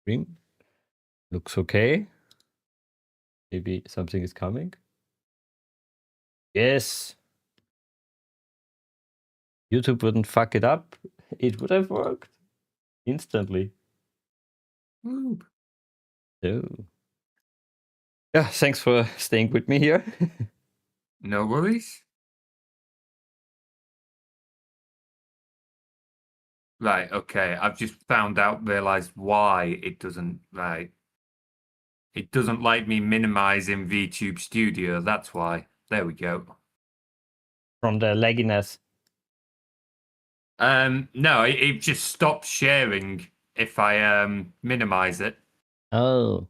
Stream looks okay. Maybe something is coming. Yes. YouTube wouldn't fuck it up. It would have worked instantly. Ooh. So, yeah, thanks for staying with me here. No worries. Right, okay. I've just realized why it doesn't, right. It doesn't like me minimizing VTube Studio, that's why. There we go. From the lagginess. No, it just stops sharing if I minimize it. Oh.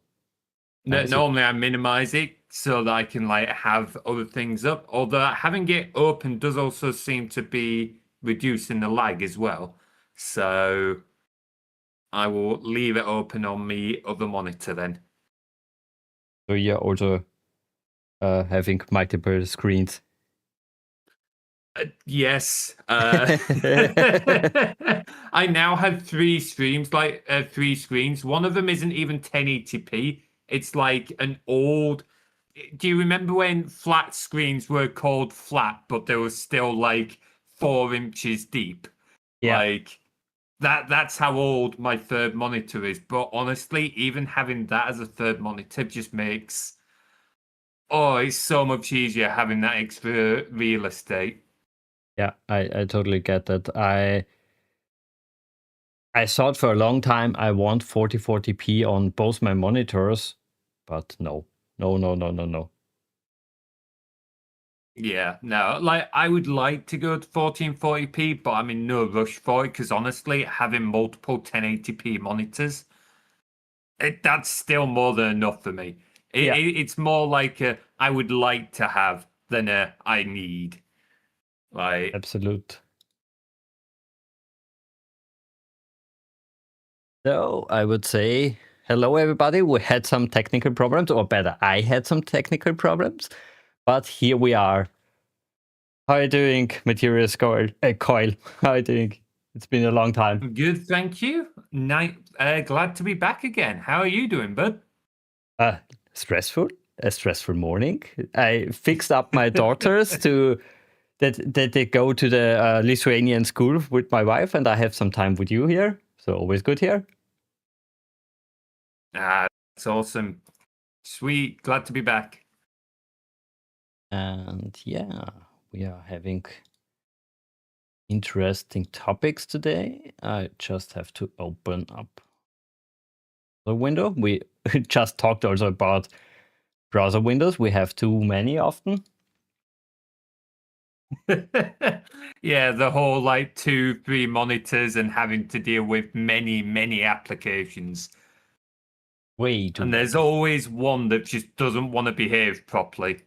Normally I minimize it so that I can like have other things up. Although having it open does also seem to be reducing the lag as well. So I will leave it open on the other monitor then. So you're also having multiple screens. Yes. I now have three screens. One of them isn't even 1080p. It's like an old. Do you remember when flat screens were called flat, but they were still like 4 inches deep? Yeah. Like that's how old my third monitor is. But honestly, even having that as a third monitor just makes it's so much easier having that extra real estate. Yeah, I totally get that. I thought for a long time I want 4040p on both my monitors, but no. No. Yeah, no, like I would like to go to 1440p, but I'm in no rush for it because honestly, having multiple 1080p monitors, that's still more than enough for me. Yeah. It's more like a I would like to have than a I need. Like, Absolute. So I would say hello everybody. We had some technical problems, or better, I had some technical problems, but here we are. How are you doing, Materials Coil? How are you doing? It's been a long time. good, thank you. Glad to be back again. How are you doing, bud? Stressful. A stressful morning. I fixed up my daughters to that they go to the Lithuanian school with my wife, and I have some time with you here. So always good here. That's awesome. Sweet. Glad to be back. And yeah, we are having interesting topics today. I just have to open up the window. We just talked also about browser windows. We have too many often. Yeah, the whole like 2, 3 monitors and having to deal with many applications. Way too And there's many. always one that just doesn't want to behave properly.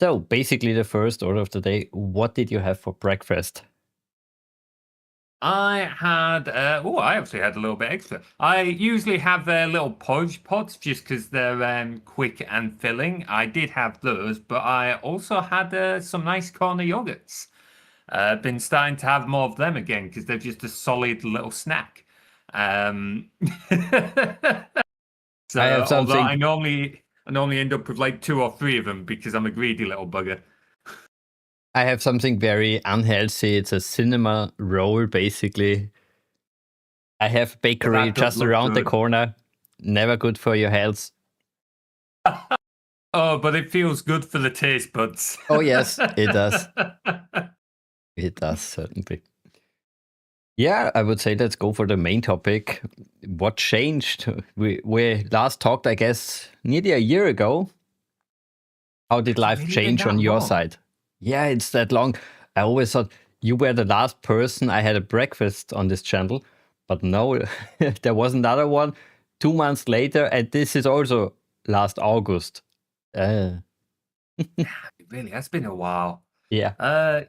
So basically the first order of the day, what did you have for breakfast? I actually had a little bit extra. I usually have their little porridge pots just because they're quick and filling. I did have those, but I also had some nice corner yogurts. Been starting to have more of them again because they're just a solid little snack. So I have although something. I normally end up with like 2 or 3 of them because I'm a greedy little bugger. I have something very unhealthy. It's a cinema roll, basically. I have bakery just around the corner. Never good for your health. Oh, but it feels good for the taste buds. Oh yes, it does. It does, certainly. Yeah, I would say let's go for the main topic. What changed? We last talked, I guess, nearly a year ago. How did life change on your side? Yeah, it's that long. I always thought you were the last person I had a breakfast on this channel, but no, there was another one 2 months later, and this is also last August. It really has been a while. Yeah.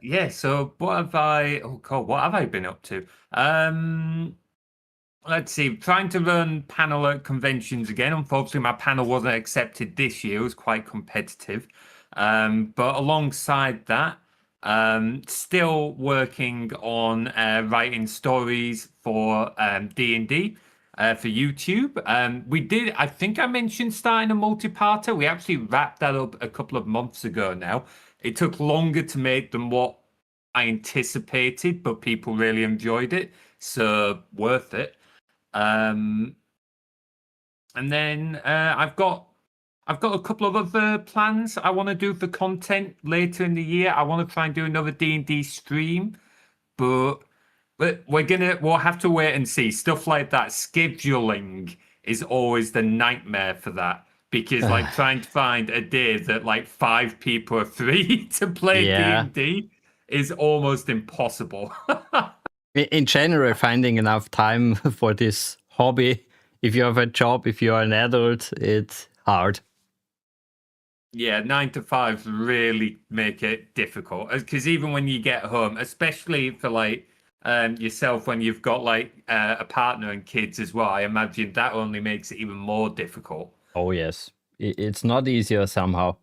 Yeah, so what have I been up to? Let's see, trying to run panel at conventions again. Unfortunately, my panel wasn't accepted this year. It was quite competitive. But alongside that, Still working on writing stories for D&D for YouTube. I think I mentioned starting a multi-parter. We actually wrapped that up a couple of months ago now. It took longer to make than what I anticipated, but people really enjoyed it, so worth it. And then I've got a couple of other plans I want to do for content later in the year. I want to try and do another D&D stream, but we'll have to wait and see. Stuff like that, scheduling is always the nightmare for that. Because like trying to find a day that like 5 people are free to play Yeah. D&D is almost impossible. In general, finding enough time for this hobby, if you have a job, if you're an adult, it's hard. Yeah, 9 to 5 really make it difficult. Because even when you get home, especially for like yourself, when you've got like a partner and kids as well, I imagine that only makes it even more difficult. Oh, yes. It's not easier somehow.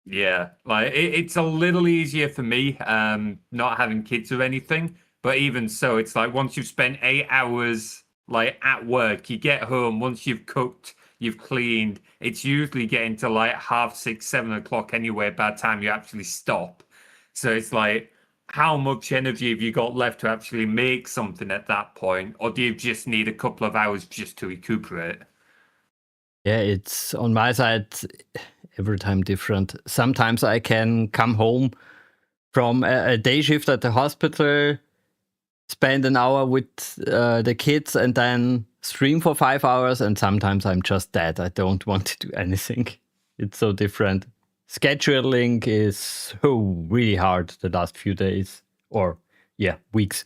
Yeah, like it's a little easier for me, not having kids or anything. But even so, it's like once you've spent 8 hours like at work, you get home, once you've cooked, you've cleaned, it's usually getting to like 6:30, 7 o'clock anyway by the time you actually stop. So it's like, how much energy have you got left to actually make something at that point? Or do you just need a couple of hours just to recuperate? Yeah, it's on my side every time different. Sometimes I can come home from a day shift at the hospital, spend an hour with the kids, and then stream for 5 hours. And sometimes I'm just dead. I don't want to do anything. It's so different. Scheduling is so really hard the last few days or weeks.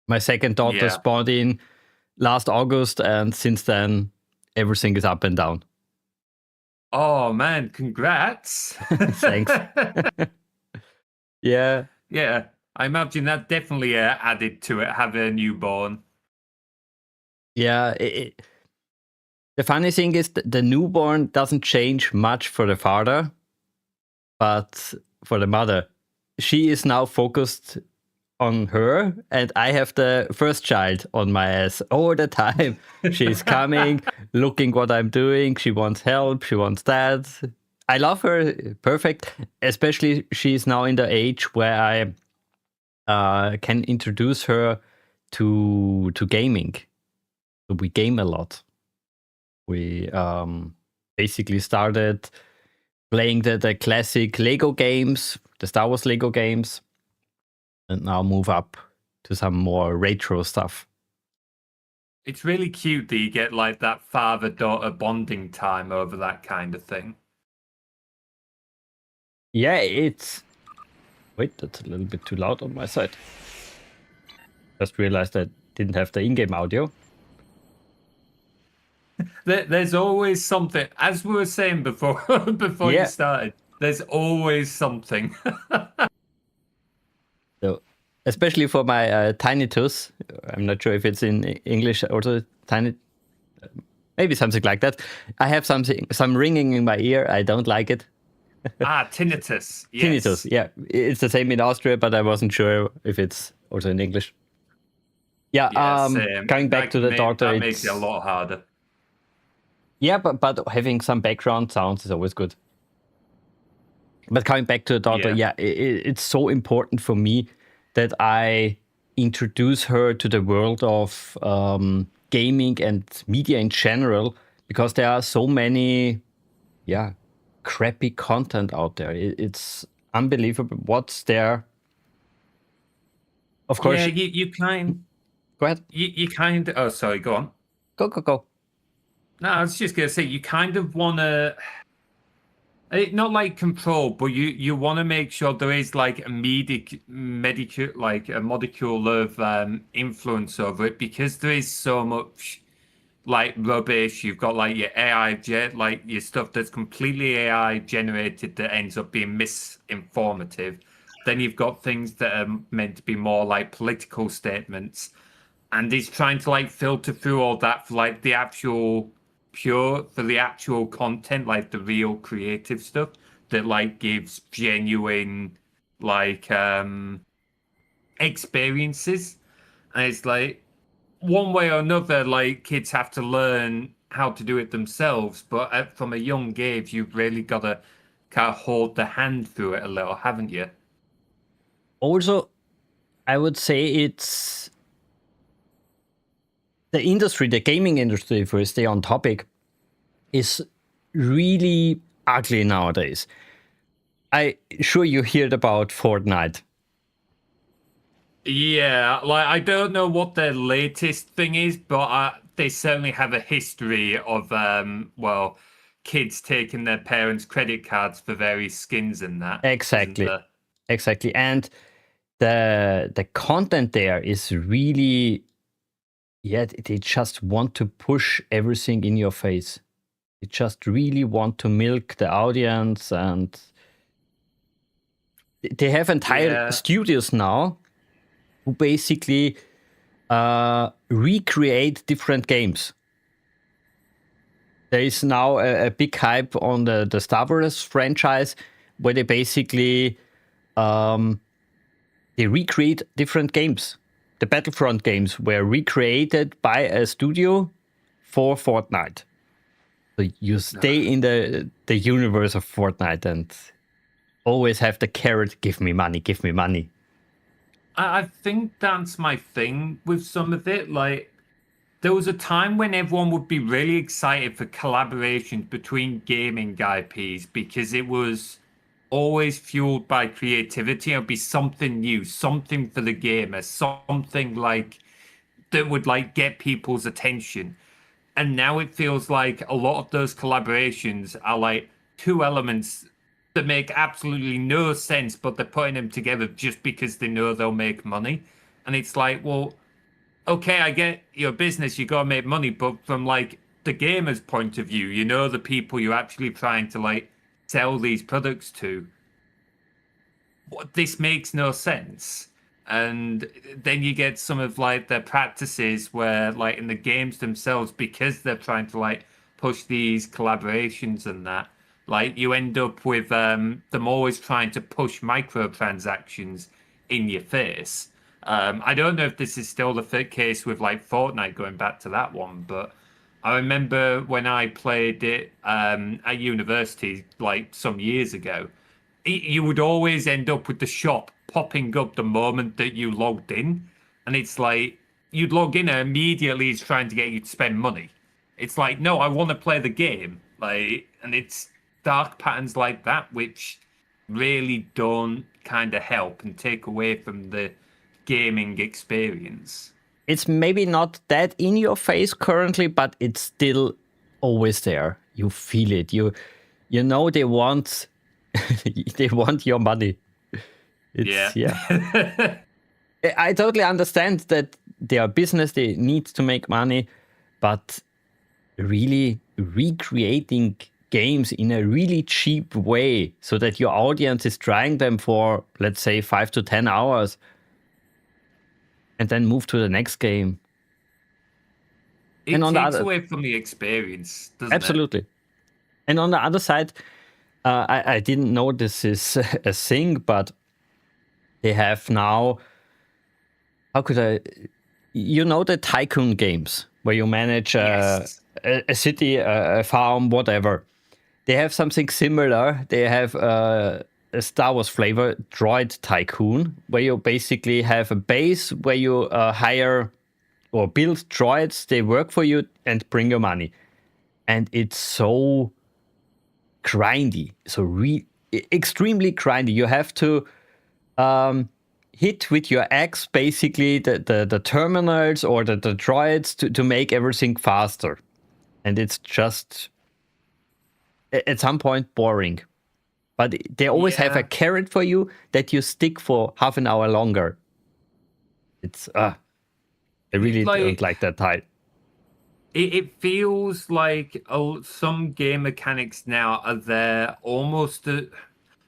My second daughter Yeah. spawned in last August, and since then everything is up and down. Oh man, congrats. Thanks. Yeah. Yeah, I imagine that definitely added to it, having a newborn. Yeah. The funny thing is the newborn doesn't change much for the father, but for the mother, she is now focused on her, and I have the first child on my ass all the time. She's coming, looking what I'm doing. She wants help. She wants that. I love her. Perfect. Especially she's now in the age where I can introduce her to gaming. So we game a lot. We basically started playing the classic Lego games, the Star Wars Lego games, and now move up to some more retro stuff. It's really cute that you get like that father-daughter bonding time over that kind of thing. Yeah, it's... Wait, that's a little bit too loud on my side. Just realized I didn't have the in-game audio. There's always something, as we were saying before you started, there's always something. So, especially for my tinnitus, I'm not sure if it's in English also, maybe something like that. I have some ringing in my ear. I don't like it. Tinnitus. Yes. Tinnitus, yeah. It's the same in Austria, but I wasn't sure if it's also in English. Yeah, going back to the daughter, that makes it a lot harder. Yeah, but having some background sounds is always good. But coming back to the daughter, it's so important for me that I introduce her to the world of gaming and media in general, because there are so many, crappy content out there. It's unbelievable what's there. Of course. Yeah, you kind. Go ahead. You kind. Oh, sorry. Go on. Go. No, I was just gonna say you kind of want to. Not like control, but you want to make sure there is like a like a molecule of influence over it, because there is so much like rubbish. You've got like your AI like your stuff that's completely AI generated that ends up being misinformative. Then you've got things that are meant to be more like political statements, and he's trying to like filter through all that for like the actual content, like the real creative stuff that like gives genuine like experiences. And it's like one way or another, like kids have to learn how to do it themselves. But from a young age, you've really got to kind of hold the hand through it a little, haven't you? Also, I would say it's the industry, the gaming industry, if we stay on topic, is really ugly nowadays. I sure you heard about Fortnite. Yeah, like I don't know what their latest thing is, but they certainly have a history of well, kids taking their parents' credit cards for various skins and that, isn't Exactly, there? exactly, and the content there is really, yeah, they just want to push everything in your face. They just really want to milk the audience, and they have entire Yeah. studios now who basically recreate different games. There is now a big hype on the Star Wars franchise where they basically they recreate different games. The Battlefront games were recreated by a studio for Fortnite. So you stay in the universe of Fortnite and always have the carrot, give me money, give me money. I think that's my thing with some of it. Like, there was a time when everyone would be really excited for collaborations between gaming IPs because it was always fueled by creativity. It would be something new, something for the gamer, something like that would like get people's attention. And now it feels like a lot of those collaborations are like two elements that make absolutely no sense, but they're putting them together just because they know they'll make money. And it's like, well, okay, I get your business, you gotta make money, but from like the gamer's point of view, you know the people you're actually trying to like sell these products to. This makes no sense. And then you get some of like their practices where like in the games themselves, because they're trying to like push these collaborations and that, like you end up with them always trying to push microtransactions in your face. I don't know if this is still the case with like Fortnite going back to that one, but I remember when I played it at university like some years ago, you would always end up with the shop popping up the moment that you logged in. And it's like you'd log in and immediately it's trying to get you to spend money. It's like, no, I want to play the game. Like, and it's dark patterns like that which really don't kind of help and take away from the gaming experience. It's maybe not that in your face currently, but it's still always there. You feel it. You know they want they want your money. It's yeah. I totally understand that they are business, they need to make money, but really recreating games in a really cheap way so that your audience is trying them for, let's say, 5 to 10 hours and then move to the next game. It And on the takes other, away from the experience, doesn't it? absolutely. And on the other side, I didn't know this is a thing, but they have now, how could I, you know, the tycoon games where you manage Yes. a city, a farm, whatever. They have something similar. They have a Star Wars flavor, Droid Tycoon, where you basically have a base where you hire or build droids. They work for you and bring you money. And it's so grindy, so extremely grindy. You have to hit with your axe basically the terminals or the droids to make everything faster. And it's just at some point boring. But they always have a Yeah. carrot for you that you stick for half an hour longer. It's I really don't Like like that type. it feels like some game mechanics now are there almost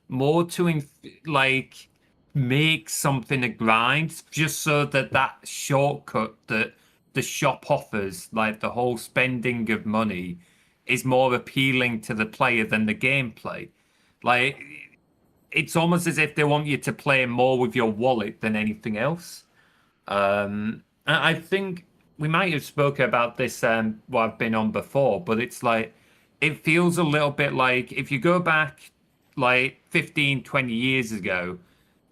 more to like make something a grind just so that that shortcut that the shop offers, like the whole spending of money, is more appealing to the player than the gameplay. Like, it's almost as if they want you to play more with your wallet than anything else. And I think we might have spoken about this what I've been on before, but it's like it feels a little bit like if you go back like 15, 20 years ago,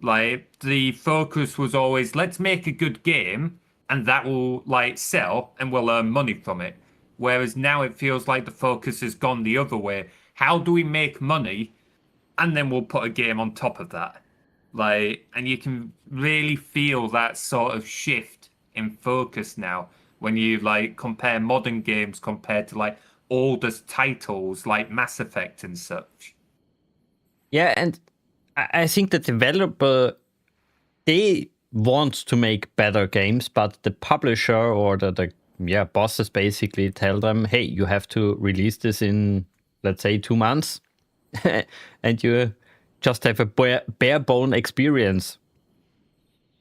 like the focus was always let's make a good game and that will like sell and we'll earn money from it. Whereas now it feels like the focus has gone the other way. How do we make money and then we'll put a game on top of that? Like, and you can really feel that sort of shift in focus now when you like compare modern games compared to like older titles like Mass Effect and such. Yeah, and I think the developer, they want to make better games, but the publisher or the bosses basically tell them, hey, you have to release this in, let's say, 2 months, and you just have a bare bone experience.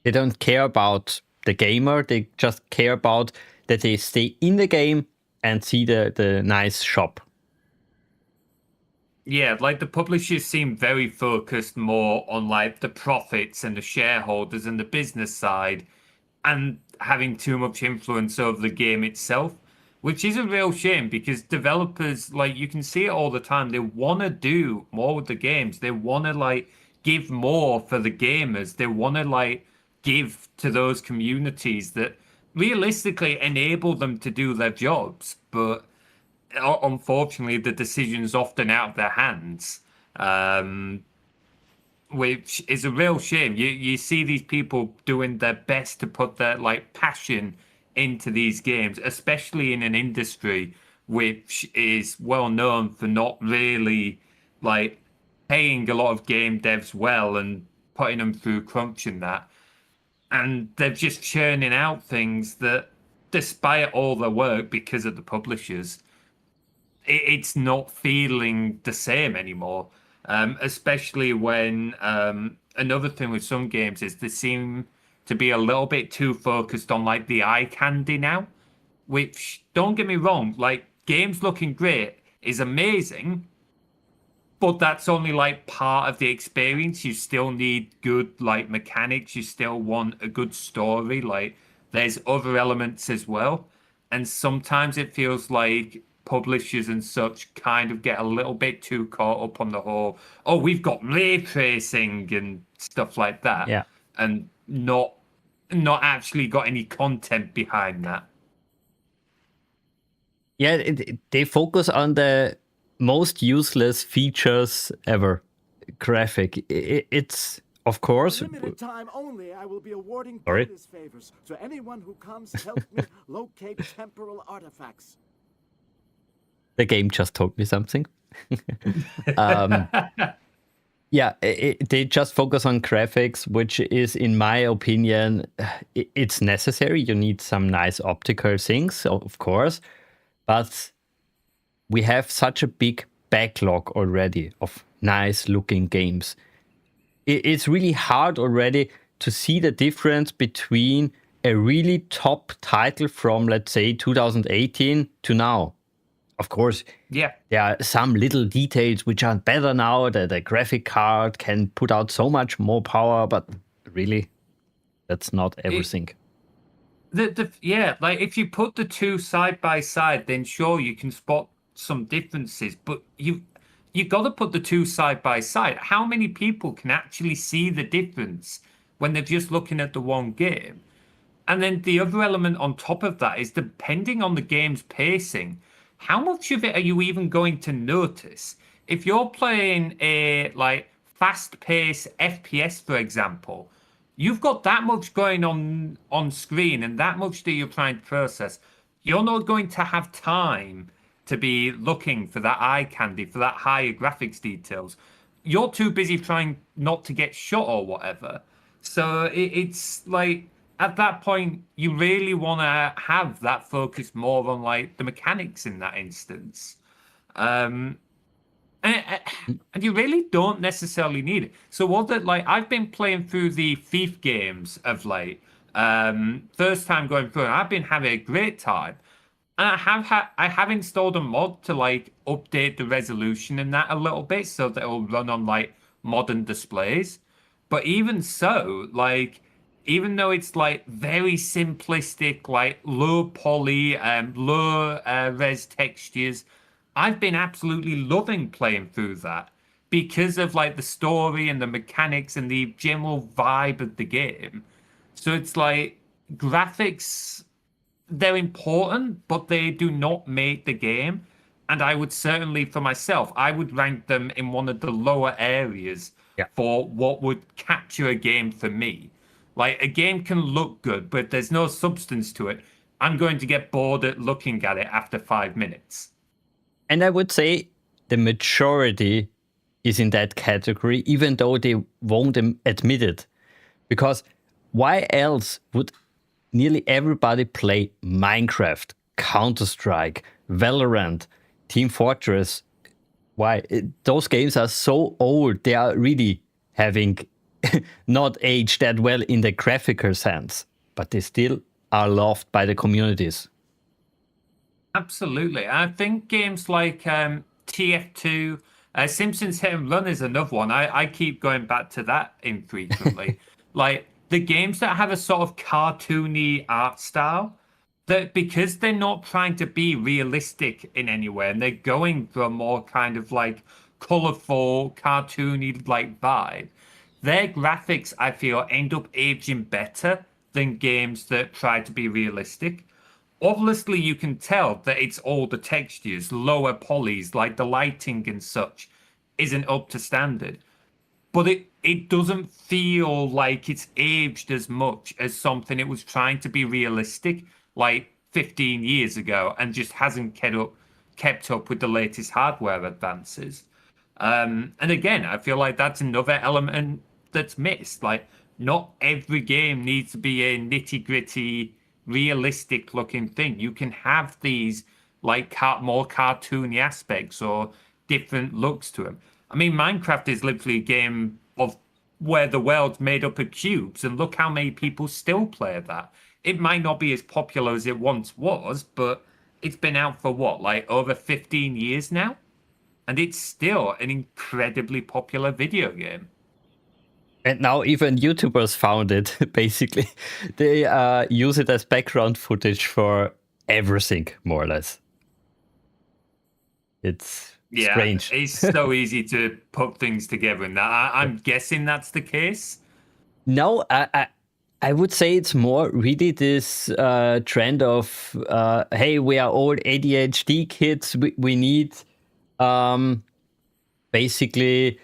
They don't care about the gamer, they just care about that they stay in the game and see the nice shop. Yeah, like the publishers seem very focused more on like the profits and the shareholders and the business side and having too much influence over the game itself, which is a real shame because developers, like you can see it all the time, they want to do more with the games. They want to like give more for the gamers. They want to like give to those communities that realistically enable them to do their jobs, but unfortunately, the decision's often out of their hands, which is a real shame. You see these people doing their best to put their like passion into these games, especially in an industry which is well known for not really like paying a lot of game devs well and putting them through crunch and that. And they're just churning out things that, despite all their work, because of the publishers, it's not feeling the same anymore. Especially when another thing with some games is they seem to be a little bit too focused on like the eye candy now, which don't get me wrong, like games looking great is amazing, but that's only like part of the experience. You still need good like mechanics. You still want a good story. Like there's other elements as well. And sometimes it feels like publishers and such kind of get a little bit too caught up on the whole, oh, we've got ray tracing and stuff like that. Yeah. And not actually got any content behind that. Yeah, they focus on the most useless features ever. Graphic. It's, of course. Limited time only, I will be awarding Sorry? bonus favors to anyone who comes to help me locate temporal artifacts. The game just told me something. Yeah, they just focus on graphics, which is, in my opinion, it's necessary. You need some nice optical things, of course, but we have such a big backlog already of nice looking games. It's really hard already to see the difference between a really top title from, let's say, 2018 to now. Of course, Yeah. there are some little details which are better now. The graphic card can put out so much more power, but really, that's not everything. Yeah, like if you put the two side by side, then sure you can spot some differences, but you got to put the two side by side. How many people can actually see the difference when they're just looking at the one game? And then the other element on top of that is depending on the game's pacing, how much of it are you even going to notice? If you're playing a like fast-paced FPS, for example, you've got that much going on screen and that much that you're trying to process. You're not going to have time to be looking for that eye candy, for that higher graphics details. You're too busy trying not to get shot or whatever. So it's like at that point, you really want to have that focus more on like the mechanics in that instance. And you really don't necessarily need it. So what that like I've been playing through the Thief games of late. First time going through, and I've been having a great time. And I have installed a mod to like update the resolution in that a little bit so that it'll run on like modern displays. But even so, like even though it's like very simplistic, like low poly, low res textures, I've been absolutely loving playing through that because of like the story and the mechanics and the general vibe of the game. So it's like graphics, they're important, but they do not make the game. And I would certainly, for myself, I would rank them in one of the lower areas Yeah. for what would capture a game for me. Like a game can look good, but there's no substance to it. I'm going to get bored at looking at it after 5 minutes. And I would say the majority is in that category, even though they won't admit it. Because why else would nearly everybody play Minecraft, Counter-Strike, Valorant, Team Fortress? Why? Those games are so old. They are really having not aged that well in the graphical sense, but they still are loved by the communities. Absolutely. I think games like TF2, Simpsons Hit and Run is another one. I keep going back to that infrequently. Like the games that have a sort of cartoony art style, that because they're not trying to be realistic in any way, and they're going for a more kind of like colorful, cartoony like vibe, their graphics, I feel, end up aging better than games that try to be realistic. Obviously, you can tell that it's all the textures, lower polys, like the lighting and such, isn't up to standard. But it doesn't feel like it's aged as much as something it was trying to be realistic like 15 years ago and just hasn't kept up with the latest hardware advances. And again, I feel like that's another element that's missed. Like, not every game needs to be a nitty-gritty, realistic-looking thing. You can have these like more cartoony aspects or different looks to them. I mean, Minecraft is literally a game of where the world's made up of cubes, and look how many people still play that. It might not be as popular as it once was, but it's been out for what, like over 15 years now? And it's still an incredibly popular video game. And now even YouTubers found it, basically. They use it as background footage for everything, more or less. It's strange. It's so easy to put things together in that. I'm guessing that's the case. No, I would say it's more really this trend of, hey, we are all ADHD kids. We need basically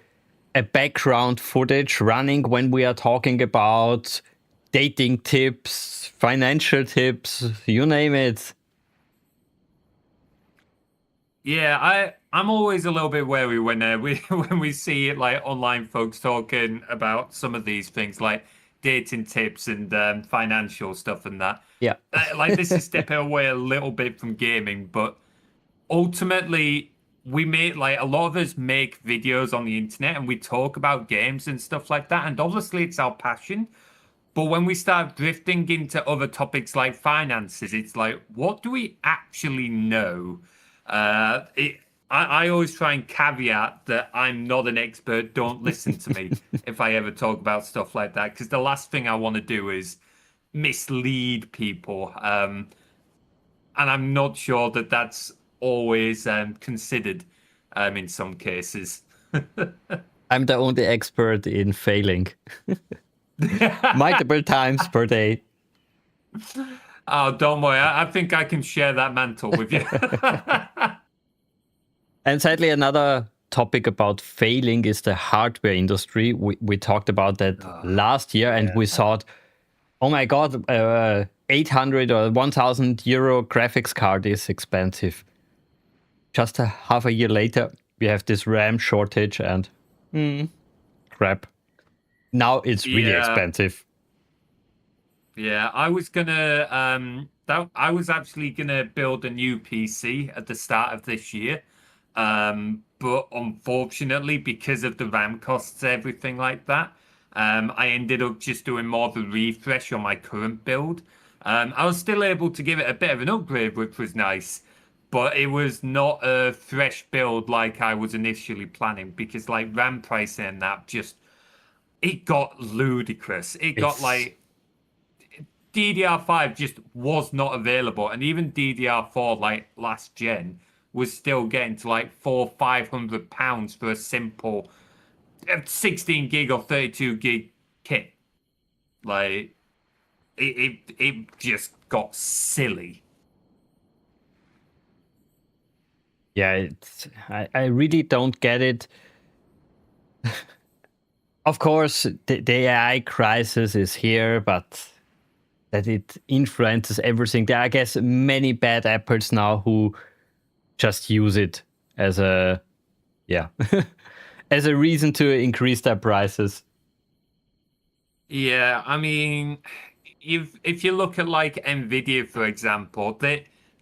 a background footage running when we are talking about dating tips, financial tips, you name it. Yeah, I'm always a little bit wary when when we see it like online folks talking about some of these things like dating tips and financial stuff and that. Yeah. Like this is stepping away a little bit from gaming, but ultimately we make like a lot of us make videos on the internet and we talk about games and stuff like that, and obviously it's our passion. But when we start drifting into other topics like finances, it's like, what do we actually know? I always try and caveat that I'm not an expert. Don't listen to me if I ever talk about stuff like that, because the last thing I want to do is mislead people. And I'm not sure that that's always considered in some cases. I'm the only expert in failing multiple times per day. Oh, don't worry. I think I can share that mantle with you. And sadly, another topic about failing is the hardware industry. We talked about that last year, and we thought, oh my God, 800 or 1,000 euro graphics card is expensive. Just a half a year later, we have this RAM shortage and crap. Now it's really expensive. Yeah, I was actually gonna build a new PC at the start of this year. But unfortunately, because of the RAM costs, everything like that, I ended up just doing more of a refresh on my current build. I was still able to give it a bit of an upgrade, which was nice, but it was not a fresh build like I was initially planning because like RAM pricing and that just it got ludicrous. It got It's like DDR5 just was not available, and even DDR4 like last gen was still getting to like £400-500 for a simple 16 gig or 32 gig kit. Like it just got silly. yeah, I really don't get it. Of course, the AI crisis is here, but that it influences everything. There are, I guess, many bad apples now who just use it as a, yeah, as a reason to increase their prices. Yeah, I mean, if you look at like Nvidia, for example,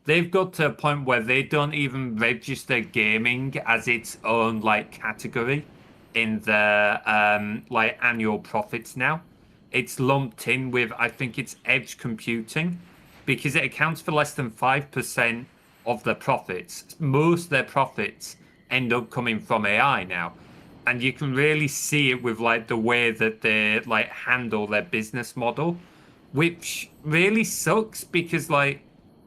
they've got to a point where they don't even register gaming as its own like category in their like annual profits now. It's lumped in with I think it's edge computing because it accounts for less than 5% of their profits. Most of their profits end up coming from AI now. And you can really see it with like the way that they like handle their business model, which really sucks because like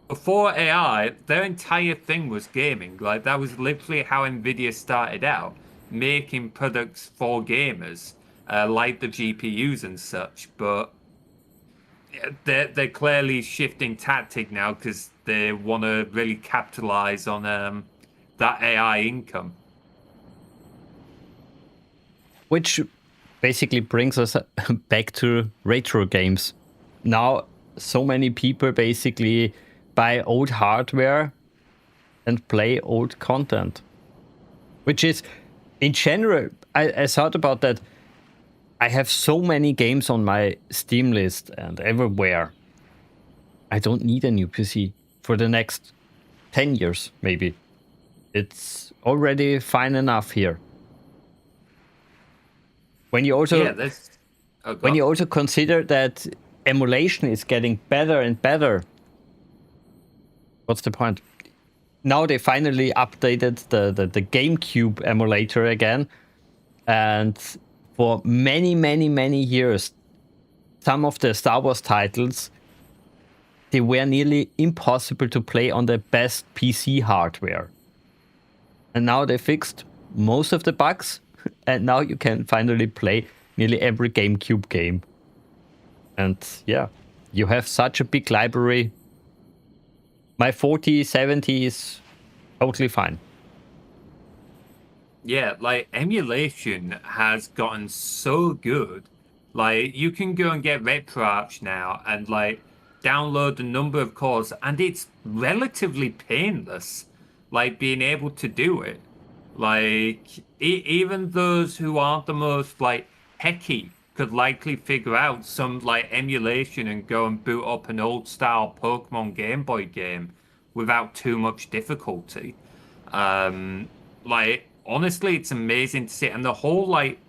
before AI, their entire thing was gaming. Like that was literally how Nvidia started out, making products for gamers, like the GPUs and such. But they're clearly shifting tactic now because they want to really capitalize on that AI income. Which basically brings us back to retro games. Now, so many people basically buy old hardware and play old content. Which is, in general, I thought about that. I have so many games on my Steam list and everywhere. I don't need a new PC for the next 10 years, maybe. It's already fine enough here. When you also Yeah, that's. Oh, when God. you also consider that emulation is getting better and better, what's the point? Now they finally updated the GameCube emulator again, and for many years, some of the Star Wars titles, they were nearly impossible to play on the best PC hardware. And now they fixed most of the bugs, and now you can finally play nearly every GameCube game. And yeah, you have such a big library. My 4070 is totally fine. Yeah, like emulation has gotten so good. Like you can go and get RetroArch now and like download a number of cores, and it's relatively painless. Like being able to do it. Like even those who aren't the most like techie could likely figure out some like emulation and go and boot up an old style Pokemon Game Boy game without too much difficulty. Like honestly, it's amazing to see, and the whole like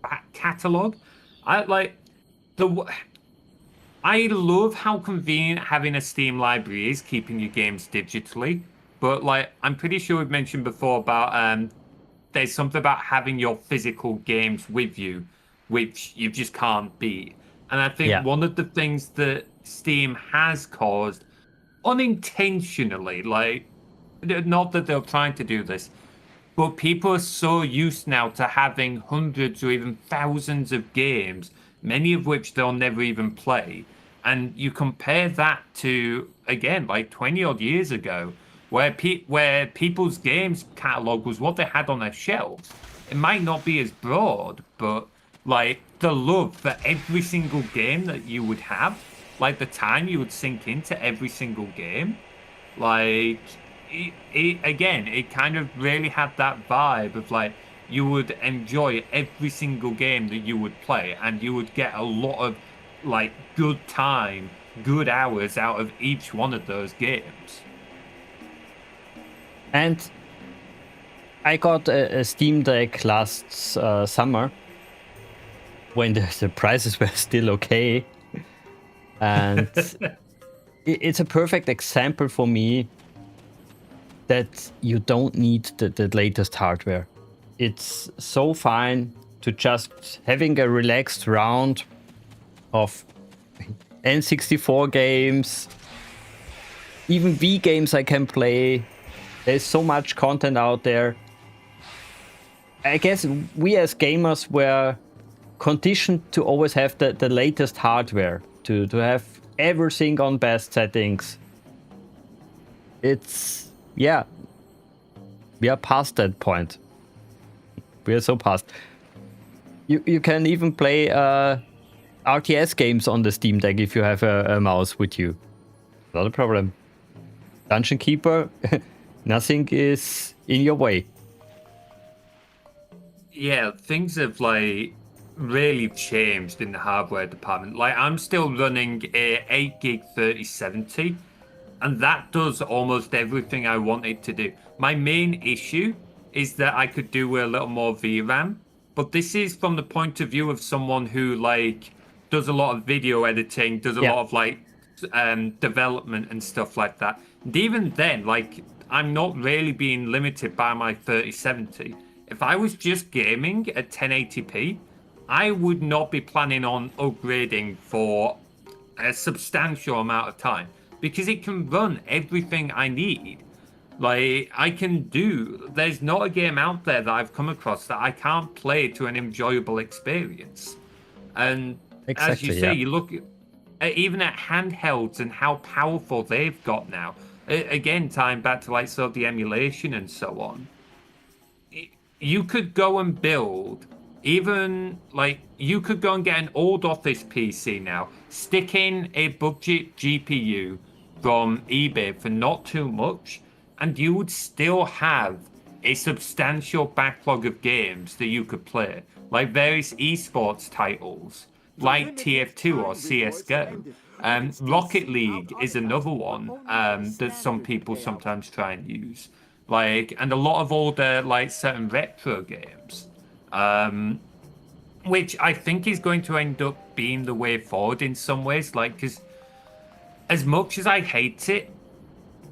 back catalog. I like the. I love how convenient having a Steam library is, keeping your games digitally. But like, I'm pretty sure we've mentioned before about there's something about having your physical games with you, which you just can't beat. And I think Yeah. one of the things that Steam has caused unintentionally, like, not that they're trying to do this, but people are so used now to having hundreds or even thousands of games, many of which they'll never even play. And you compare that to, again, like 20 odd years ago, where people's games catalog was what they had on their shelves. It might not be as broad, but like the love for every single game that you would have, like the time you would sink into every single game, like again, it kind of really had that vibe of like you would enjoy every single game that you would play, and you would get a lot of like good time, good hours out of each one of those games. And I got a Steam Deck last summer when the prices were still okay. And it's a perfect example for me that you don't need the latest hardware. It's so fine to just having a relaxed round of N64 games, even V games I can play. There's so much content out there. I guess we as gamers were conditioned to always have the latest hardware, to have everything on best settings. It's, yeah, we are past that point. We are so past. You can even play RTS games on the Steam Deck if you have a mouse with you. Not a problem. Dungeon Keeper, nothing is in your way. Yeah, things have like really changed in the hardware department. Like I'm still running a 8 gig 3070, and that does almost everything I want it to do. My main issue is that I could do with a little more VRAM, but this is from the point of view of someone who like does a lot of video editing, does a lot of like development and stuff like that. And even then, like I'm not really being limited by my 3070. If I was just gaming at 1080p, I would not be planning on upgrading for a substantial amount of time because it can run everything I need. Like there's not a game out there that I've come across that I can't play to an enjoyable experience. And Exactly, as you say, you look at even at handhelds and how powerful they've got now. Again, tying back to like sort of the emulation and so on. You could go and build, even like you could go and get an old office PC now, stick in a budget GPU from eBay for not too much, and you would still have a substantial backlog of games that you could play, like various esports titles, like TF2 or CSGO. Rocket League is another one that some people sometimes try and use. Like, and a lot of older, like, certain retro games, which I think is going to end up being the way forward in some ways. Like, because as much as I hate it,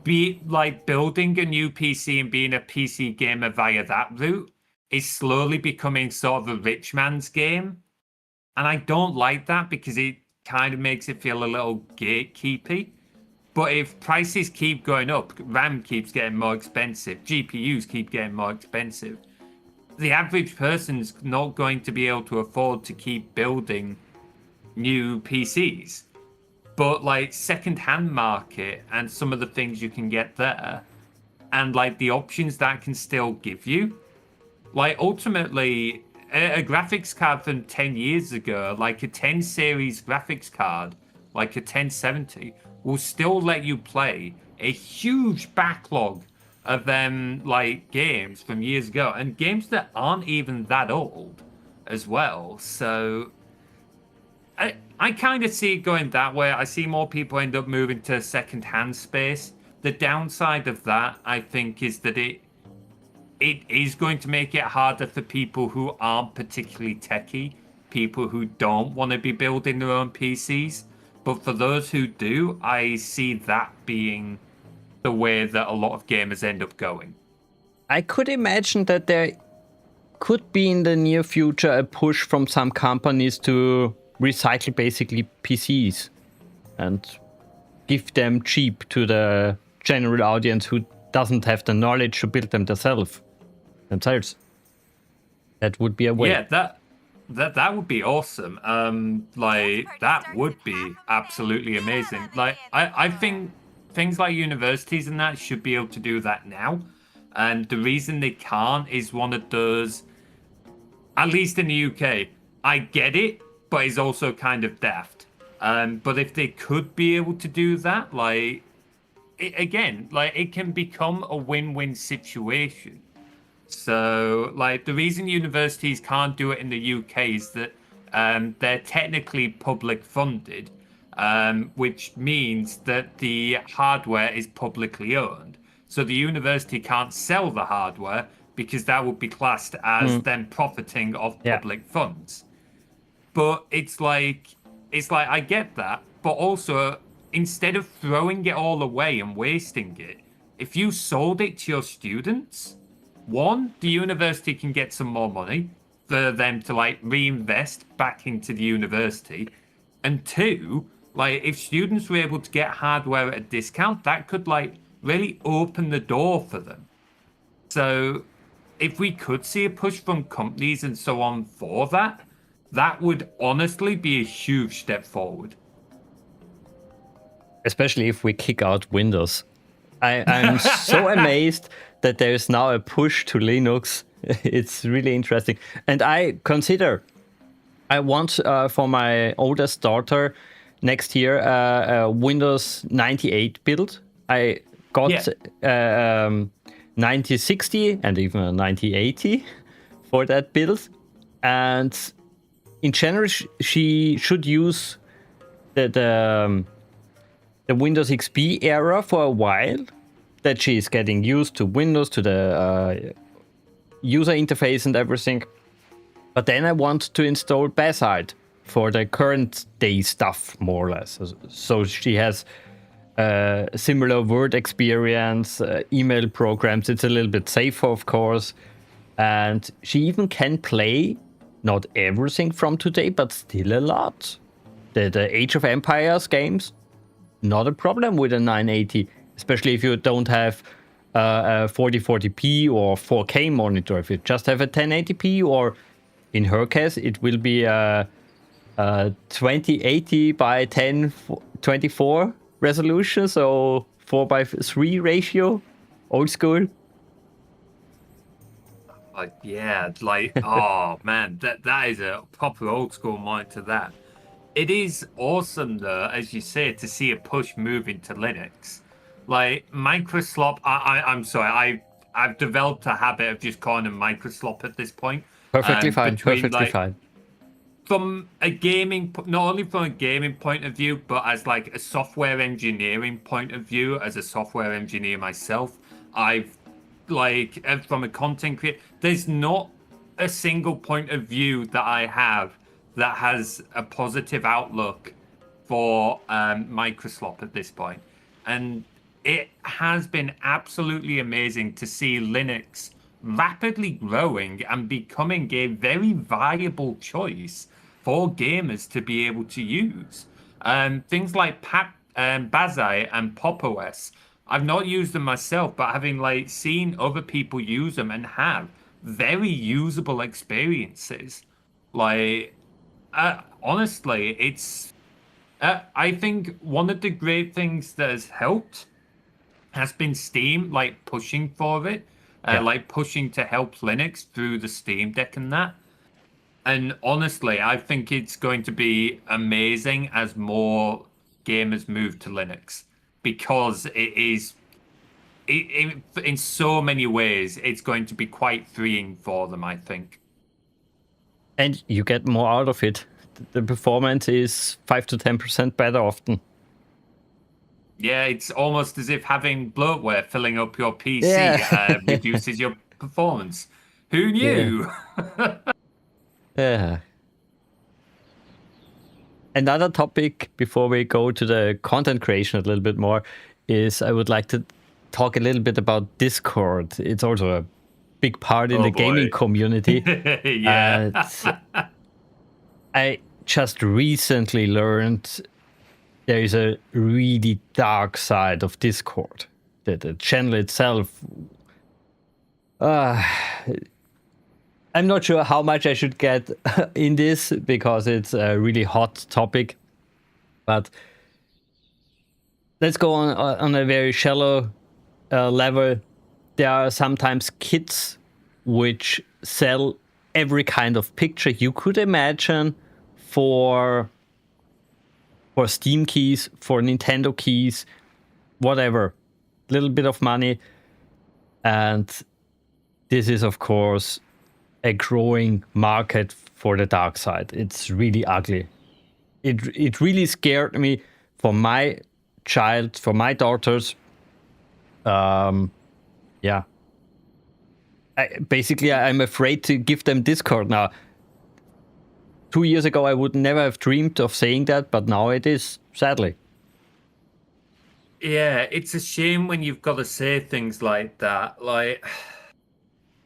building a new PC and being a PC gamer via that route is slowly becoming sort of a rich man's game. And I don't like that because it kind of makes it feel a little gatekeepy. But if prices keep going up, RAM keeps getting more expensive, GPUs keep getting more expensive, the average person's not going to be able to afford to keep building new PCs. But like second-hand market and some of the things you can get there, and like the options that can still give you, like ultimately a graphics card from 10 years ago, like a 10 series graphics card, like a 1070, will still let you play a huge backlog of like games from years ago, and games that aren't even that old as well. So I kind of see it going that way. I see more people end up moving to second-hand space. The downside of that, I think, is that it is going to make it harder for people who aren't particularly techie, people who don't want to be building their own PCs. But for those who do, I see that being the way that a lot of gamers end up going. I could imagine that there could be in the near future a push from some companies to recycle basically PCs and give them cheap to the general audience who doesn't have the knowledge to build them themselves. That would be a way. Yeah, that would be awesome. Like that would be absolutely amazing. Like I think things like universities and that should be able to do that now. And the reason they can't is one of those, at least in the UK, I get it, but it's also kind of daft. But if they could be able to do that, like it can become a win-win situation. So, like, the reason universities can't do it in the UK is that they're technically public funded, which means that the hardware is publicly owned. So the university can't sell the hardware because that would be classed as them profiting off public funds. But it's like I get that, but also instead of throwing it all away and wasting it, if you sold it to your students, one, the university can get some more money for them to like reinvest back into the university. And two, like if students were able to get hardware at a discount, that could like really open the door for them. So if we could see a push from companies and so on for that, that would honestly be a huge step forward. Especially if we kick out Windows. I'm so amazed that there is now a push to Linux. It's really interesting. And I want for my oldest daughter next year a Windows 98 build. I got 9060 and even a 9080 for that build. And in general, she should use the Windows XP era for a while, that she's getting used to Windows, to the user interface and everything. But then I want to install Bassard for the current day stuff, more or less. So she has similar Word experience, email programs. It's a little bit safer, of course. And she even can play, not everything from today, but still a lot. The Age of Empires games, not a problem with a 980, especially if you don't have a 4040p or 4K monitor. If you just have a 1080p, or in her case, it will be a 2080 by 1024 resolution, so 4:3 ratio, old school. Yeah, like, oh man, that is a proper old school monitor. That it is awesome though, as you say, to see a push move into Linux. Like Microslop, I'm sorry, I've developed a habit of just calling them Microslop at this point. Perfectly fine. Perfectly fine. From a gaming, not only from a gaming point of view, but as like a software engineering point of view, as a software engineer myself, I've like from a content creator, there's not a single point of view that I have that has a positive outlook for Microslop at this point. And it has been absolutely amazing to see Linux rapidly growing and becoming a very viable choice for gamers to be able to use. Things like Bazai and Pop! OS, I've not used them myself, but having like seen other people use them and have very usable experiences. Like, honestly, it's. I think one of the great things that has helped has been Steam, like pushing for it, like pushing to help Linux through the Steam Deck and that. And honestly, I think it's going to be amazing as more gamers move to Linux, because it is, in so many ways, it's going to be quite freeing for them, I think. And you get more out of it. The performance is 5 to 10% better often. Yeah, it's almost as if having bloatware filling up your PC reduces your performance. Who knew? Yeah. Another topic before we go to the content creation a little bit more is I would like to talk a little bit about Discord. It's also a big part in the gaming community. Yeah. I just recently learned there is a really dark side of Discord. The channel itself. I'm not sure how much I should get in this, because it's a really hot topic. But let's go on a very shallow level. There are sometimes kits which sell every kind of picture you could imagine for Steam keys, for Nintendo keys, whatever. Little bit of money. And this is, of course, a growing market for the dark side. It's really ugly. It really scared me for my child, for my daughters. Yeah. I'm afraid to give them Discord now. 2 years ago, I would never have dreamed of saying that, but now it is, sadly. Yeah, it's a shame when you've got to say things like that. Like,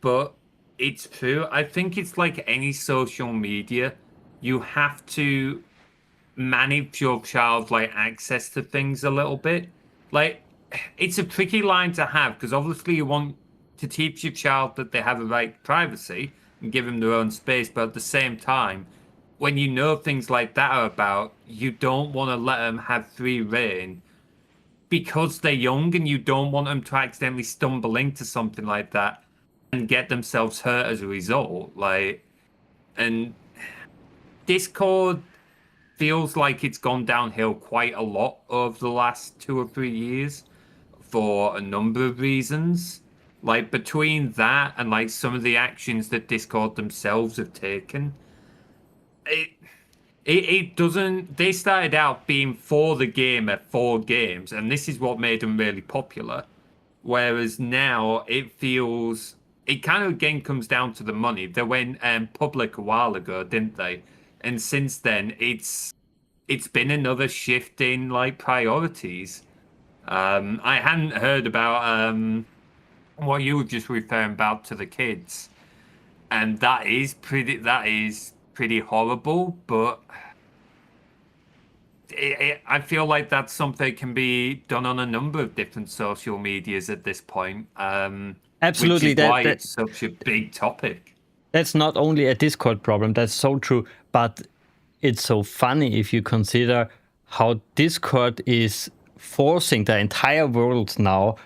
but it's true. I think it's like any social media. You have to manage your child's like access to things a little bit. Like, it's a tricky line to have because obviously you want to teach your child that they have a right to privacy and give them their own space, but at the same time, when you know things like that are about, you don't want to let them have free reign because they're young and you don't want them to accidentally stumble into something like that and get themselves hurt as a result. Like, and Discord feels like it's gone downhill quite a lot over the last 2 or 3 years for a number of reasons. Like between that and like some of the actions that Discord themselves have taken, it it doesn't. They started out being for the gamer, for games, and this is what made them really popular. Whereas now it feels it kind of again comes down to the money. They went public a while ago, didn't they? And since then, it's been another shift in like priorities. I hadn't heard about what you were just referring about to the kids, and that is pretty horrible. But I feel like that's something that can be done on a number of different social medias at this point, which Absolutely, is why it's such a big topic. that's not only a Discord problem. That's so true, but it's so funny if you consider how Discord is forcing the entire world now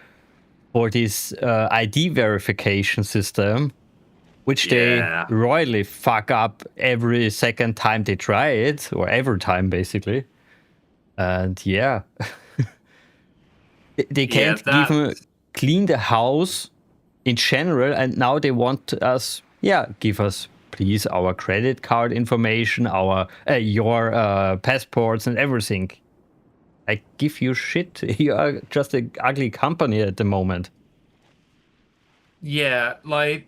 for this ID verification system, which Yeah. they royally fuck up every second time they try it, or every time basically. And yeah, they can't even clean the house in general, and now they want us, give us please our credit card information, our your passports and everything. I give you shit. You are just an ugly company at the moment. Yeah, like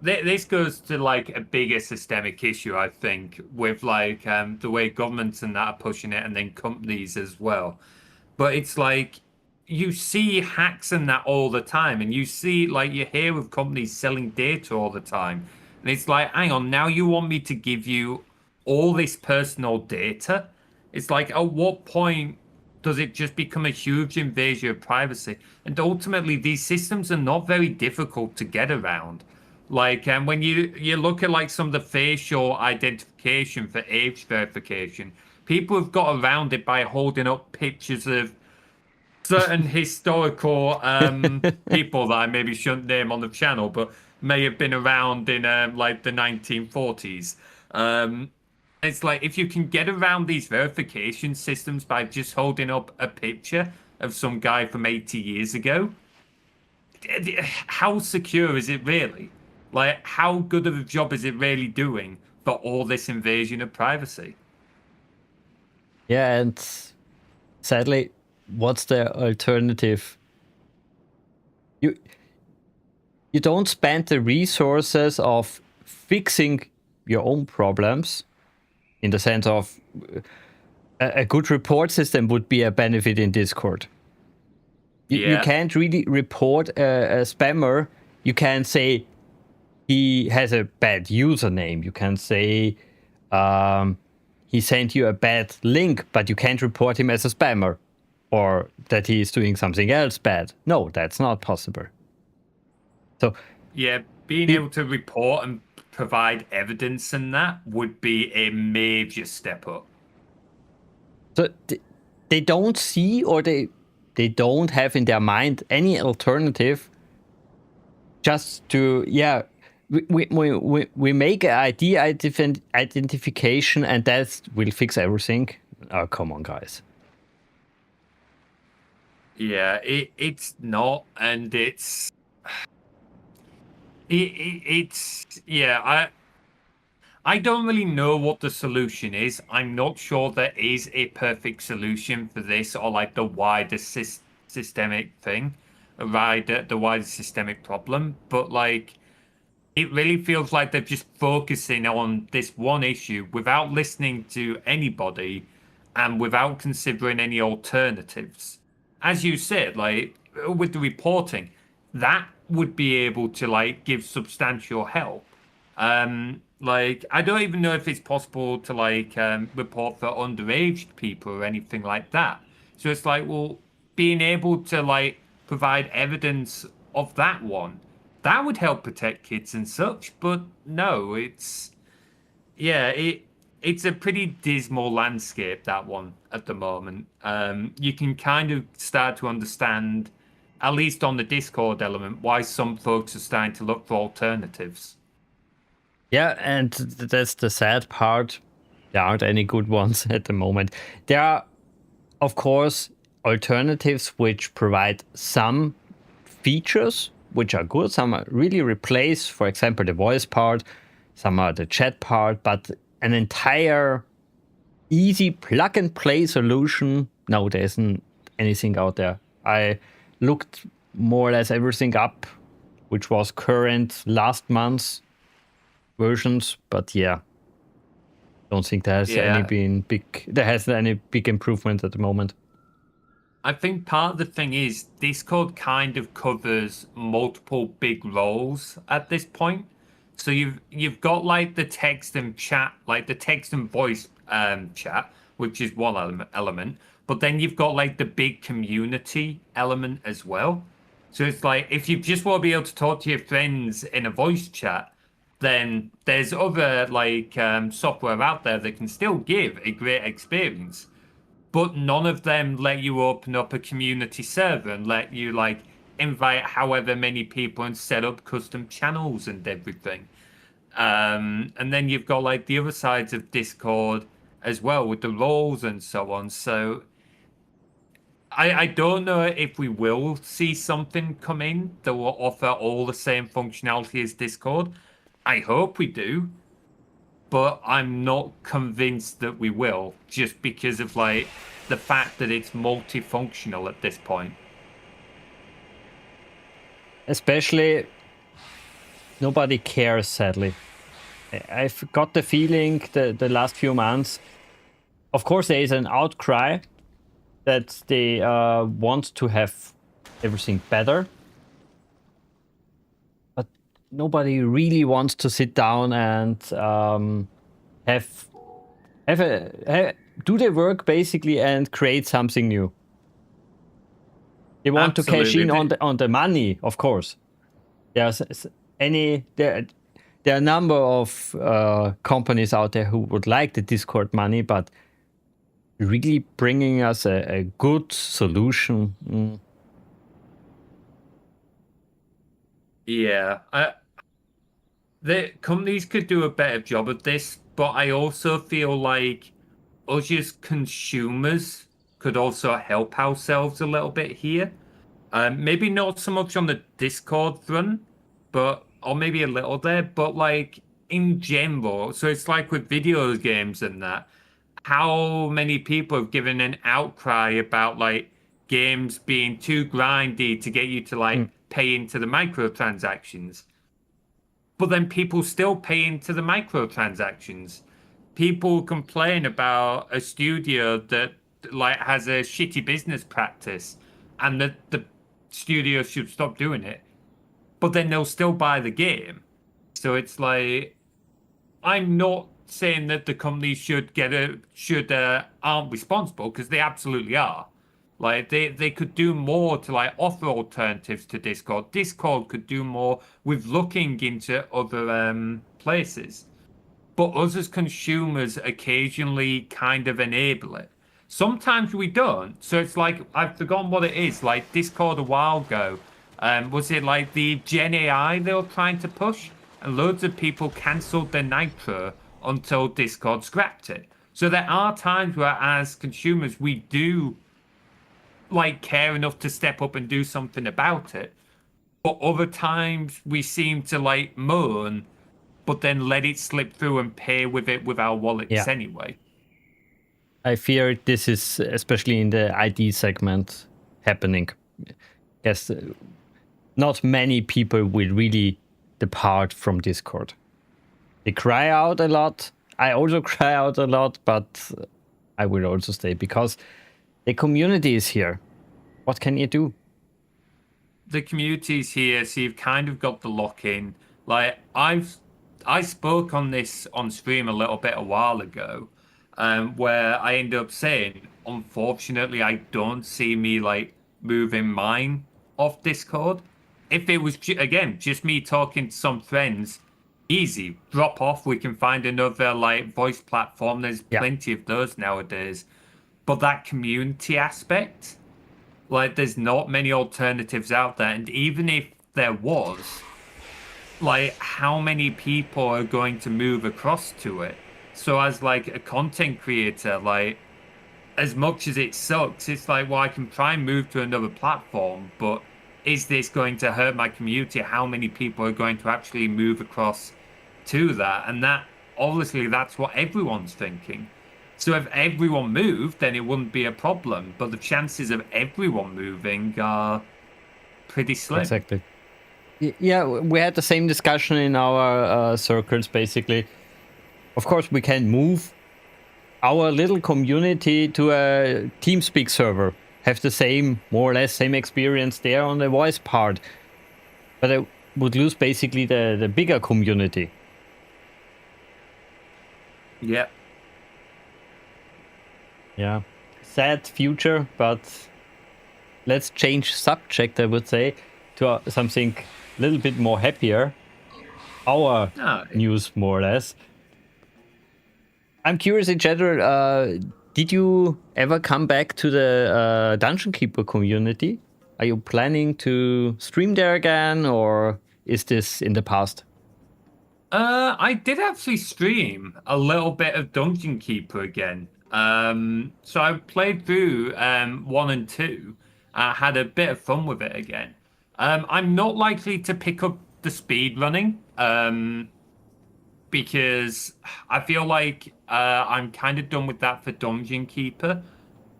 this goes to like a bigger systemic issue, I think, with like the way governments and that are pushing it, and then companies as well. But it's like you see hacks and that all the time, and you see like you hear of companies selling data all the time, and it's like, hang on, now you want me to give you all this personal data? It's like, at what point does it just become a huge invasion of privacy? And ultimately, these systems are not very difficult to get around. Like, when you look at like some of the facial identification for age verification, people have got around it by holding up pictures of certain historical people that I maybe shouldn't name on the channel, but may have been around in like the 1940s. It's like if you can get around these verification systems by just holding up a picture of some guy from 80 years ago, how secure is it really? Like, how good of a job is it really doing for all this invasion of privacy? Yeah, and sadly, what's the alternative? You don't spend the resources of fixing your own problems, in the sense of a good report system would be a benefit in Discord. You can't really report a spammer. You can say he has a bad username. You can say he sent you a bad link, but you can't report him as a spammer, or that he is doing something else bad. No, that's not possible. So yeah, being able to report and provide evidence in that would be a major step up. So they don't see, or they don't have in their mind any alternative. Just to we make an ID identification and that will fix everything. Oh, come on, guys. Yeah, it's not, and it's I don't really know what the solution is. I'm not sure there is a perfect solution for this, or like the wider systemic thing, the wider systemic problem. But like, it really feels like they're just focusing on this one issue without listening to anybody, and without considering any alternatives. As you said, like with the reporting, that would be able to like give substantial help. Like I don't even know if it's possible to like report for underage people or anything like that. So it's like, well, being able to like provide evidence of that one, that would help protect kids and such. But no, it's a pretty dismal landscape, that one at the moment. You can kind of start to understand, at least on the Discord element, why some folks are starting to look for alternatives. Yeah, and that's the sad part. There aren't any good ones at the moment. There are, of course, alternatives which provide some features which are good. Some are really replace, for example, the voice part. Some are the chat part, but an entire easy plug and play solution. No, there isn't anything out there. I looked more or less everything up, which was current last month's versions, but yeah, don't think there has any big improvement at the moment. I think part of the thing is Discord kind of covers multiple big roles at this point. So you've got like the text and chat, like the text and voice chat, which is one element, but then you've got like the big community element as well. So it's like if you just want to be able to talk to your friends in a voice chat, then there's other like software out there that can still give a great experience. But none of them let you open up a community server and let you like invite however many people and set up custom channels and everything. And then you've got like the other sides of Discord as well with the roles and so on. So I don't know if we will see something come in that will offer all the same functionality as Discord. I hope we do, but I'm not convinced that we will, just because of like the fact that it's multifunctional at this point. Especially, nobody cares, sadly. I've got the feeling the last few months, of course, there is an outcry that they want to have everything better, but nobody really wants to sit down and do their work basically and create something new. They want to cash in on the money, of course. There are a number of companies out there who would like the Discord money, but really bringing us a good solution. Yeah, the companies could do a better job of this, but I also feel like us as consumers could also help ourselves a little bit here. Maybe not so much on the Discord front, or maybe a little there, but like in general. So it's like with video games and that, how many people have given an outcry about like games being too grindy to get you to like pay into the microtransactions. But then people still pay into the microtransactions. People complain about a studio that like has a shitty business practice and that the studio should stop doing it. But then they'll still buy the game. So it's like, I'm not saying that the companies aren't responsible, because they absolutely are. Like they could do more to like offer alternatives to Discord. Discord could do more with looking into other places. But us as consumers occasionally kind of enable it. Sometimes we don't. So it's like, I've forgotten what it is. Like Discord a while ago, was it like the Gen AI they were trying to push? And loads of people cancelled their Nitro until Discord scrapped it. So there are times where, as consumers, we do like care enough to step up and do something about it. But other times we seem to like moan, but then let it slip through and pay with it with our wallets anyway. I fear this is especially in the ID segment happening. Yes, not many people will really depart from Discord. They cry out a lot. I also cry out a lot, but I will also stay because the community is here. What can you do? The community's here, so you've kind of got the lock-in. Like I spoke on this on stream a little bit a while ago, where I ended up saying, unfortunately, I don't see me like moving mine off Discord. If it was again just me talking to some friends, easy drop off. We can find another like voice platform. There's plenty of those nowadays, but that community aspect. Like, there's not many alternatives out there. And even if there was, like, how many people are going to move across to it? So as, like, a content creator, like, as much as it sucks, it's like, well, I can try and move to another platform, but is this going to hurt my community? How many people are going to actually move across to that? And that, obviously, that's what everyone's thinking. So if everyone moved, then it wouldn't be a problem. But the chances of everyone moving are pretty slim. Exactly. Yeah, we had the same discussion in our circles, basically. Of course, we can move our little community to a TeamSpeak server. Have the same, more or less, same experience there on the voice part. But I would lose basically the bigger community. Yeah. Yeah, sad future, but let's change subject, I would say, to something a little bit more happier. Our news, more or less. I'm curious in general, did you ever come back to the Dungeon Keeper community? Are you planning to stream there again, or is this in the past? I did actually stream a little bit of Dungeon Keeper again. So I played through 1 and 2. Had a bit of fun with it again. I'm not likely to pick up the speed running because I feel like I'm kind of done with that for Dungeon Keeper.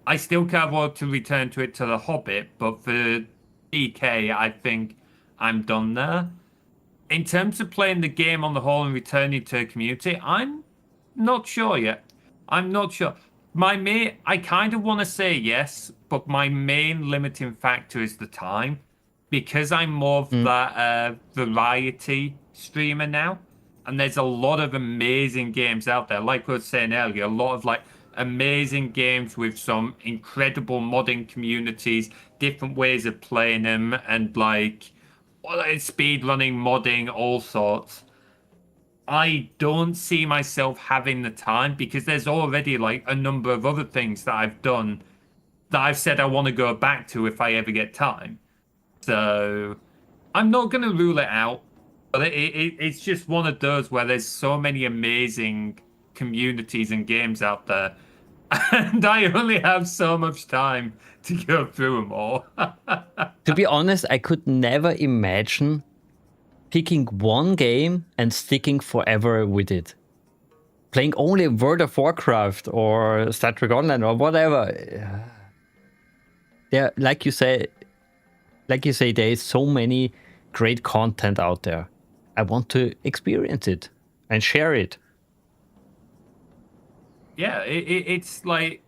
I still can't want to return to it to the Hobbit, but for DK, I think I'm done there. In terms of playing the game on the whole and returning to a community, I'm not sure yet. I'm not sure. I kind of want to say yes, but my main limiting factor is the time. Because I'm more of that variety streamer now, and there's a lot of amazing games out there. Like I was saying earlier, a lot of like amazing games with some incredible modding communities, different ways of playing them, and like speed running, modding, all sorts. I don't see myself having the time because there's already like a number of other things that I've done that I've said I want to go back to if I ever get time. So I'm not going to rule it out, but it's just one of those where there's so many amazing communities and games out there, and I only have so much time to go through them all. To be honest, I could never imagine picking one game and sticking forever with it. Playing only World of Warcraft or Star Trek Online or whatever. Yeah, like you say, there is so many great content out there. I want to experience it and share it. Yeah, it's like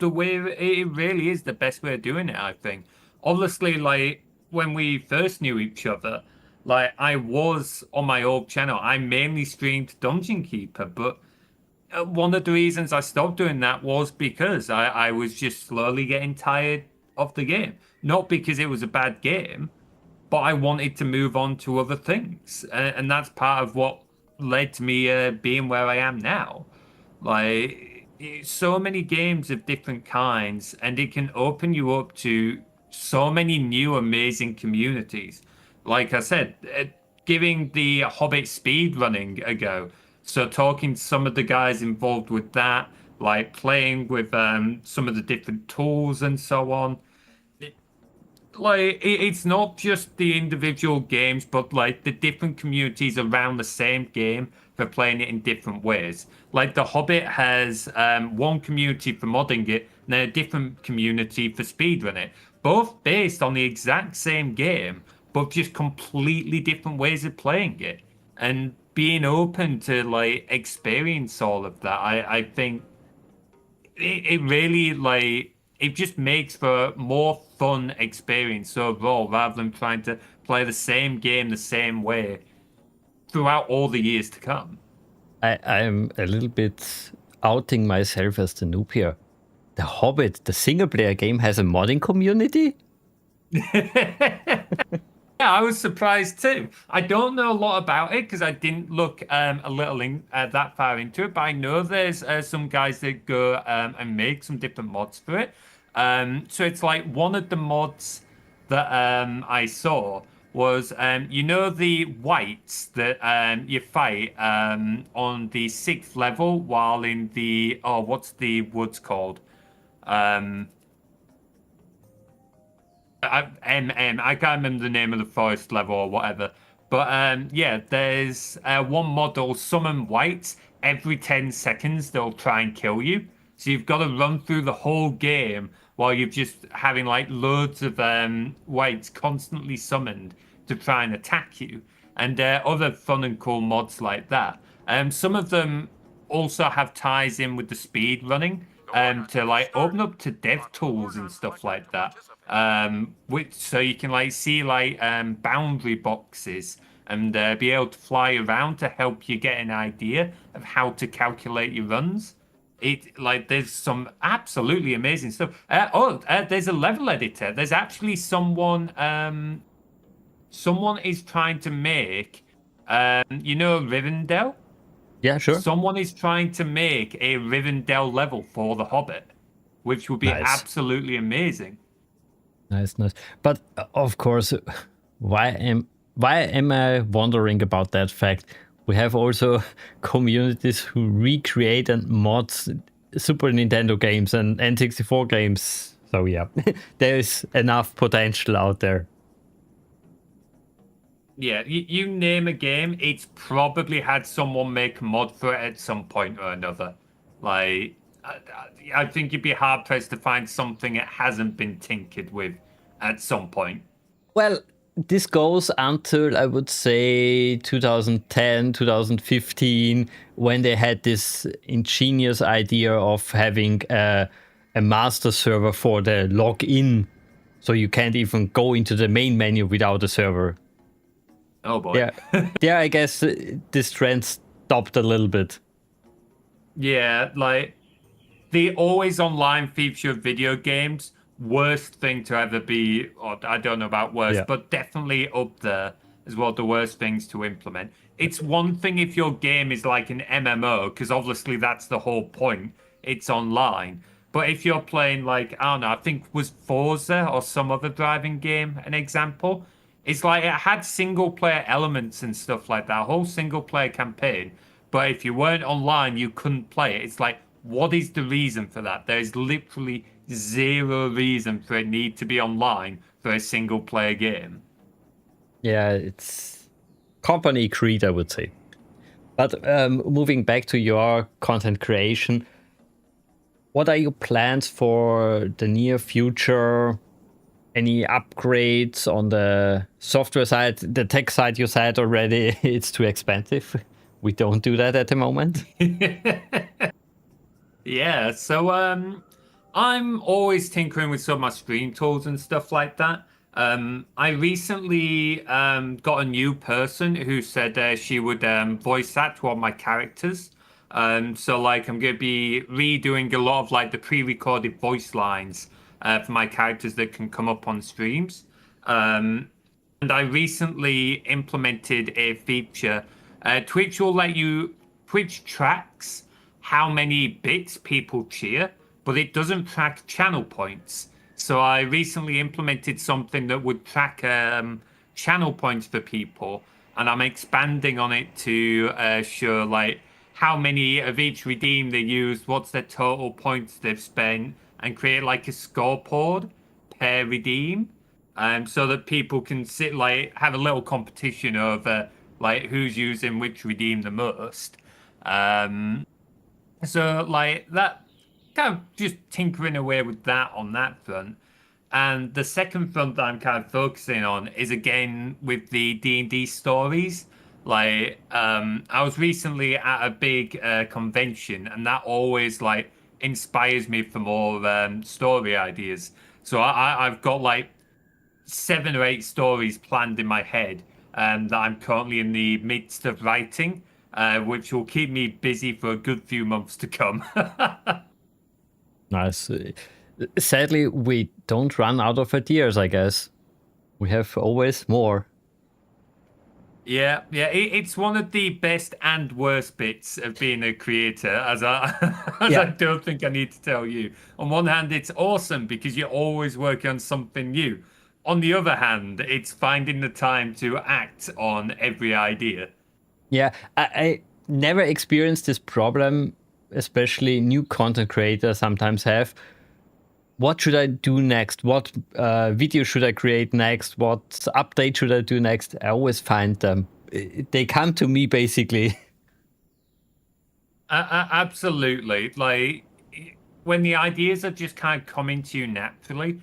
the way it really is the best way of doing it, I think. Obviously, like when we first knew each other, like I was on my old channel, I mainly streamed Dungeon Keeper, but one of the reasons I stopped doing that was because I was just slowly getting tired of the game. Not because it was a bad game, but I wanted to move on to other things. And that's part of what led to me being where I am now. Like, so many games of different kinds, and it can open you up to so many new amazing communities. Like I said, giving the Hobbit speed running a go. So talking to some of the guys involved with that, like playing with some of the different tools and so on. Like it's not just the individual games, but like the different communities around the same game for playing it in different ways. Like the Hobbit has one community for modding it, and then a different community for speedrunning it, both based on the exact same game, but just completely different ways of playing it. And being open to like experience all of that, I think it really like it just makes for a more fun experience overall rather than trying to play the same game the same way throughout all the years to come. I'm a little bit outing myself as the noob here. The Hobbit, the single player game, has a modding community? Yeah, I was surprised too. I don't know a lot about it because I didn't look a little that far into it, but I know there's some guys that go and make some different mods for it. So it's like one of the mods that I saw was you know the whites that you fight on the 6th level while in the what's the woods called? Um, I can't remember the name of the forest level or whatever. But yeah, there's one model, summon whites. Every 10 seconds, they'll try and kill you. So you've got to run through the whole game while you're just having like loads of whites constantly summoned to try and attack you. And other fun and cool mods like that. Some of them also have ties in with the speed running to like open up to dev tools and stuff like that. Which so you can like see like boundary boxes and be able to fly around to help you get an idea of how to calculate your runs. It like there's some absolutely amazing stuff. There's a level editor. There's actually someone is trying to make you know Rivendell? Yeah, sure. Someone is trying to make a Rivendell level for The Hobbit, which would be Nice. absolutely amazing. Nice. But of course, why am I wondering about that fact? We have also communities who recreate and mod Super Nintendo games and N64 games. So yeah, there is enough potential out there. Yeah, you name a game, it's probably had someone make a mod for it at some point or another. Like, I think you'd be hard pressed to find something it hasn't been tinkered with at some point. Well, this goes until I would say 2010, 2015, when they had this ingenious idea of having a master server for the login. So you can't even go into the main menu without a server. Oh boy. Yeah, I guess this trend stopped a little bit. Yeah, like the always online feature of video games, worst thing to ever be, or I don't know about worst, Yeah. but definitely up there as well, the worst things to implement. It's one thing if your game is like an MMO, because obviously that's the whole point. It's online. But if you're playing like, I don't know, I think was Forza or some other driving game an example. It's like it had single player elements and stuff like that, a whole single player campaign. But if you weren't online, you couldn't play it. It's like, what is the reason for that? There is literally zero reason for it need to be online for a single player game. Yeah, it's company creed, I would say. But moving back to your content creation, what are your plans for the near future? Any upgrades on the software side? The tech side, you said already, it's too expensive. We don't do that at the moment. Yeah, so I'm always tinkering with some of my stream tools and stuff like that. I recently got a new person who said she would voice act one of my characters. So like I'm gonna be redoing a lot of like the pre-recorded voice lines for my characters that can come up on streams. And I recently implemented a feature. Twitch tracks how many bits people cheer, but it doesn't track channel points. So I recently implemented something that would track channel points for people, and I'm expanding on it to show like how many of each redeem they used, what's their total points they've spent, and create like a scoreboard per redeem so that people can sit like have a little competition over like who's using which redeem the most. So like that kind of just tinkering away with that on that front. And the second front that I'm kind of focusing on is again with the D&D stories. Like I was recently at a big convention and that always like inspires me for more story ideas. So I've got like 7 or 8 stories planned in my head that I'm currently in the midst of writing, which will keep me busy for a good few months to come. Nice. Sadly, we don't run out of ideas, I guess. We have always more. Yeah, it's one of the best and worst bits of being a creator, as I don't think I need to tell you. On one hand, it's awesome because you're always working on something new. On the other hand, it's finding the time to act on every idea. Yeah, I never experienced this problem, especially new content creators sometimes have. What should I do next? What video should I create next? What update should I do next? I always find them. They come to me basically. Absolutely. Like when the ideas are just kind of coming to you naturally.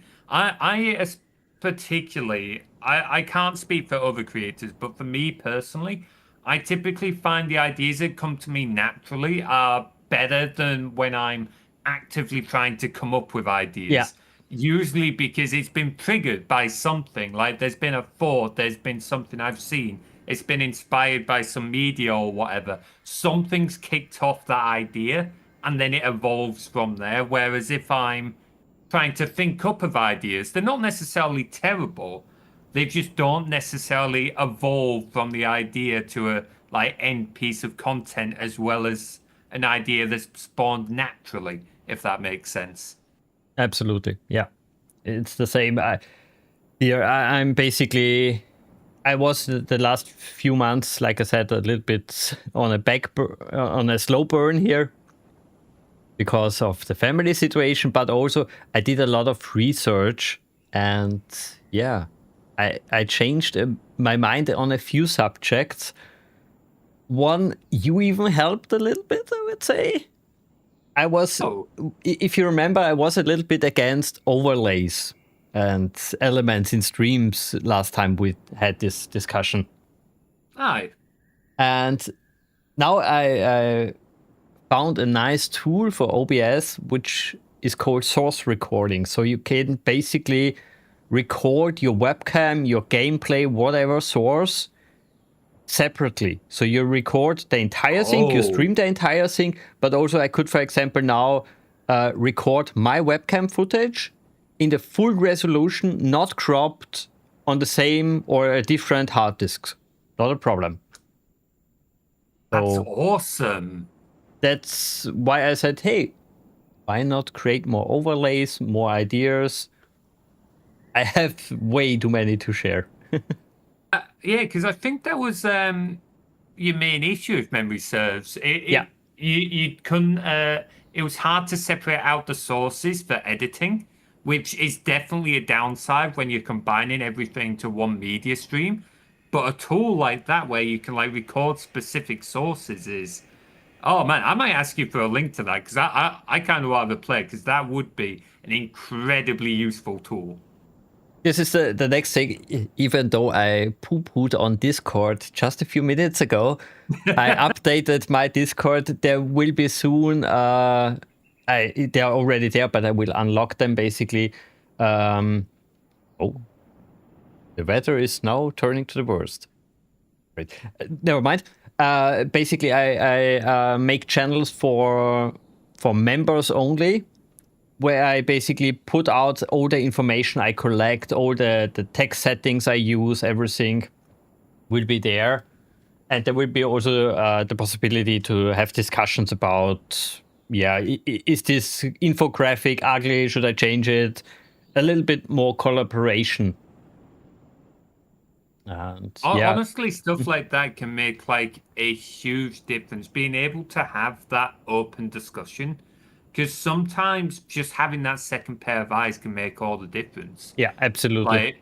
Particularly, I can't speak for other creators, but for me personally, I typically find the ideas that come to me naturally are better than when I'm actively trying to come up with ideas. Yeah. Usually because it's been triggered by something, like there's been a thought, there's been something I've seen, it's been inspired by some media or whatever. Something's kicked off that idea and then it evolves from there. Whereas if I'm trying to think up of ideas, they're not necessarily terrible. They just don't necessarily evolve from the idea to a like end piece of content as well as an idea that's spawned naturally, if that makes sense. Absolutely. Yeah. It's the same. I'm basically, I was the last few months, like I said, a little bit on a slow burn here because of the family situation, but also I did a lot of research and yeah, I changed my mind on a few subjects. One, you even helped a little bit, I would say. I was, if you remember, I was a little bit against overlays and elements in streams last time we had this discussion. Aye. And now I found a nice tool for OBS, which is called source recording. So you can basically record your webcam, your gameplay, whatever source separately. So you record the entire thing, you stream the entire thing, but also I could, for example, now record my webcam footage in the full resolution, not cropped on the same or a different hard disk. Not a problem. That's awesome. That's why I said, hey, why not create more overlays, more ideas? I have way too many to share. Yeah, because I think that was your main issue, if memory serves. You couldn't. It was hard to separate out the sources for editing, which is definitely a downside when you're combining everything to one media stream. But a tool like that, where you can like record specific sources, is. Oh man, I might ask you for a link to that because I kind of want to play because that would be an incredibly useful tool. This is the next thing. Even though I poo-pooed on Discord just a few minutes ago, I updated my Discord. There will be soon. They are already there, but I will unlock them basically. The weather is now turning to the worst. Right. Never mind. Basically, I make channels for members only, where I basically put out all the information I collect, all the text settings I use, everything will be there. And there will be also the possibility to have discussions about, is this infographic ugly? Should I change it? A little bit more collaboration. And honestly, stuff like that can make like a huge difference. Being able to have that open discussion. Because sometimes just having that second pair of eyes can make all the difference. Yeah, absolutely.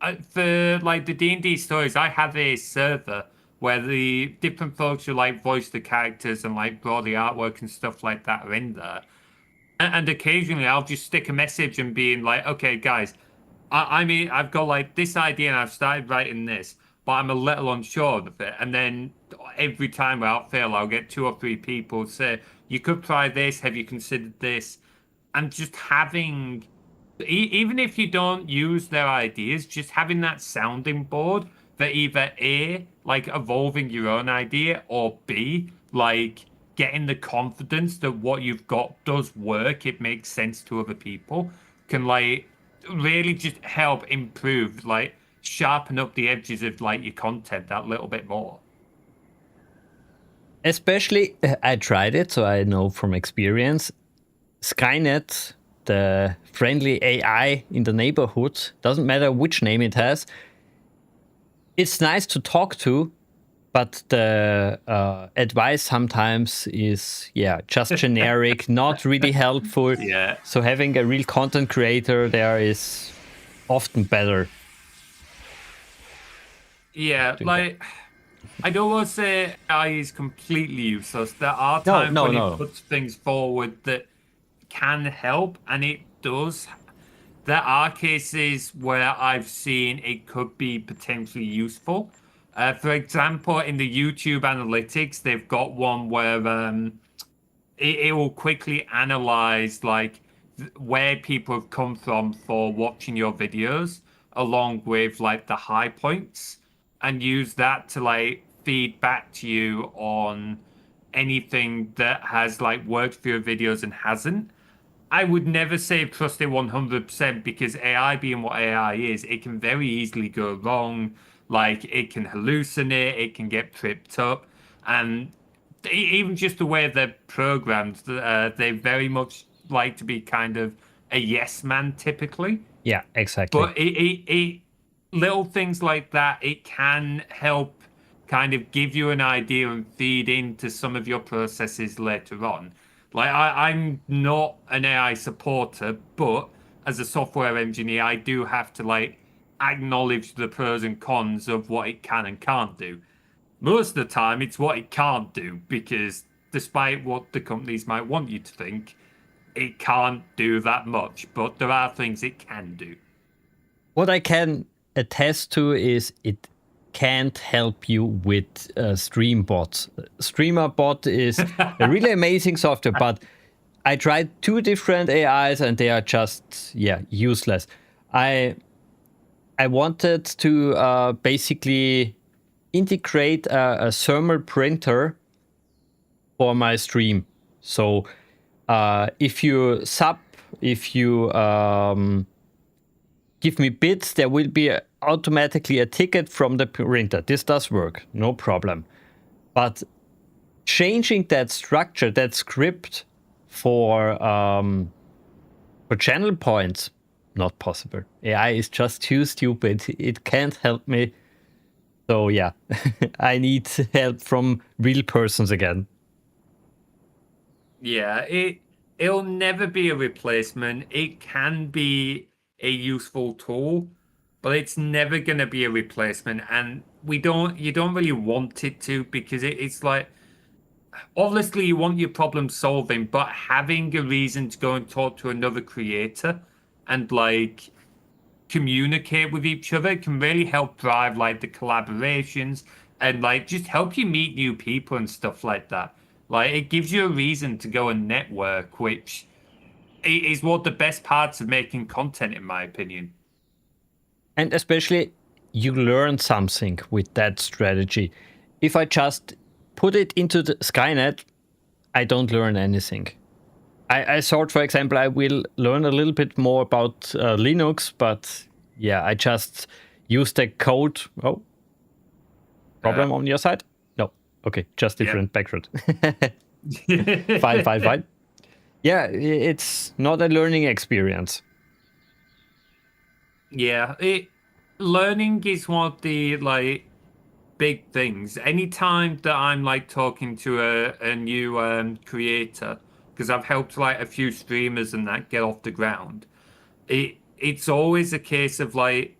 Like for like the D&D stories, I have a server where the different folks who like voice the characters and like draw the artwork and stuff like that are in there. And occasionally I'll just stick a message and being like, okay, guys, I mean, I've got like this idea and I've started writing this, but I'm a little unsure of it. And then every time without fail, I'll get 2 or 3 people say, you could try this. Have you considered this? And just having, even if you don't use their ideas, just having that sounding board for either A, like evolving your own idea, or B, like getting the confidence that what you've got does work, it makes sense to other people, can like really just help improve, like sharpen up the edges of like your content that little bit more. Especially, I tried it, so I know from experience. Skynet, the friendly AI in the neighborhood, doesn't matter which name it has. It's nice to talk to, but the advice sometimes is, just generic, not really helpful. Yeah. So having a real content creator there is often better. Yeah, like I don't want to say AI is completely useless. There are times when it puts things forward that can help, and it does. There are cases where I've seen it could be potentially useful. For example, in the YouTube analytics, they've got one where it will quickly analyze like where people have come from for watching your videos, along with like the high points, and use that to like feed back to you on anything that has like worked for your videos and hasn't. I would never say trust it 100% because AI being what AI is, it can very easily go wrong. Like it can hallucinate, it can get tripped up, and even just the way they're programmed, they very much like to be kind of a yes man typically. Yeah, exactly. But little things like that, it can help kind of give you an idea and feed into some of your processes later on. Like I'm not an AI supporter, but as a software engineer, I do have to like acknowledge the pros and cons of what it can and can't do. Most of the time, it's what it can't do because despite what the companies might want you to think, it can't do that much. But there are things it can do. What I can attest to is it can't help you with StreamBot. StreamerBot is a really amazing software, but I tried 2 different AIs and they are just useless. I wanted to basically integrate a thermal printer for my stream. So if you give me bits, there will be automatically a ticket from the printer. This does work, no problem. But changing that structure, that script for channel points, not possible. AI is just too stupid. It can't help me. So I need help from real persons again. Yeah, it'll never be a replacement. It can be a useful tool, but it's never going to be a replacement. And you don't really want it to because it's like, obviously you want your problem solving, but having a reason to go and talk to another creator and like communicate with each other can really help drive like the collaborations and like just help you meet new people and stuff like that. Like it gives you a reason to go and network, which is one of the best parts of making content, in my opinion. And especially you learn something with that strategy. If I just put it into the Skynet, I don't learn anything. I thought, for example, I will learn a little bit more about Linux, but I just use the code. Oh, problem on your side? No. Okay, just different background. Fine. Yeah, it's not a learning experience. Yeah, learning is one of the like big things. Anytime that I'm like talking to a new creator, because I've helped like a few streamers and that get off the ground, it's always a case of like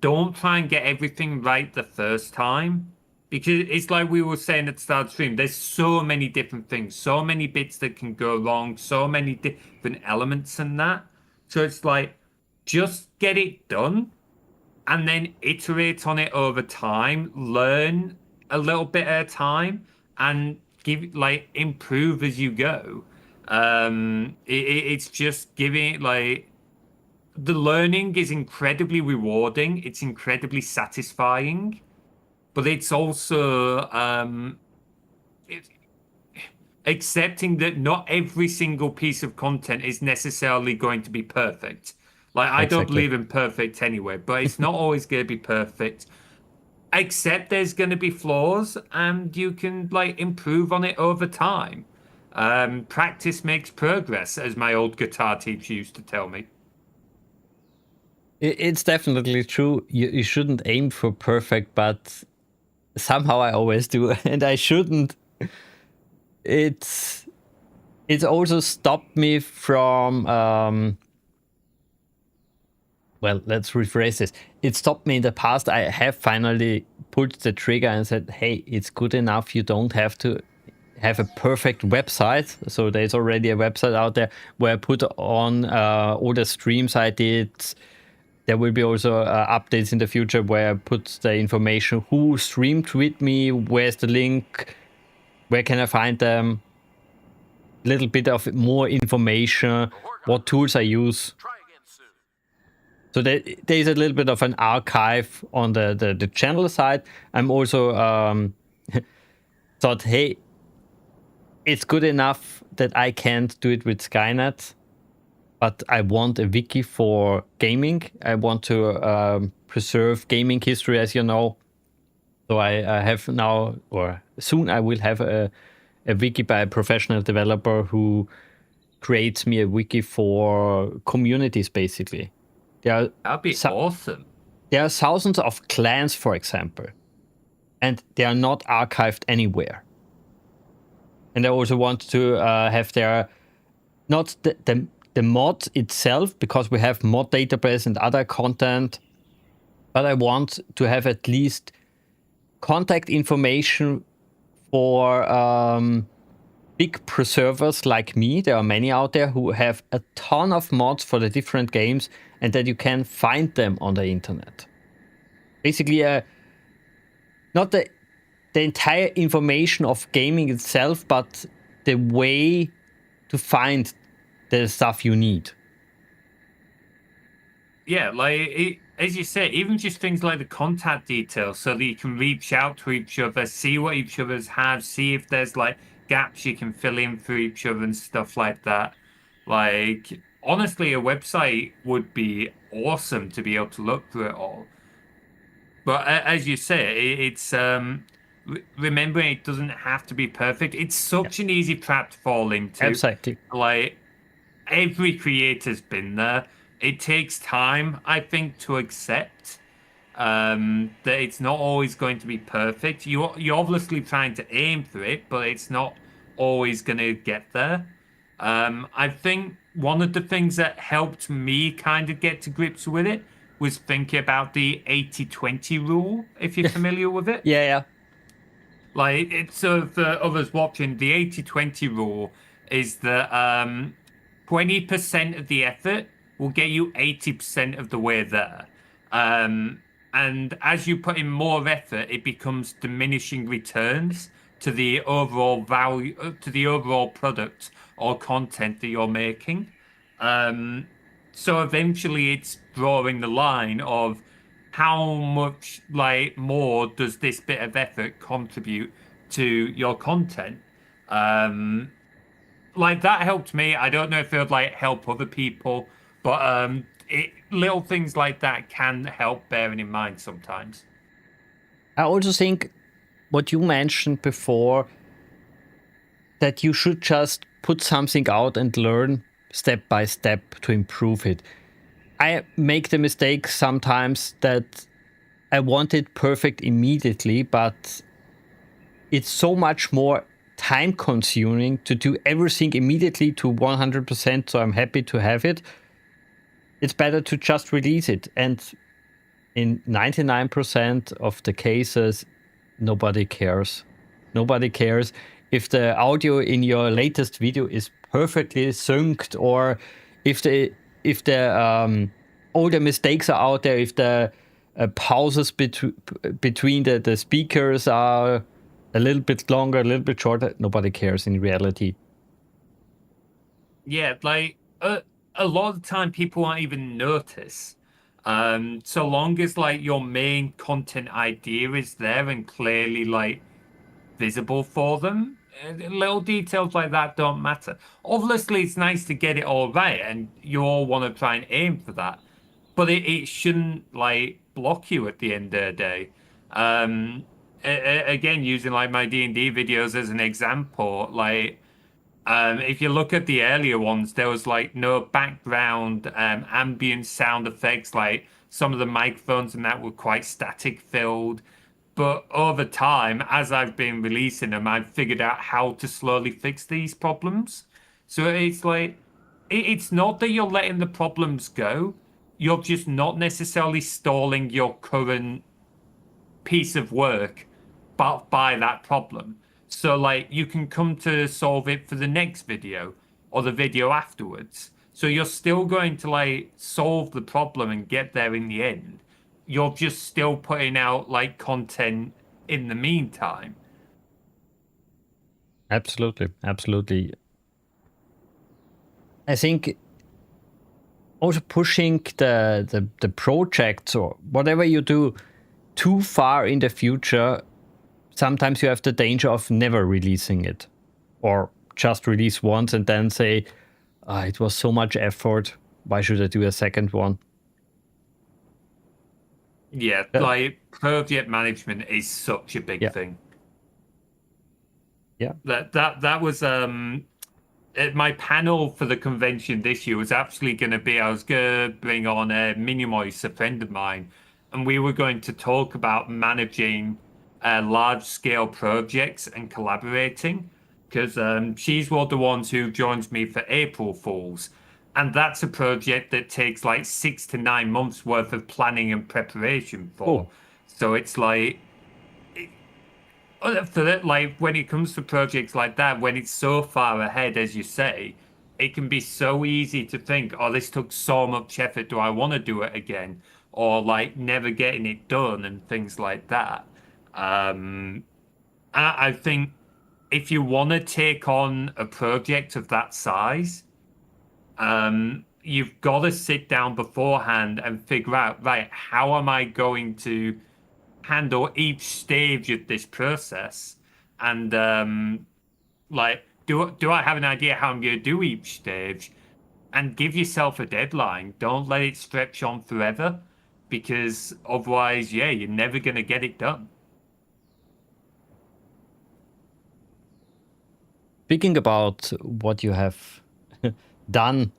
don't try and get everything right the first time. Because it's like we were saying at the start of the stream, there's so many different things, so many bits that can go wrong, so many different elements in that. So it's like, just get it done and then iterate on it over time, learn a little bit at a time. And improve as you go. It's just giving like the learning is incredibly rewarding. It's incredibly satisfying, but it's also accepting that not every single piece of content is necessarily going to be perfect. Like, I don't believe in perfect anyway, but it's not always going to be perfect. Except there's going to be flaws, and you can like improve on it over time. Practice makes progress, as my old guitar teacher used to tell me. It's definitely true. You shouldn't aim for perfect, but somehow I always do, and I shouldn't. It's also stopped me from well, let's rephrase this. It stopped me in the past. I have finally pulled the trigger and said, hey, it's good enough. You don't have to have a perfect website. So there's already a website out there where I put on all the streams I did. There will be also updates in the future where I put the information, who streamed with me, where's the link, where can I find them, a little bit of more information, what tools I use. So there's a little bit of an archive on the channel side. I'm also thought, hey, it's good enough that I can't do it with Skynet, but I want a wiki for gaming. I want to preserve gaming history, as you know. So I have now, or soon I will have a wiki by a professional developer who creates me a wiki for communities, basically. That'd be awesome. There are thousands of clans, for example, and they are not archived anywhere. And I also want to have their, not the mod itself, because we have mod database and other content, but I want to have at least contact information for big preservers like me. There are many out there who have a ton of mods for the different games, and that you can find them on the internet. Basically, not the entire information of gaming itself, but the way to find the stuff you need. Yeah, like as you say, even just things like the contact details, so that you can reach out to each other, see what each other's have, see if there's like gaps you can fill in for each other and stuff like that. Like, honestly, a website would be awesome to be able to look through it all. But as you say, it's remembering it doesn't have to be perfect. It's such an easy trap to fall into. Exactly. Like, every creator's been there. It takes time, I think, to accept that it's not always going to be perfect. You're obviously trying to aim for it, but it's not always going to get there. I think one of the things that helped me kind of get to grips with it was thinking about the 80-20 rule, if you're familiar with it. Yeah. Like, it's for others watching, the 80-20 rule is that 20% of the effort will get you 80% of the way there. And as you put in more effort, it becomes diminishing returns to the overall value, to the overall product or content that you're making. So eventually it's drawing the line of how much like more does this bit of effort contribute to your content. Like, that helped me. I don't know if it would like help other people, but little things like that can help bearing in mind sometimes. I also think what you mentioned before, that you should just put something out and learn step by step to improve it. I make the mistake sometimes that I want it perfect immediately, but it's so much more time consuming to do everything immediately to 100%, so I'm happy to have it. It's better to just release it. And in 99% of the cases, nobody cares. Nobody cares if the audio in your latest video is perfectly synced, or if all the mistakes are out there, if the pauses between the speakers are a little bit longer, a little bit shorter, nobody cares in reality. Yeah, like a lot of the time people won't even notice. So long as like your main content idea is there and clearly like visible for them, little details like that don't matter. Obviously, it's nice to get it all right, and you all want to try and aim for that, but it shouldn't like block you at the end of the day. Again, using like my D&D videos as an example, like. If you look at the earlier ones, there was like no background ambient sound effects, like some of the microphones and that were quite static filled. But over time, as I've been releasing them, I've figured out how to slowly fix these problems. So it's like, it's not that you're letting the problems go, you're just not necessarily stalling your current piece of work but by that problem. So like you can come to solve it for the next video or the video afterwards. So you're still going to like solve the problem and get there in the end. You're just still putting out like content in the meantime. Absolutely, absolutely. I think also pushing the project or whatever you do too far in the future, sometimes you have the danger of never releasing it, or just release once and then say, it was so much effort, why should I do a second one? Yeah, like project management is such a big thing. Yeah. That was my panel for the convention this year was actually going to be, I was going to bring on Minimoise, a friend of mine, and we were going to talk about managing large-scale projects and collaborating, because she's one of the ones who joins me for April Fools, and that's a project that takes like 6 to 9 months worth of planning and preparation for. Oh. So it's like, for that, like when it comes to projects like that, when it's so far ahead, as you say, it can be so easy to think, oh, this took so much effort. Do I want to do it again? Or like never getting it done and things like that. I think if you want to take on a project of that size, you've got to sit down beforehand and figure out, right, how am I going to handle each stage of this process, and like do I have an idea how I'm going to do each stage, and give yourself a deadline. Don't let it stretch on forever, because otherwise, yeah, you're never going to get it done. Speaking about what you have done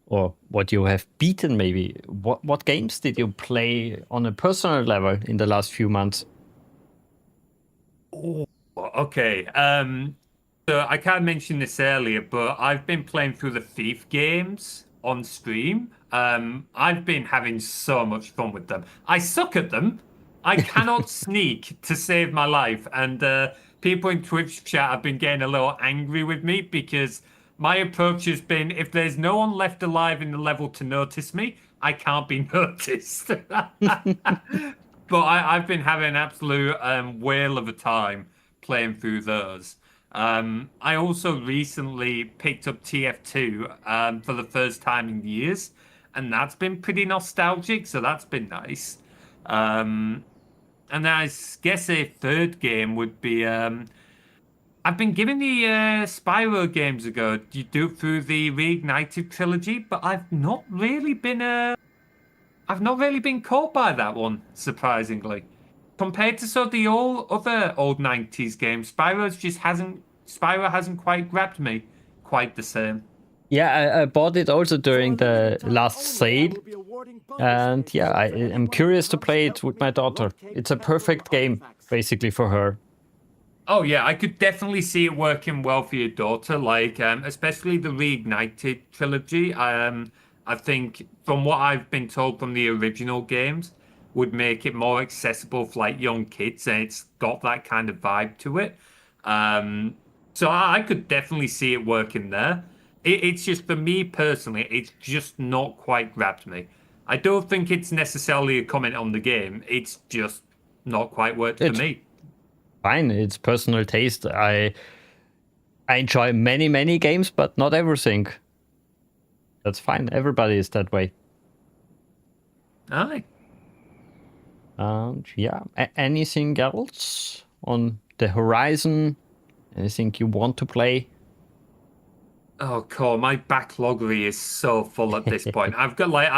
or what you have beaten, maybe, what games did you play on a personal level in the last few months? Okay. So I can't mention this earlier, but I've been playing through the Thief games on stream. I've been having so much fun with them. I suck at them. I cannot sneak to save my life, and people in Twitch chat have been getting a little angry with me because my approach has been, if there's no one left alive in the level to notice me, I can't be noticed. But I've been having an absolute whale of a time playing through those. I also recently picked up TF2 for the first time in years, and that's been pretty nostalgic, so that's been nice. And I guess a third game would be I've been giving the Spyro games a go. You do it through the Reignited trilogy, but I've not really been caught by that one, surprisingly. Compared to some of the other old 90s games, Spyro hasn't quite grabbed me quite the same. Yeah, I bought it also during the last sale, and yeah, I am curious to play it with my daughter. It's a perfect game, basically, for her. Oh yeah, I could definitely see it working well for your daughter, like especially the Reignited trilogy. I think from what I've been told from the original games would make it more accessible for like young kids, and it's got that kind of vibe to it. So I could definitely see it working there. It's just for me personally, it's just not quite grabbed me. I don't think it's necessarily a comment on the game. It's just not quite worked for me. fine. It's personal taste. I enjoy many games, but not everything. That's fine. Everybody is that way. Aye. Yeah. Anything else on the horizon? Anything you want to play? Oh, cool. My backloggery is so full at this point. I've got like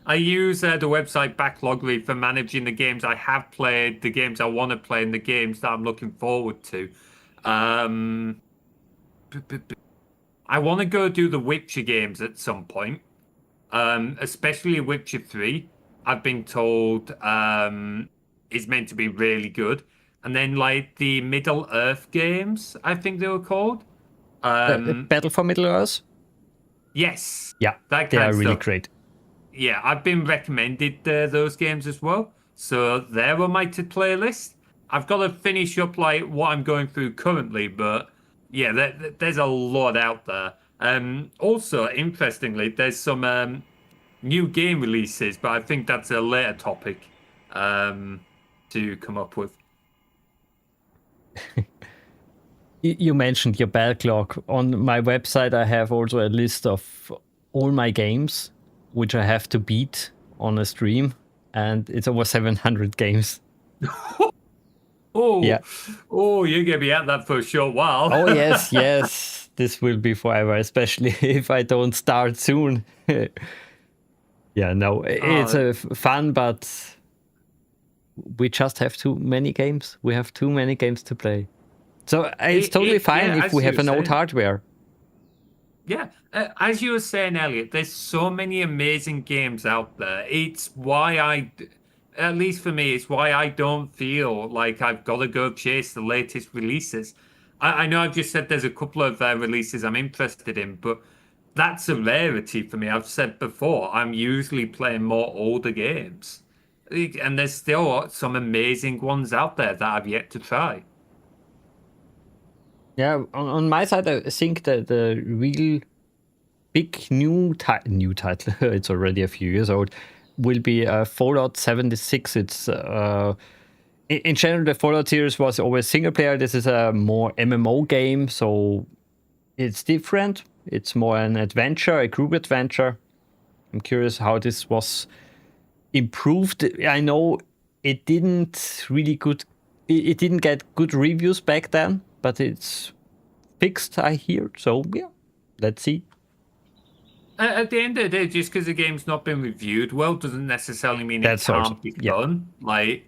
I use the website Backloggery for managing the games I have played, the games I want to play, and the games that I'm looking forward to. I want to go do the Witcher games at some point, especially Witcher 3. I've been told is meant to be really good. And then like the Middle Earth games, I think they were called. Battle for Middle-earth? Yes. Yeah, that they kind are of really stuff. great. Yeah, I've been recommended those games as well. So they're on my to-play list. I've got to finish up like what I'm going through currently, but yeah, there's a lot out there. Also, interestingly, there's some new game releases, but I think that's a later topic to come up with. You mentioned your backlog. On my website, I have also a list of all my games, which I have to beat on a stream, and it's over 700 games. Oh, Yeah. Oh, you're gonna be at that for a short while. Oh yes, yes. This will be forever, especially if I don't start soon. Yeah, no, it's fun, but we just have too many games. We have too many games to play. So it's totally fine if we have an old hardware. Yeah, as you were saying, Elliot, there's so many amazing games out there. It's why at least for me, it's why I don't feel like I've got to go chase the latest releases. I know I've just said there's a couple of releases I'm interested in, but that's a rarity for me. I've said before, I'm usually playing more older games. And there's still some amazing ones out there that I've yet to try. Yeah, on my side, I think that the real big new title, it's already a few years old, will be Fallout 76. It's in general, the Fallout series was always single player. This is a more MMO game, so it's different. It's more an adventure, a group adventure. I'm curious how this was improved. I know it didn't really good. It didn't get good reviews back then, but it's fixed, I hear. So yeah, let's see. At the end of the day, just because the game's not been reviewed well doesn't necessarily mean it can't be done. Like,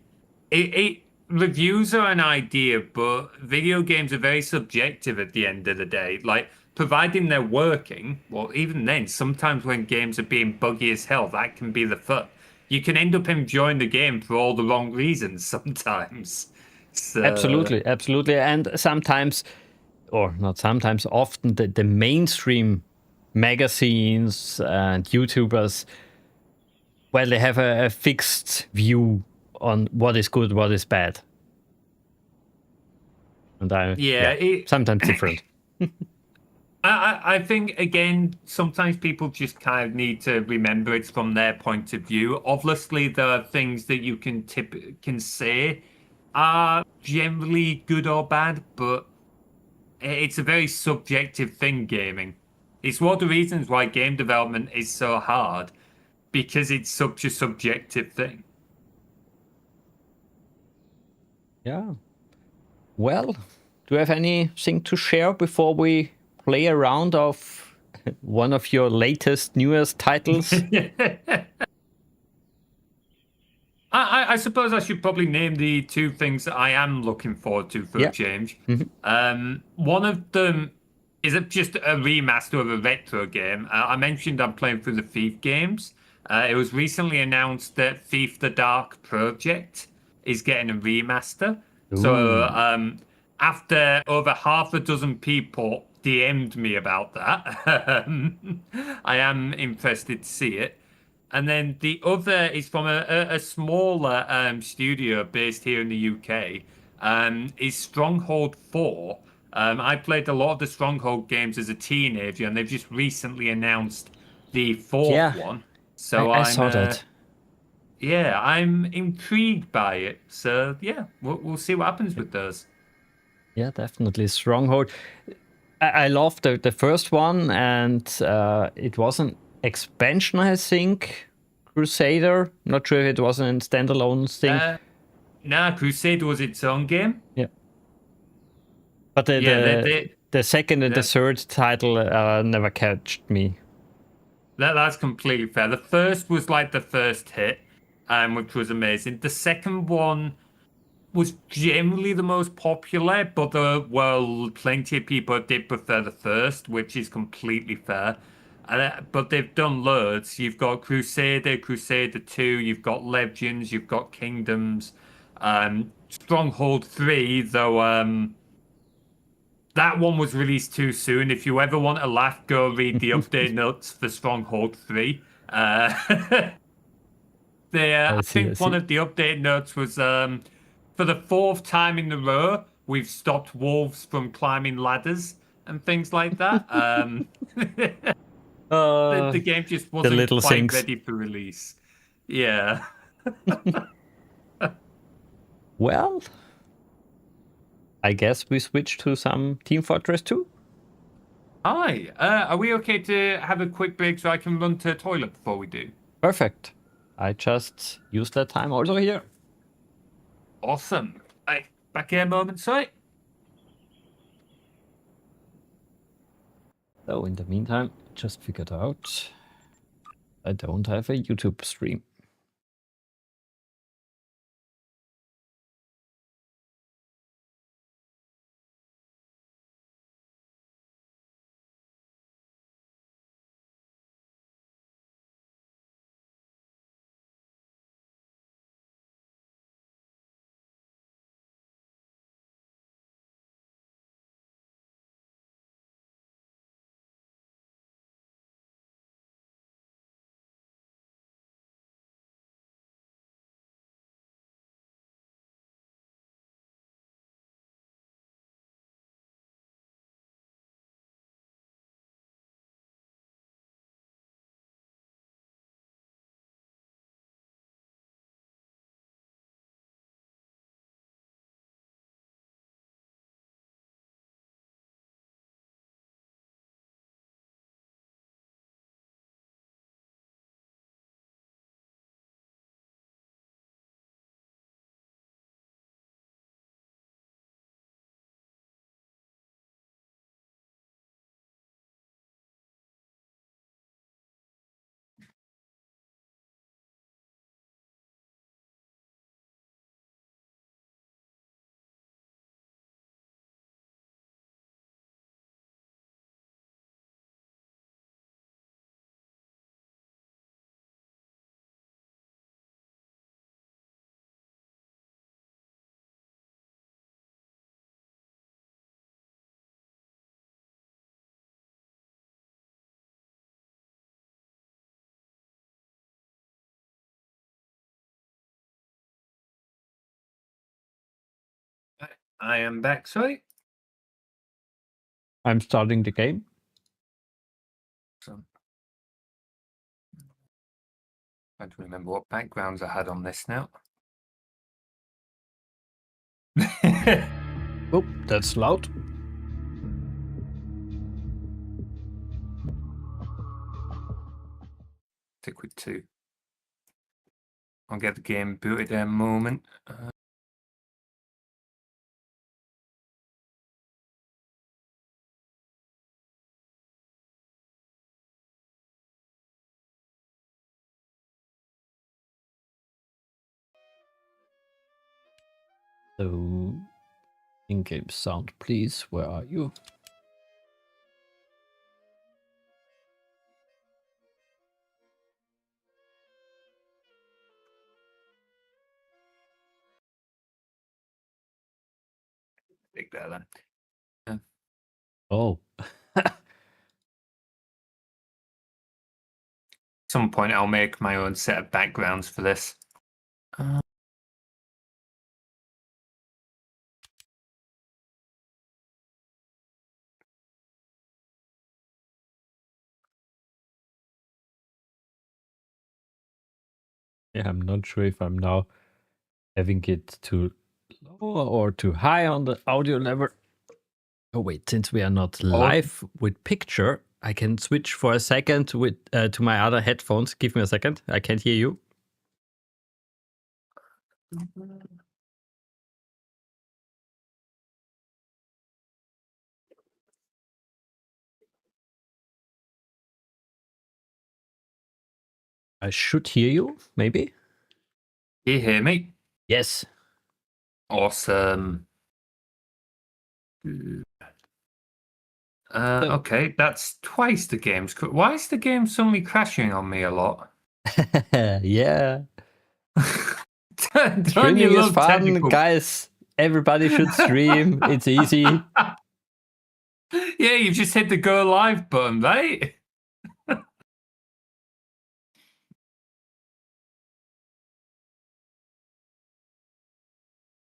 reviews are an idea, but video games are very subjective at the end of the day. Like, providing they're working, well, even then, sometimes when games are being buggy as hell, that can be the fun. You can end up enjoying the game for all the wrong reasons sometimes. So... Absolutely. And sometimes, or not sometimes, often the mainstream magazines and YouTubers, well, they have a fixed view on what is good, what is bad. And sometimes different. I think, again, sometimes people just kind of need to remember it's from their point of view. Obviously, there are things that you can say are generally good or bad, but it's a very subjective thing, gaming. It's one of the reasons why game development is so hard, because it's such a subjective thing. Yeah. Well, do you have anything to share before we play a round of one of your latest, newest titles? I suppose I should probably name the two things that I am looking forward to for a change. One of them is just a remaster of a retro game. I mentioned I'm playing through the Thief games. It was recently announced that Thief the Dark Project is getting a remaster. Ooh. So after over half a dozen people DM'd me about that, I am interested to see it. And then the other is from a smaller studio based here in the UK. Is Stronghold 4. I played a lot of the Stronghold games as a teenager, and they've just recently announced the fourth one. So I saw that. Yeah, I'm intrigued by it. So yeah, we'll see what happens with those. Yeah, definitely. Stronghold. I loved the first one, and it was an expansion, I think. Crusader. Not sure if it was a standalone thing. Nah, Crusade was its own game. Yeah. But Yeah, the second and the that, third title never catched me. that's completely fair. The first was like the first hit, which was amazing. The second one was generally the most popular, but there were plenty of people that did prefer the first, which is completely fair. But they've done loads. You've got Crusader, Crusader 2, you've got Legends, you've got Kingdoms, Stronghold 3, though that one was released too soon. If you ever want a laugh, go read the update notes for Stronghold 3. I I see, I think one see. of the update notes was for the fourth time in a row, we've stopped wolves from climbing ladders and things like that. The game just The wasn't little quite things. ready for release. Yeah. Well, I guess we switch to some Team Fortress 2. Hi. Are we okay to have a quick break so I can run to the toilet before we do? Perfect. I just used that time also here. Awesome. Back here a moment, sorry. So in the meantime, just figured out I don't have a YouTube stream. I am back, sorry. I'm starting the game. So, I don't remember what backgrounds I had on this now. Oh, that's loud. Stick with 2. I'll get the game booted in a moment. So, in-game sound, please. Where are you? Take that then. Oh, Some point I'll make my own set of backgrounds for this. Yeah, I'm not sure if I'm now having it too low or too high on the audio level. Oh wait, since we are not live with picture, I can switch for a second with to my other headphones. Give me a second. I can't hear you. I should hear you, maybe. You hear me? Yes. Awesome. Okay, that's twice the game's. Why is the game suddenly crashing on me a lot? Yeah. Don't Streaming you is love fun, technical? guys. Everybody should stream. It's easy. Yeah, you've just hit the go live button, right?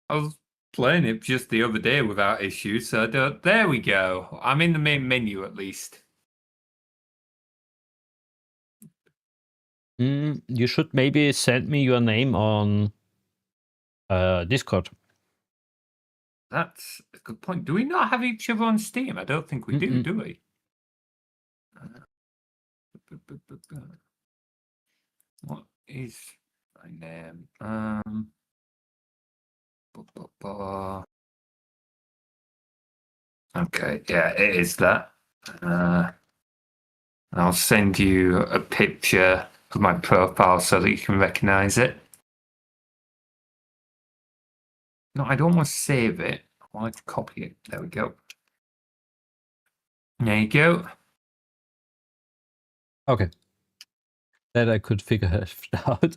I was playing it just the other day without issues, so there we go. I'm in the main menu at least. You should maybe send me your name on Discord. That's a good point. Do we not have each other on Steam? I don't think we do we? What is my name? Okay, yeah, it is that. I'll send you a picture of my profile so that you can recognize it. No, I don't want to save it. I want to copy it. There we go. There you go. Okay. That I could figure out.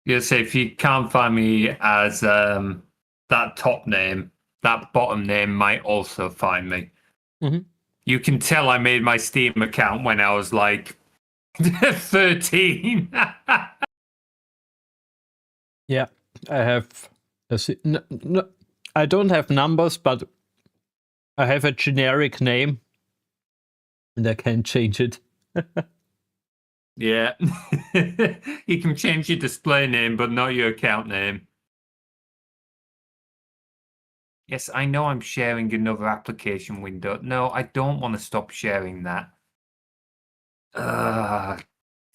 Yeah, so if you can't find me as that top name, that bottom name might also find me. Mm-hmm. You can tell I made my Steam account when I was like 13. Yeah, I have. No, I don't have numbers, but I have a generic name, and I can change it. Yeah. You can change your display name, but not your account name. Yes, I know I'm sharing another application window. No, I don't want to stop sharing that.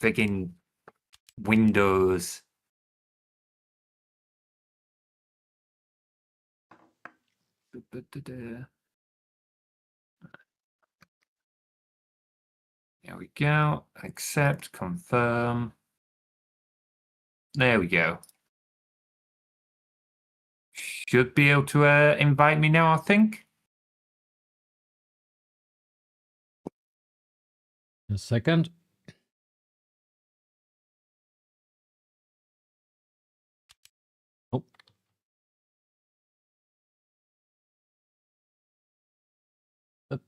Friggin' Windows. There we go. Accept, confirm. There we go. Should be able to invite me now, I think. A second. Oh. Up.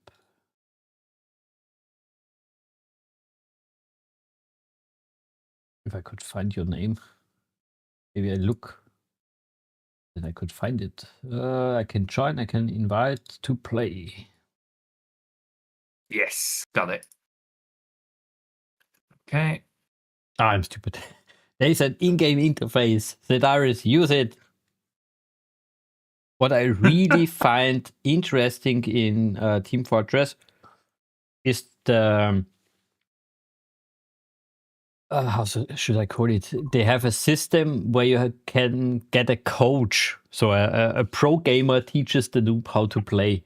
If I could find your name, maybe I look. Then I could find it. I can join. I can invite to play. Yes, got it. Okay. Ah, I'm stupid. There is an in-game interface. Zedarius, use it. What I really find interesting in Team Fortress is the how should I call it? They have a system where you can get a coach. So a pro gamer teaches the noob how to play.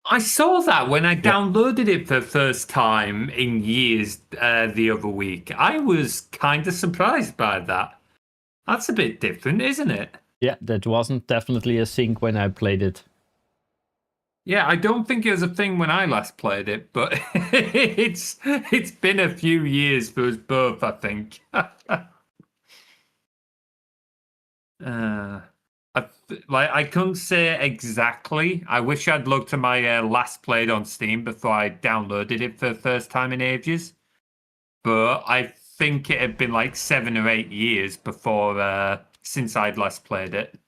I saw that when I downloaded it for the first time in years the other week. I was kind of surprised by that. That's a bit different, isn't it? Yeah, that wasn't definitely a thing when I played it. Yeah, I don't think it was a thing when I last played it, but it's been a few years for us both, I think. I couldn't say exactly. I wish I'd looked at my last played on Steam before I downloaded it for the first time in ages. But I think it had been like 7 or 8 years before since I'd last played it.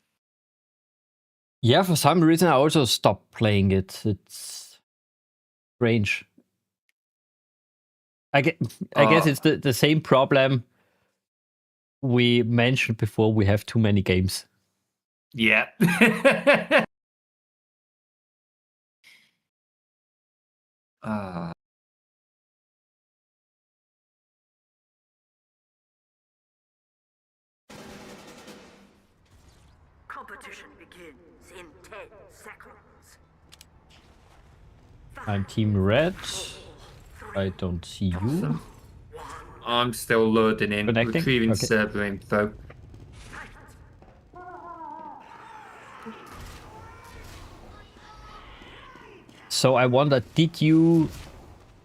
Yeah, for some reason I also stopped playing it. It's strange. I guess it's the same problem we mentioned before. We have too many games. Yeah. Competition begins in 10 seconds. I'm Team Red. I don't see you. I'm still loading in, Connecting? retrieving Okay. server info. So I wonder, did you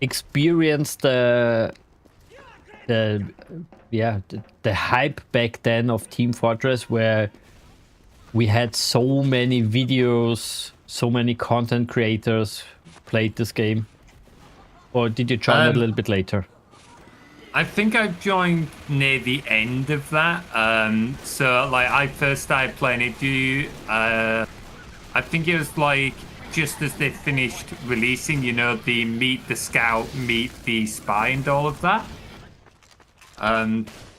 experience the hype back then of Team Fortress, where we had so many videos, so many content creators played this game? Or did you join it a little bit later? I think I joined near the end of that. So like I first started playing it. I think it was like just as they finished releasing, you know, the Meet the Scout, Meet the Spy, and all of that.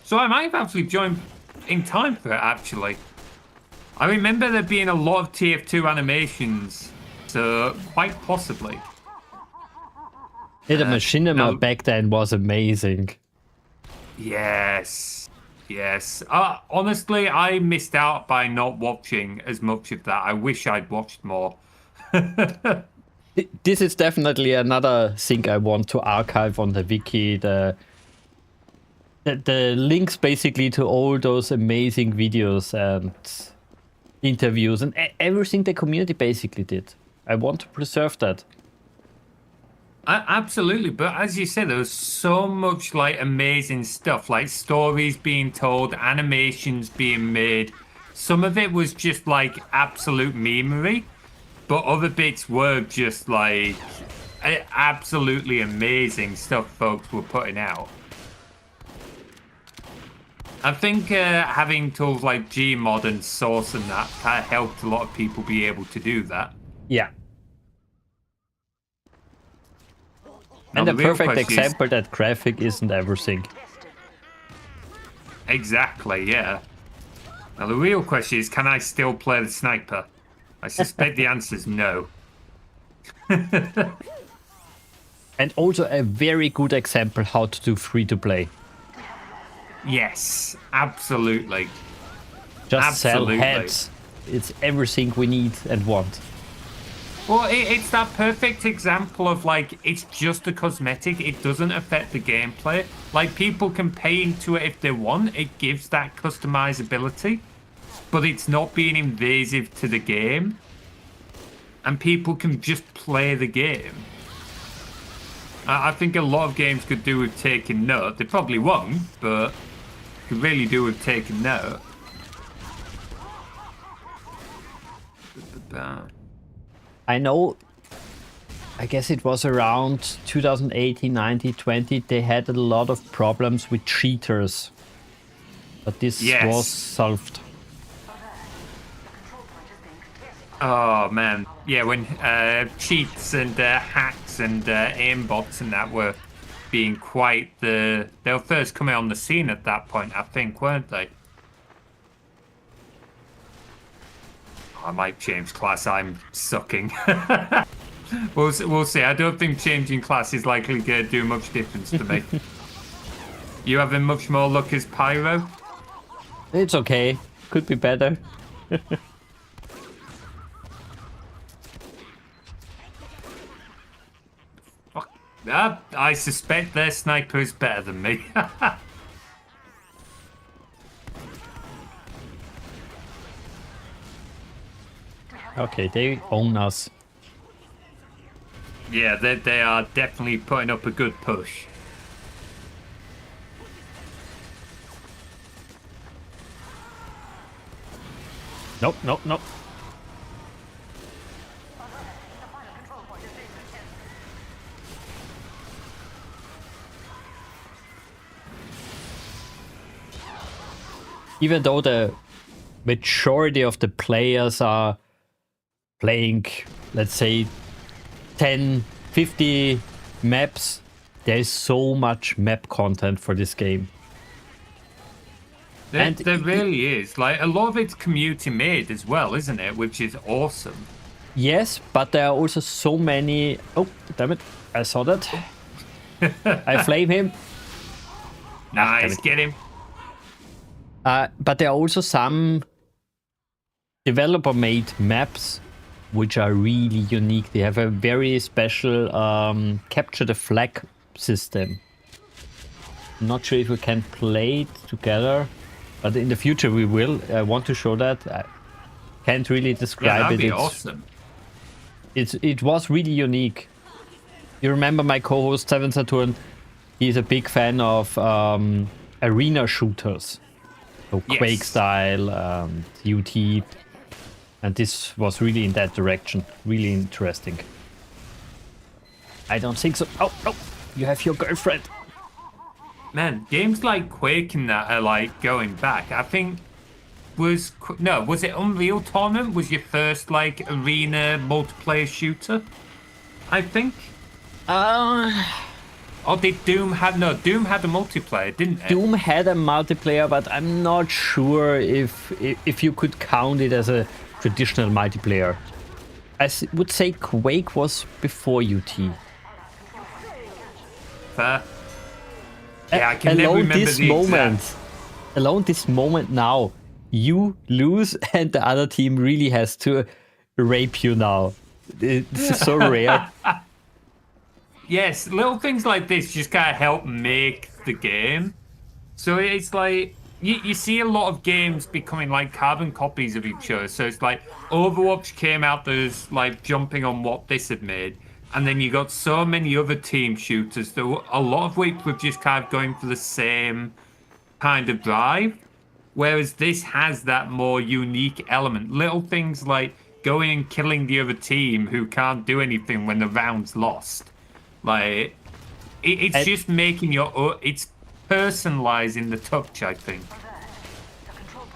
So I might have actually joined in time for it. Actually, I remember there being a lot of TF2 animations, so quite possibly. Yeah, the machinima back then was amazing. Yes. Honestly, I missed out by not watching as much of that. I wish I'd watched more. This is definitely another thing I want to archive on the wiki. The links basically to all those amazing videos and interviews and everything the community basically did. I want to preserve that. Absolutely, but as you said, there was so much like amazing stuff, like stories being told, animations being made. Some of it was just like absolute memery, but other bits were just like absolutely amazing stuff folks were putting out. I think having tools like Gmod and Source and that kind of helped a lot of people be able to do that. Yeah. And a perfect example that graphic isn't everything. Exactly, yeah. Now the real question is, can I still play the sniper? I suspect the answer is no. And also a very good example how to do free-to-play. Yes, absolutely. Just sell heads. It's everything we need and want. Well, it's that perfect example of like, it's just a cosmetic. It doesn't affect the gameplay. Like, people can pay into it if they want. It gives that customizability, but it's not being invasive to the game. And people can just play the game. I think a lot of games could do with taking note. They probably won't, but could really do with taking note. I know, I guess it was around 2018, 19, 20, they had a lot of problems with cheaters. But this was solved. Oh man, yeah, when cheats and hacks and aimbots and that were being quite they were first coming on the scene at that point, I think, weren't they? I might change class. I'm sucking. We'll see. I don't think changing class is likely going to do much difference to me. You having much more luck as Pyro? It's okay. Could be better. Fuck. I suspect their sniper is better than me. Okay, they own us. Yeah, they are definitely putting up a good push. Nope. Even though the majority of the players are playing, let's say, 10, 50 maps, There is so much map content for this game. There really is. Like, a lot of it's community made as well, isn't it? Which is awesome. Yes, but there are also so many... Oh, damn it. I saw that. I flame him. Nice, get him. But there are also some developer-made maps which are really unique. They have a very special capture the flag system. I'm not sure if we can play it together, but in the future we will. I want to show that. I can't really describe that'd it. Be awesome. It was really unique. You remember my co-host Seven Saturn? He's a big fan of arena shooters, so Yes. Quake style, UT, and this was really in that direction. Really interesting. I don't think so. Oh, no, you have your girlfriend. Man, games like Quake and that are like going back. I think was it Unreal Tournament was your first like arena multiplayer shooter? I think. Or did Doom have Doom had a multiplayer, didn't it? Doom had a multiplayer, but I'm not sure if you could count it as a traditional multiplayer. I would say Quake was before UT. Fair. Yeah, I can never remember this the moment. exact. Alone this moment now, you lose and the other team really has to rape you now. This is so rare. Yes, little things like this just kind of help make the game. So it's like you see a lot of games becoming like carbon copies of each other. So it's like Overwatch came out as like jumping on what this had made, and then you got so many other team shooters that a lot of which were just kind of going for the same kind of drive. Whereas this has that more unique element. Little things like going and killing the other team who can't do anything when the round's lost. Like, it's just making it's personalizing the touch, I think.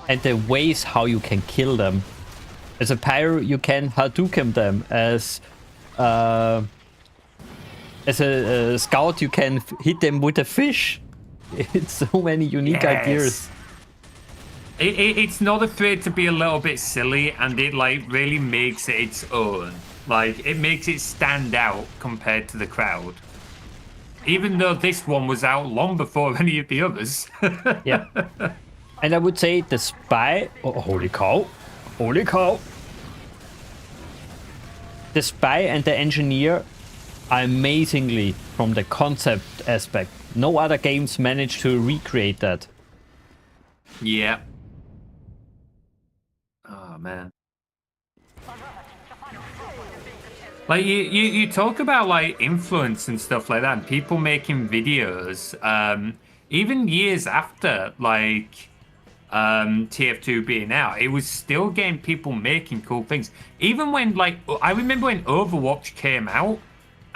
And the ways how you can kill them. As a pyro, you can Hadouken them. As a scout, you can hit them with a fish. It's so many unique ideas. It's not afraid to be a little bit silly, and it like really makes it its own. Like, it makes it stand out compared to the crowd. Even though this one was out long before any of the others. Yeah. And I would say the spy... Oh, holy cow. Holy cow. The spy and the engineer are amazingly from the concept aspect. No other games manage to recreate that. Yeah. Oh, man. Like, you talk about, like, influence and stuff like that, and people making videos, even years after, like, TF2 being out, it was still getting people making cool things. Even when, like, I remember when Overwatch came out,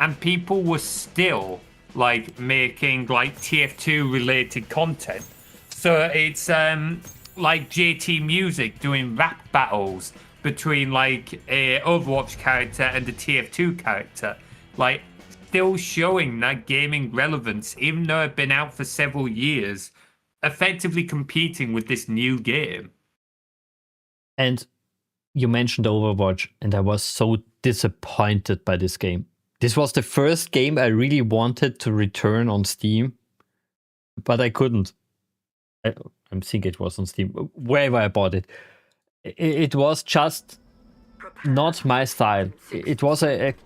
and people were still, like, making, like, TF2-related content. So it's, like, JT Music doing rap battles between like a Overwatch character and a TF2 character, like still showing that gaming relevance, even though it's been out for several years, effectively competing with this new game. And you mentioned Overwatch, and I was so disappointed by this game. This was the first game I really wanted to return on Steam, but I couldn't. I think it was on Steam, wherever I bought it. It was just not my style. It was in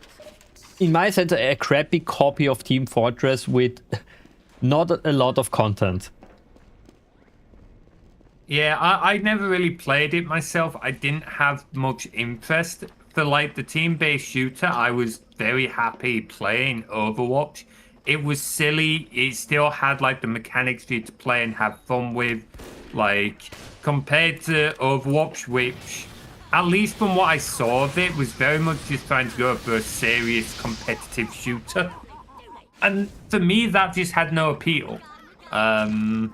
my sense, a crappy copy of Team Fortress with not a lot of content. Yeah, I never really played it myself. I didn't have much interest. For like the team-based shooter, I was very happy playing Overwatch. It was silly. It still had like the mechanics for you to play and have fun with. Like, compared to Overwatch, which, at least from what I saw of it, was very much just trying to go for a serious competitive shooter. And for me, that just had no appeal. And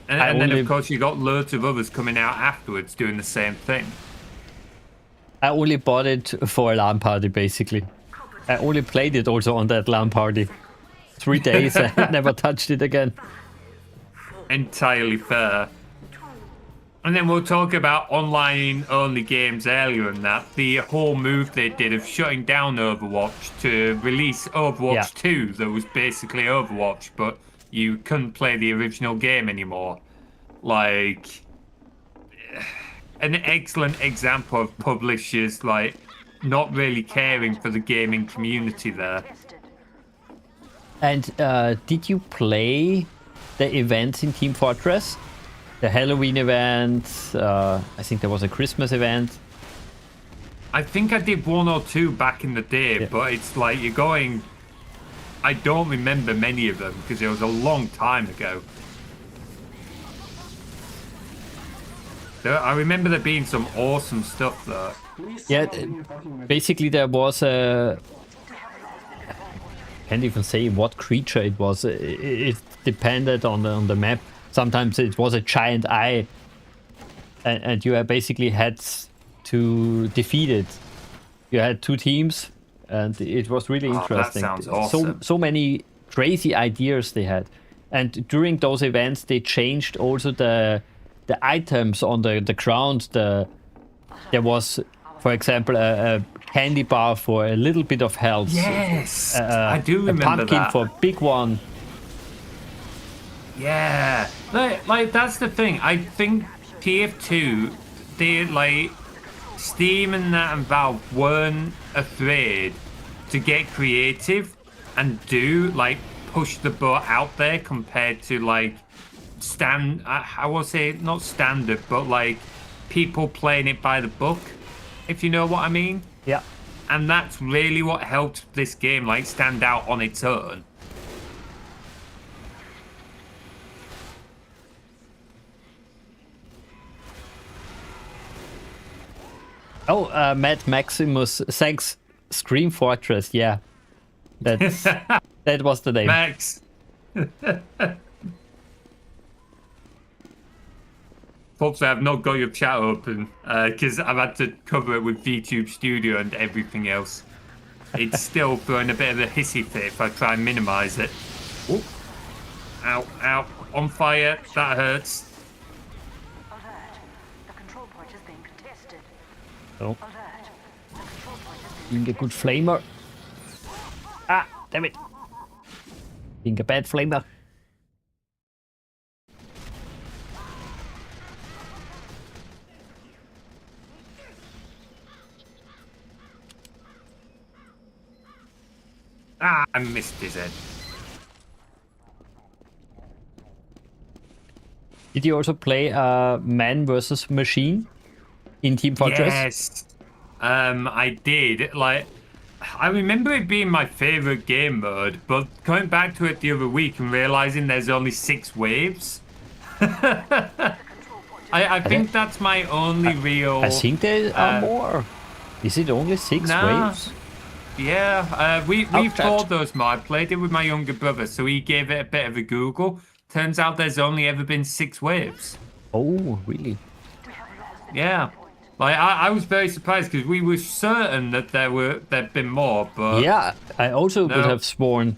then, of course, you got loads of others coming out afterwards doing the same thing. I only bought it for a LAN party, basically. I only played it also on that LAN party. 3 days, I never touched it again. Entirely fair. And then we'll talk about online-only games earlier in that. The whole move they did of shutting down Overwatch to release Overwatch 2 that was basically Overwatch, but you couldn't play the original game anymore. Like, an excellent example of publishers, like, not really caring for the gaming community there. And did you play the events in Team Fortress? The Halloween event, I think there was a Christmas event. I think I did 1 or 2 back in the day, but it's like you're going... I don't remember many of them because it was a long time ago. I remember there being some awesome stuff though. Yeah, basically there was a... I can't even say what creature it was. It depended on the map. Sometimes it was a giant eye, and you basically had to defeat it. You had 2 teams, and it was really interesting. That sounds awesome. So many crazy ideas they had, and during those events they changed also the items on the ground. There was, for example, a candy bar for a little bit of health. Yes, I do remember a pumpkin that. for a big one. Yeah, like that's the thing. I think TF2, they like Steam and that and Valve weren't afraid to get creative and push the boat out there compared to like I will say not standard, but like people playing it by the book, if you know what I mean. Yeah. And that's really what helped this game like stand out on its own. Oh, Matt Maximus, thanks. Scream Fortress, yeah. That's that was the name. Max. Folks, I have not got your chat open because I've had to cover it with VTube Studio and everything else. It's still throwing a bit of a hissy fit if I try and minimize it. Oh. Ow, ow, on fire, that hurts. Alert. The control point is being contested. Oh, Alert. The control point is being a good flamer. Ah, damn it. Being a bad flamer. Ah, I missed his head. Did you also play Man versus Machine in Team Fortress? Yes, I did. Like, I remember it being my favorite game mode, but going back to it the other week and realizing there's only 6 waves. I think that's my only real... I think there are more. Is it only 6 waves? Yeah, we fought those more. I played it with my younger brother, so he gave it a bit of a Google. Turns out there's only ever been 6 waves. Oh, really? Yeah. Like, I was very surprised because we were certain that there'd been more, but... Yeah, I also would have sworn.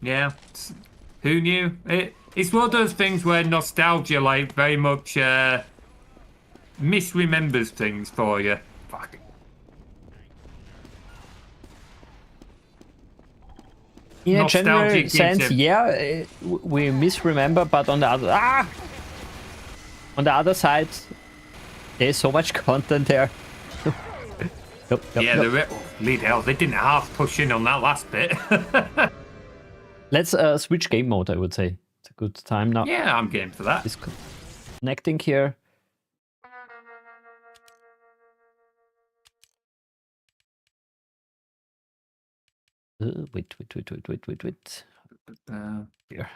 Yeah. Who knew? It's one of those things where nostalgia, like, very much misremembers things for you. Fuck. In a general sense, yeah, we misremember, but on the other side, there's so much content there. Lead hell, they didn't half push in on that last bit. Let's switch game mode, I would say. It's a good time now. Yeah, I'm game for that. Connecting here. Wait. Here.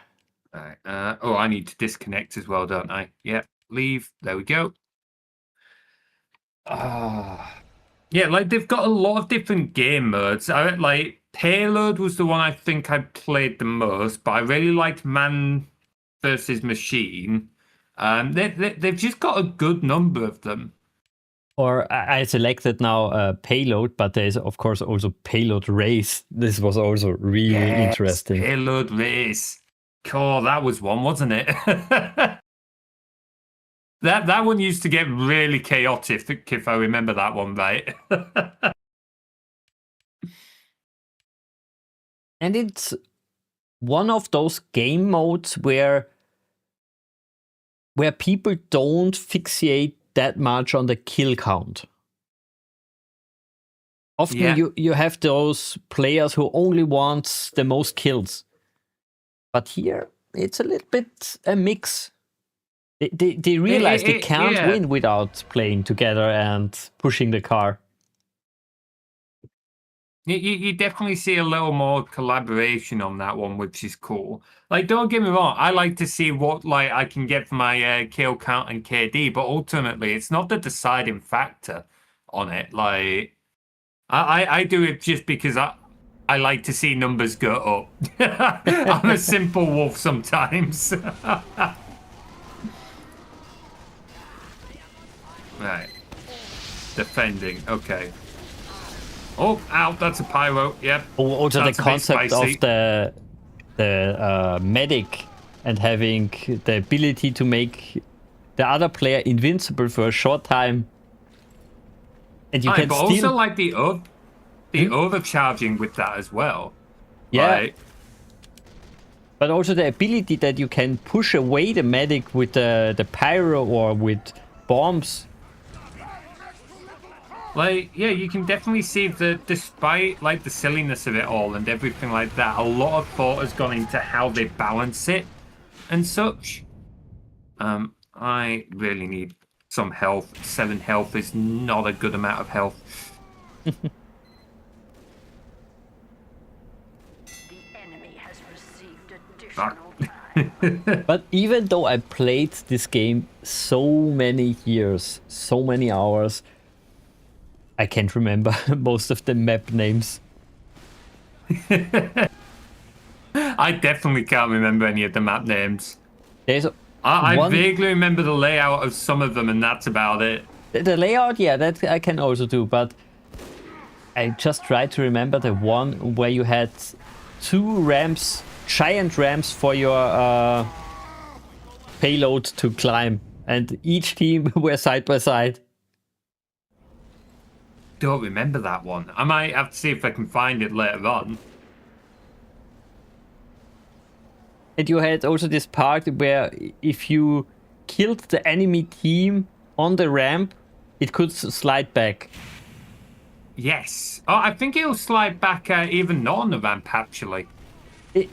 Right. I need to disconnect as well, don't I? Yep. Leave. There we go. Yeah, like they've got a lot of different game modes. Like Payload was the one I think I played the most, but I really liked Man versus Machine. They've just got a good number of them. Or I selected now payload, but there's of course also payload race. This was also really interesting. Payload race. Cool, that was one, wasn't it? That one used to get really chaotic, if I remember that one right. And it's one of those game modes where people don't fixate that much on the kill count. Often you have those players who only want the most kills. But here it's a little bit a mix. They realize they can't win without playing together and pushing the car. You definitely see a little more collaboration on that one, which is cool. Like, don't get me wrong, I like to see what like I can get for my kill count and KD, but ultimately it's not the deciding factor on it. Like, I do it just because I like to see numbers go up. I'm a simple wolf sometimes. Right. Defending. Okay. Oh, ow, that's a pyro. Yep. Also that's the concept of the medic and having the ability to make the other player invincible for a short time. And you can but still... also like the overcharging with that as well. Yeah. Like... But also the ability that you can push away the medic with the pyro or with bombs. Like, yeah, you can definitely see that despite like the silliness of it all and everything like that, a lot of thought has gone into how they balance it and such. I really need some health. 7 health is not a good amount of health. The enemy has received additional time. But even though I played this game so many years, so many hours, I can't remember most of the map names. I definitely can't remember any of the map names. There's I vaguely remember the layout of some of them, and that's about it. The layout, yeah, that I can also do, but I just try to remember the one where you had 2 ramps, giant ramps for your payload to climb, and each team were side by side. Don't remember that one. I might have to see if I can find it later on. And you had also this part where if you killed the enemy team on the ramp, it could slide back. Yes. Oh, I think it'll slide back even not on the ramp, actually. It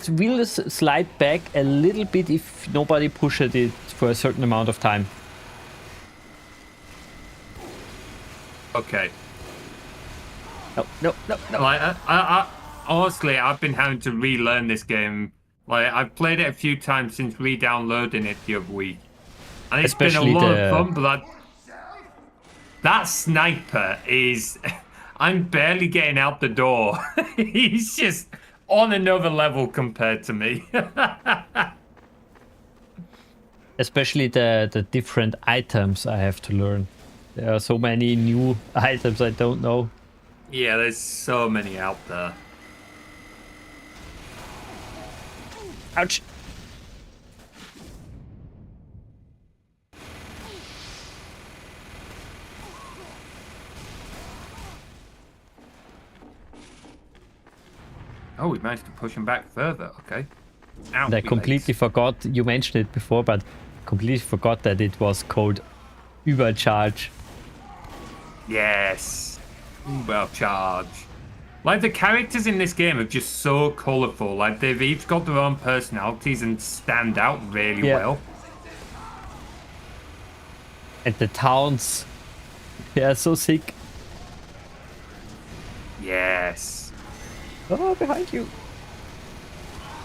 will slide back a little bit if nobody pushes it for a certain amount of time. Okay. No. Like, I honestly, I've been having to relearn this game. Like, I've played it a few times since re-downloading it the other week. And it's Especially been a lot of fun, but that sniper is... I'm barely getting out the door. He's just on another level compared to me. Especially the different items I have to learn. There are so many new items I don't know. Yeah, there's so many out there. Ouch! Oh, we managed to push him back further. Okay. Ow, And I completely forgot, you mentioned it before, but completely forgot that it was called Übercharge. Yes. Übercharge. Like, the characters in this game are just so colourful. Like, they've each got their own personalities and stand out really well. And the towns, they are so sick. Yes. Oh, behind you.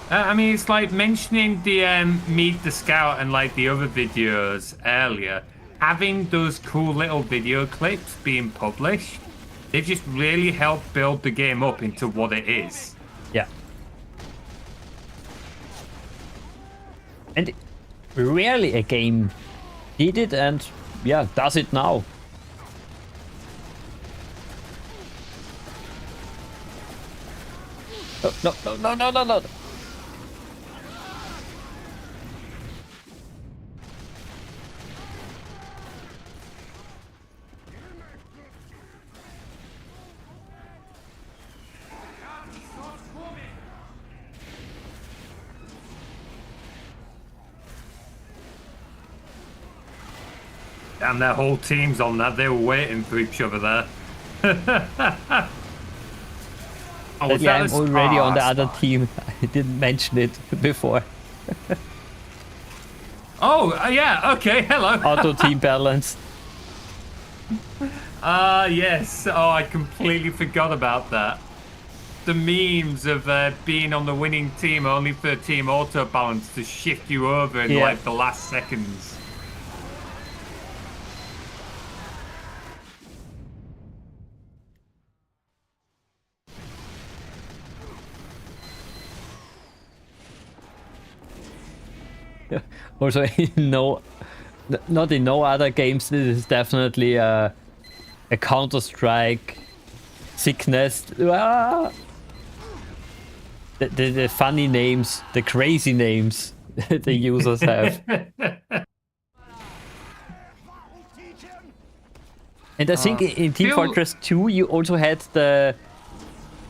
I mean, it's like mentioning the Meet the Scout and like the other videos earlier. Having those cool little video clips being published, they just really help build the game up into what it is. Yeah. And rarely a game did it, and yeah, does it now. No, no, no, no, no, no, no. Damn, their whole team's on that. They were waiting for each other there. Oh, was Yeah, that I'm already on the spy? other team. I didn't mention it before. Oh, yeah, okay, hello. Auto team balance. Yes. Oh, I completely forgot about that. The memes of being on the winning team only for team auto balance to shift you over in like the last seconds. Also, not in no other games. This is definitely a Counter-Strike sickness. Ah! The funny names, the crazy names the users have. And I think in Team Fortress 2 you also had the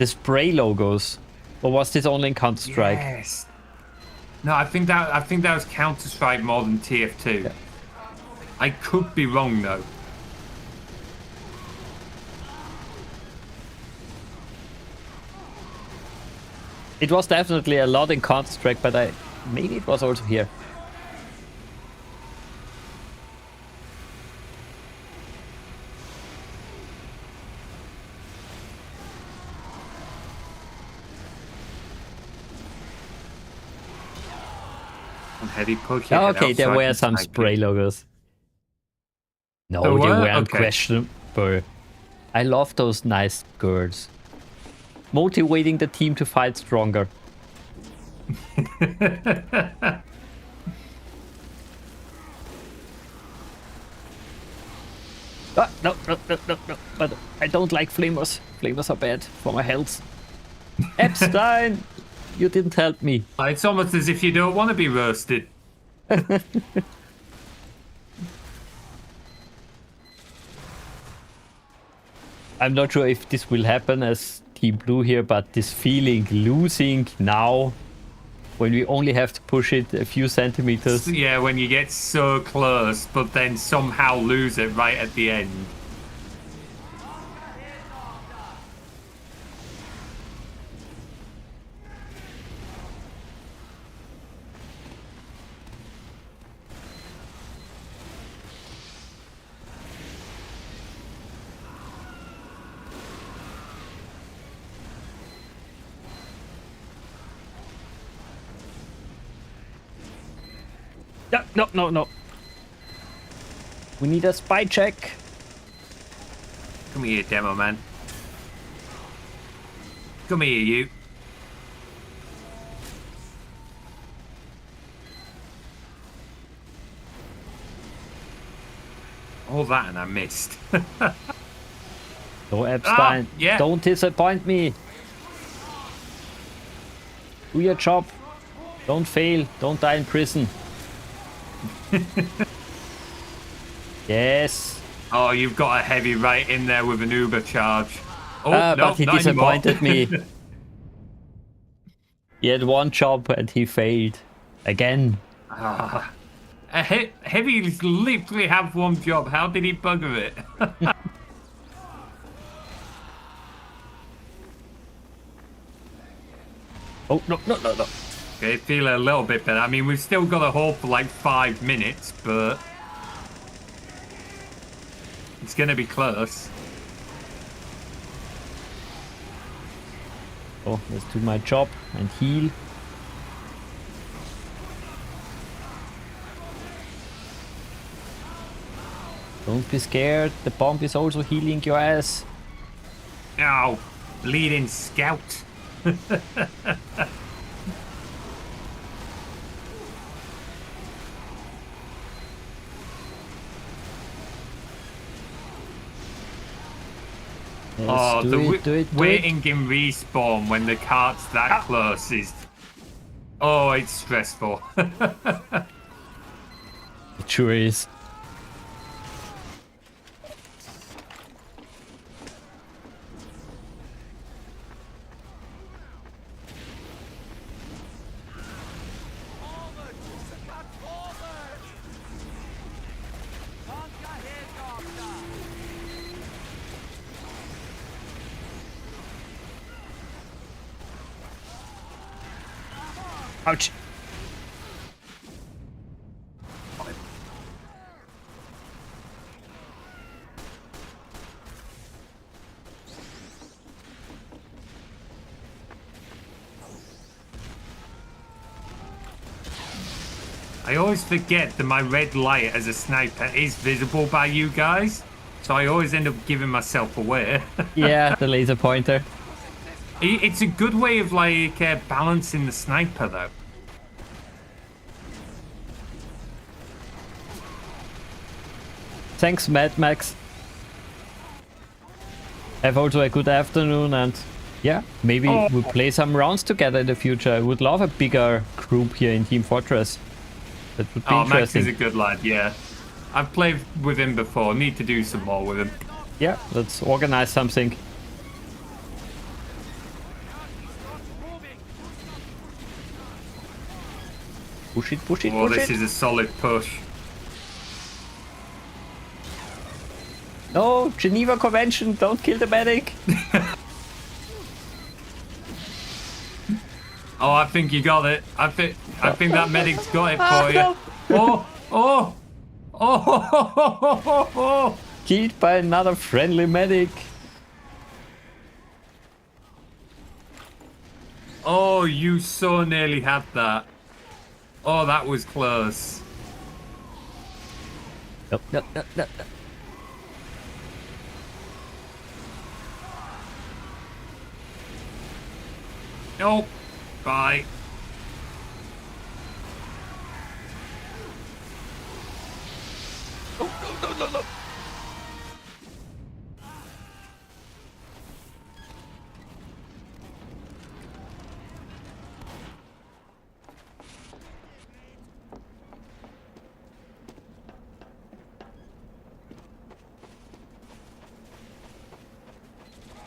spray logos. Or was this only in Counter-Strike? Yes. No, I think that was Counter-Strike more than TF2. Yeah. I could be wrong though. It was definitely a lot in Counter-Strike, but maybe it was also here. Heavy push. Oh, okay, there were some spray logos. No, There they were? weren't Okay. questionable. I love those nice girls. Motivating the team to fight stronger. Ah, no, no, no, no, no. But I don't like flamers. Flamers are bad for my health. Epstein! You didn't help me. It's almost as if you don't want to be roasted. I'm not sure if this will happen as Team Blue here, but this feeling losing now when we only have to push it a few centimeters. Yeah, when you get so close, but then somehow lose it right at the end. No, no, no, no. We need a spy check. Come here, demo man. Come here, you. All that and I missed. No, Epstein. yeah. Don't disappoint me. Do your job. Don't fail. Don't die in prison. Yes. Oh, you've got a heavy right in there with an Uber charge. Oh, no, but he not anymore. disappointed me. He had one job and he failed. Again. Heavy literally have one job. How did he bugger it? Oh, no, no, no, no. Okay, feel a little bit better. I mean, we've still got a hold for like 5 minutes, but it's going to be close. Oh, let's do my job and heal. Don't be scared. The bomb is also healing your ass. Ow, bleeding scout. Oh, do it. waiting in respawn when the cart's that close is... Oh, it's stressful. It sure is. Ouch. I always forget that my red light as a sniper is visible by you guys, so I always end up giving myself away. Yeah, the laser pointer. It's a good way of like balancing the sniper though. Thanks, Mad Max. Have also a good afternoon, and yeah, maybe we'll play some rounds together in the future. I would love a bigger group here in Team Fortress. That would be Max interesting. is a good lad, yeah. I've played with him before, need to do some more with him. Yeah, let's organize something. Push it, push it, Oh, push this it. is a solid push. No, Geneva Convention, don't kill the medic. Oh, I think you got it. I think that medic's got it for you. Oh. Killed by another friendly medic. Oh, you so nearly had that. Oh, that was close. No. Nope. Bye. No.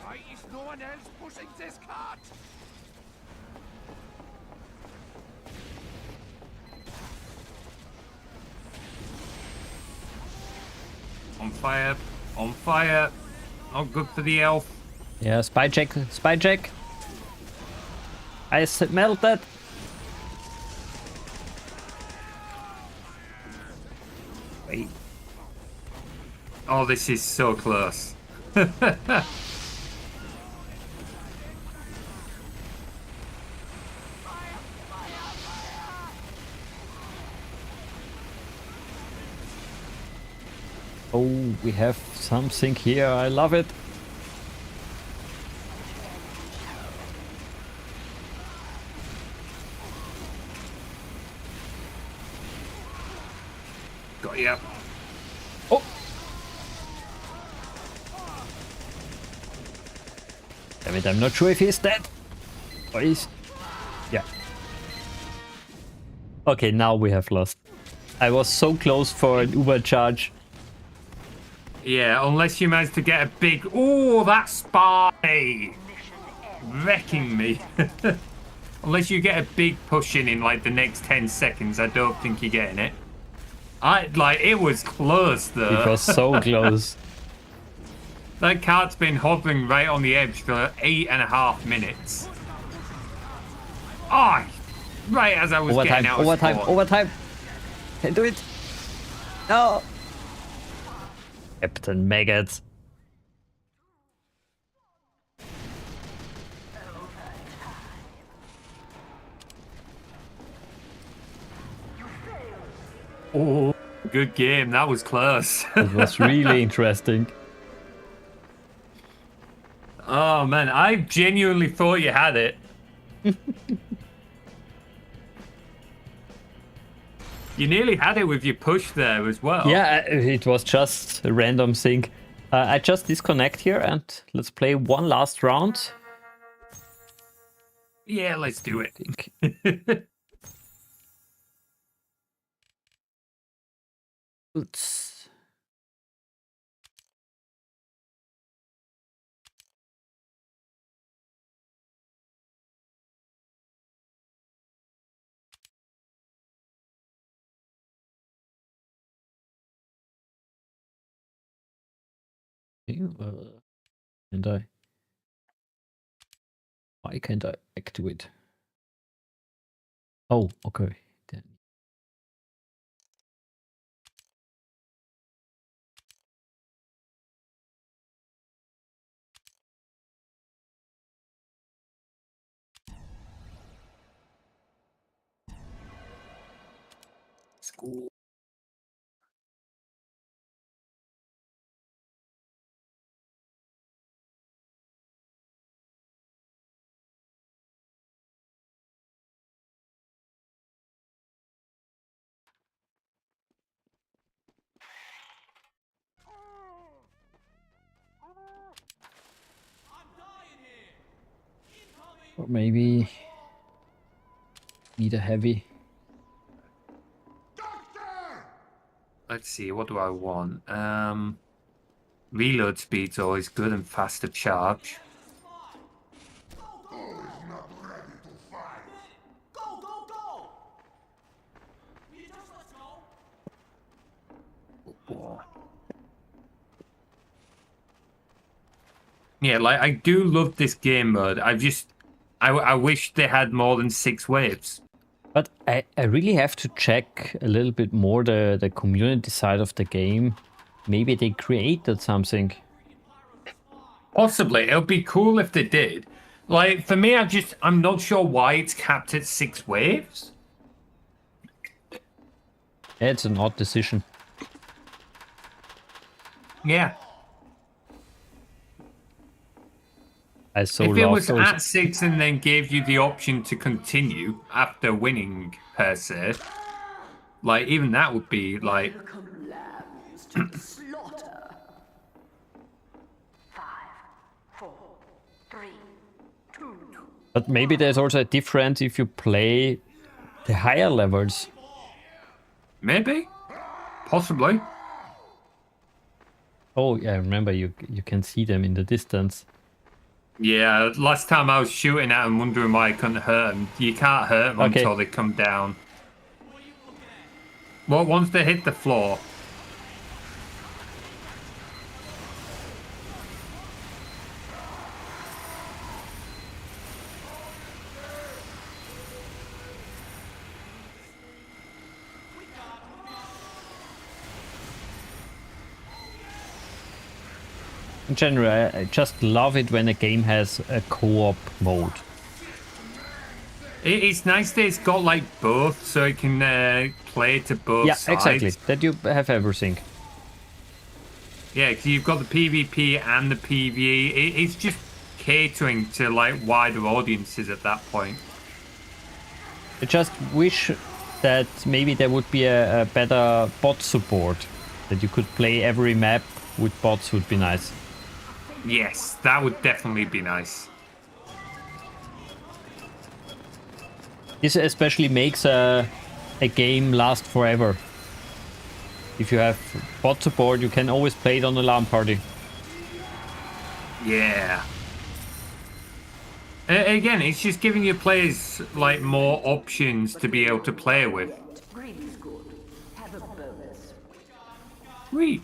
Why is no one else pushing this cart? On fire. On fire. Not good for the elf. Yeah, spy check. I smelled that. Wait. Oh, this is so close. Oh, we have something here. I love it. Got you. Oh! Damn it, I'm not sure if he's dead. Or he's... Yeah. Okay, now we have lost. I was so close for an Uber charge. Yeah, unless you manage to get a big... Oh, that spy! Wrecking me. Unless you get a big push in like the next 10 seconds, I don't think you're getting it. It was close though. It was so close. That cart's been hovering right on the edge for 8.5 minutes. Oh, right as I was getting out of spawn. Overtime. Can do it. No. Captain Maggots. Oh, good game. That was close. It was really interesting. Oh man, I genuinely thought you had it. You nearly had it with your push there as well. Yeah, it was just a random thing. I just disconnect here and let's play one last round. Yeah, let's do it. Let's... and why can't I activate? Oh, okay. Then. School. Or maybe need a heavy. Let's see, what do I want? Reload speed's always good and faster charge. Yeah, like I do love this game mode. I wish they had more than 6 waves. But I really have to check a little bit more the community side of the game. Maybe they created something. Possibly. It would be cool if they did. Like, for me, I'm not sure why it's capped at 6 waves. It's an odd decision. Yeah. If it was at 6 and then gave you the option to continue after winning, per se, like, even that would be, like... Slaughter. 5, 4, 3, 2. But maybe there's also a difference if you play the higher levels. Maybe. Possibly. Oh, yeah, I remember you can see them in the distance. Yeah, last time I was shooting at them, wondering why I couldn't hurt them. You can't hurt them until they come down. Well, once they hit the floor. In general, I just love it when a game has a co-op mode. It's nice that it's got like both, so it can play to both sides. Yeah, exactly. That you have everything. Yeah, because you've got the PvP and the PvE. It's just catering to like wider audiences at that point. I just wish that maybe there would be a better bot support. That you could play every map with bots would be nice. Yes, that would definitely be nice. This especially makes a game last forever. If you have bot support, you can always play it on the LAN party. Yeah. Again, it's just giving your players like more options to be able to play with. Green is good. Have a bonus. Sweet.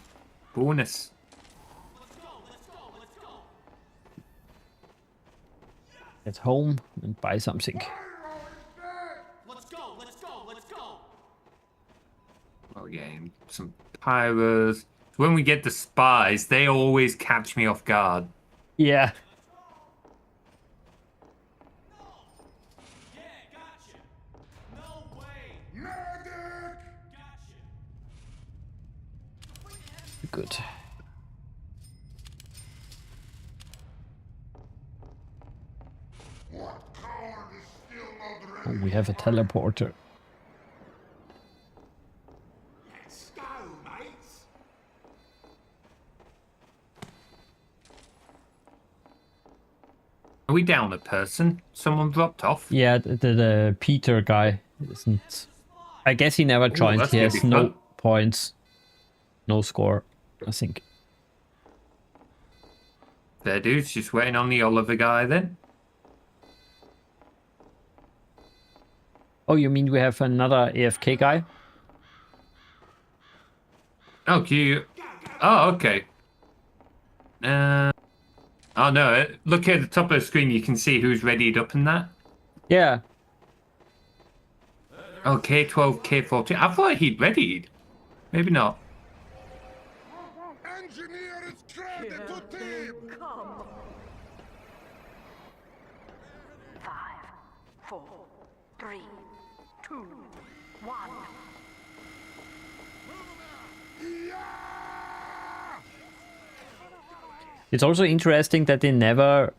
Bonus. Get home and buy something. Let's go. Oh yeah, and some pyros. When we get the spies, they always catch me off guard. Yeah. Yeah, gotcha. No way. Medic. Gotcha. Good. Oh, we have a teleporter. Let's go, mates. Are we down a person? Someone dropped off? Yeah, the Peter guy isn't. I guess he never joined. that's He gonna has be no fun. points, no score, I think. Fair dudes, just waiting on the Oliver guy then. Oh, you mean we have another AFK guy? Oh, can you... Oh, okay. Oh no, look at the top of the screen, you can see who's readied up in that. Yeah. Oh, K12, K14. I thought he'd readied. Maybe not. Engineer is credited to team. 5, 4, 3, 2, 1. It's also interesting that they never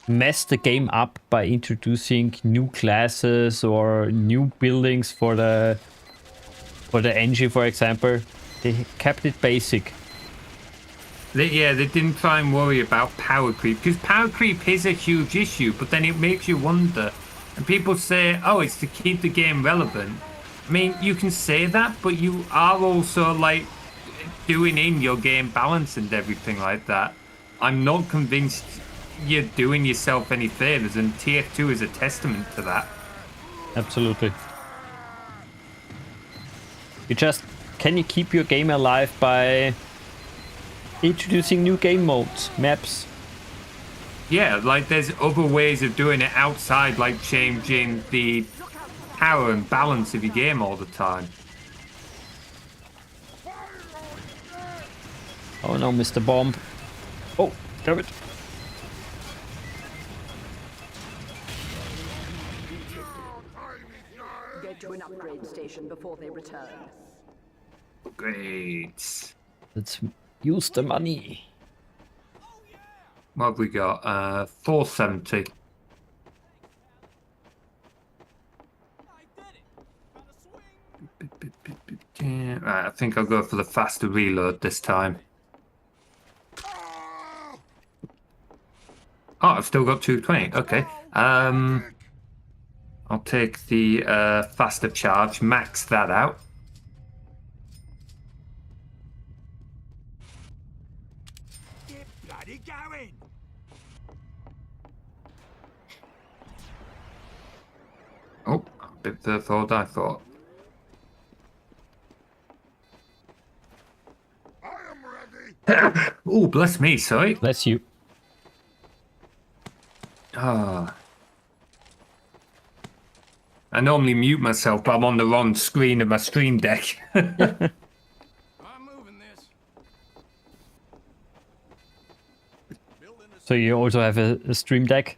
mess the game up by introducing new classes or new buildings for the engine, for example. They kept it basic. They didn't try and worry about power creep, because power creep is a huge issue, but then it makes you wonder. And people say, oh, it's to keep the game relevant. I mean, you can say that, but you are also, like, doing in your game balance and everything like that. I'm not convinced you're doing yourself any favors, and TF2 is a testament to that. Absolutely. Can you keep your game alive by introducing new game modes, maps? Yeah, like there's other ways of doing it outside, like changing the power and balance of your game all the time. Oh no, Mr. Bomb. Oh, damn it. Get to an upgrade station before they return. Great. Let's use the money. What have we got? 470. Right, I think I'll go for the faster reload this time. Oh, I've still got 220. Okay. I'll take the faster charge, max that out. Get bloody going. Oh, a bit further forward than I thought. I am ready. Oh, bless me, sorry. Bless you. Ah. I normally mute myself, but I'm on the wrong screen of my stream deck. I'm moving this. So you also have a stream deck?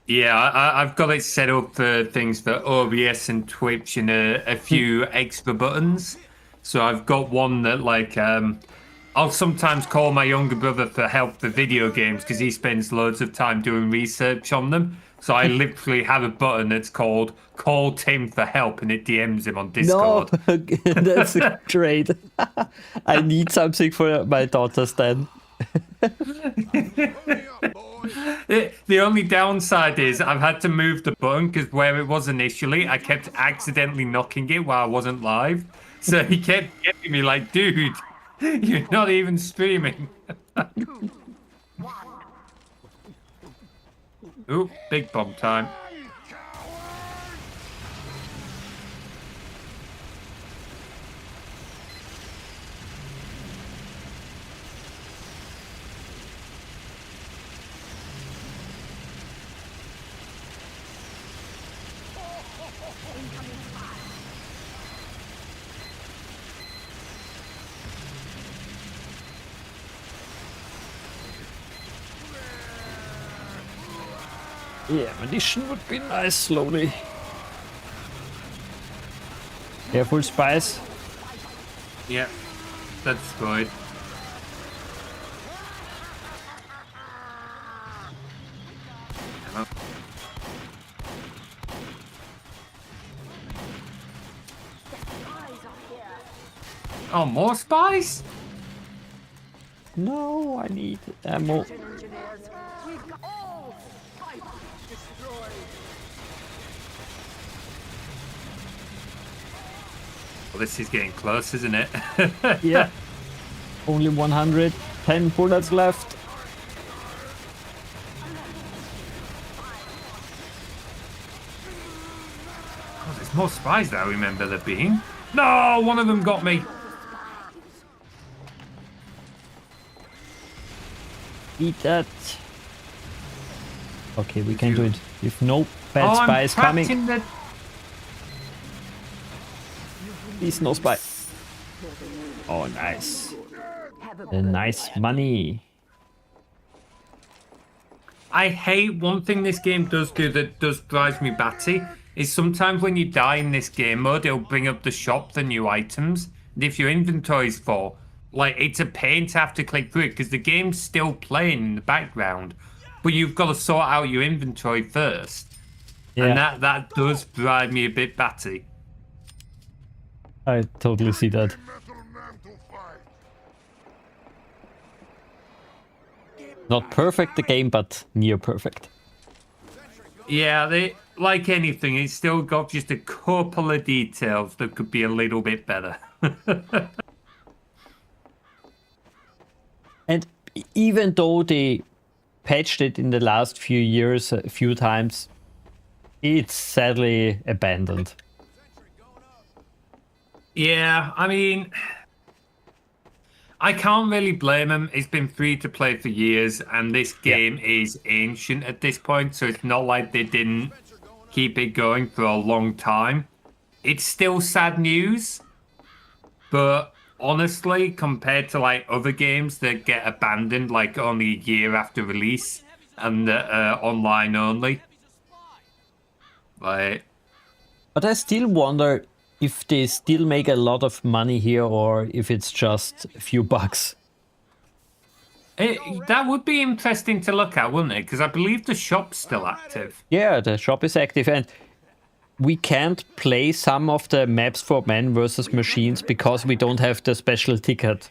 Yeah, I've got it set up for things for OBS and Twitch and a few extra buttons. So I've got one that, like, I'll sometimes call my younger brother for help for video games because he spends loads of time doing research on them. So I literally have a button that's called "Call Tim for help" and it DMs him on Discord. No, that's great. I need something for my daughters then. Hurry up, boys. The only downside is I've had to move the button because where it was initially, I kept accidentally knocking it while I wasn't live. So he kept getting me like, dude, you're not even streaming. Ooh, big bomb time. Yeah, ammunition would be nice slowly. Careful, spice. Yeah, that's good. Oh, more spies? No, I need ammo. Engineers, we've got Well, this is getting close, isn't it? Yeah. Only 110 bullets left. Oh, there's more spies than I remember there being. No, one of them got me. Eat that. Okay, we can do it. If no bad Oh, spy I'm is trapped coming. in the... Please, no spy. Oh, nice. A nice money. I hate one thing this game does do that does drive me batty is sometimes when you die in this game mode, it'll bring up the shop, the new items. And if your inventory's full, like, it's a pain to have to click through it because the game's still playing in the background. But you've got to sort out your inventory first. Yeah, And that does drive me a bit batty. I totally see that. Metal man to fight. Not perfect the game, but near perfect. Yeah, they like anything, it's still got just a couple of details that could be a little bit better. And even though they patched it in the last few years a few times, it's sadly abandoned. Yeah, I mean, I can't really blame them. It's been free to play for years, and this game is ancient at this point, so it's not like they didn't keep it going for a long time. It's still sad news, but honestly, compared to like other games that get abandoned like only a year after release and online only, like. But I still wonder if they still make a lot of money here or if it's just a few bucks. That would be interesting to look at, wouldn't it? Because I believe the shop's still active. Yeah, the shop is active and we can't play some of the maps for men versus machines because we don't have the special ticket.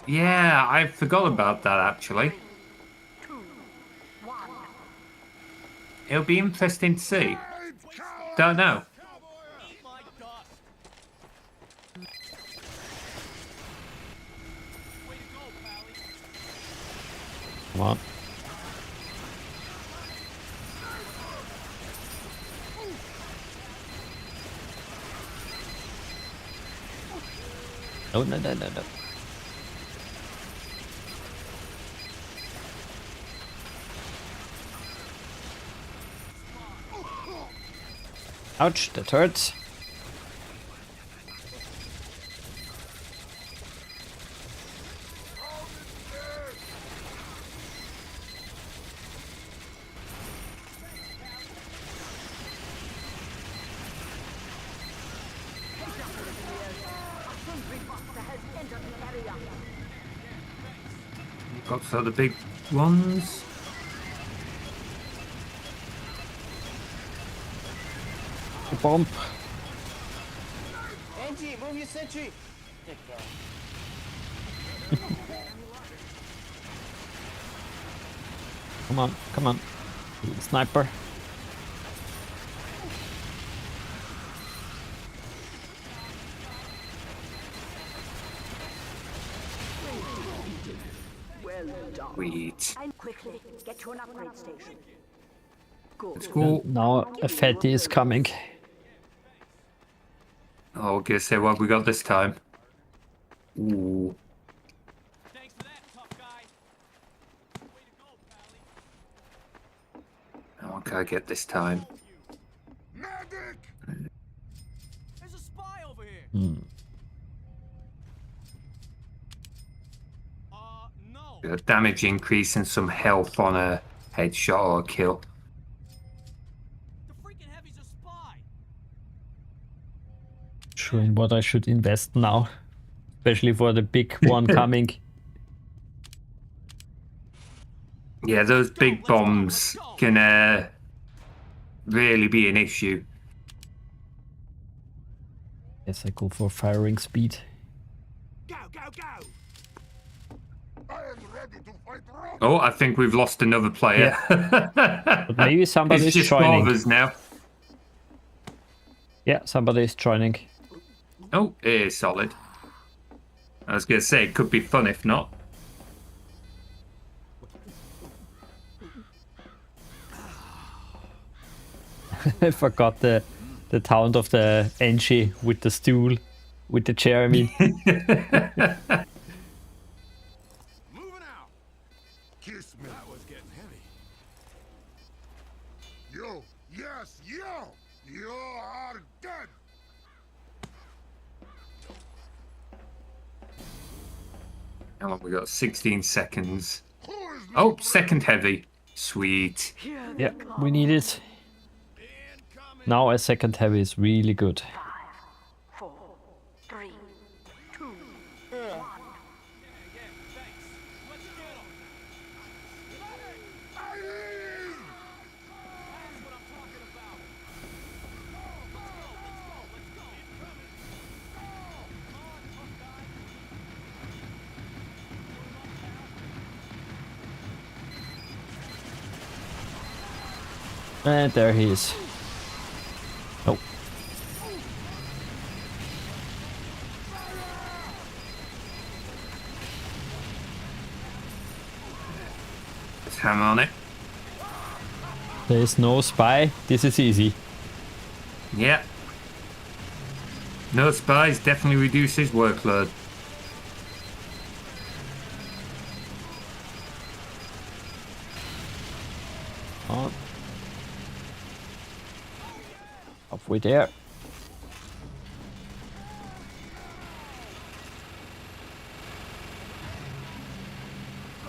Yeah, I forgot about that actually. It'll be interesting to see. Don't know. Come on. No, no, no, no, no. Ouch, that hurts. Got for the big ones. The bomb. Angie, move your sentry. Good girl. Come on, come on. Sniper. Well done. Sweet. And quickly, get to an upgrade station. Let's go. Now a fatty is coming. Oh, okay, say what we got this time. Ooh. Thanks for that, tough guy. Way to go, Pally. What can I get this time? Medic! There's a spy over here. No. A damage increase and some health on a headshot or a kill. The freaking heavy's a spy. Showing what I should invest now. Especially for the big one coming. Yeah, those big bombs can really be an issue. Yes, I go for firing speed. Go, go, go! I am ready to fight rock. Oh, I think we've lost another player. But maybe somebody's It's just four joining. of us now. Yeah, somebody is joining. Oh, it is solid. I was going to say, it could be fun if not. I forgot the sound of the Angie with the stool, with the chair, I mean. Moving out. Kiss me. That was getting heavy. Yo, yes, yo. You are dead. How long we got? 16 seconds. Who is Oh, second heavy. Sweet. Yeah, we need it. Now a second heavy is really good. 5, 4, 3, 2, 1. And there he is. Oh. Let's hammer on it. There is no spy. This is easy. Yeah. No spies definitely reduce his workload. On. Halfway there.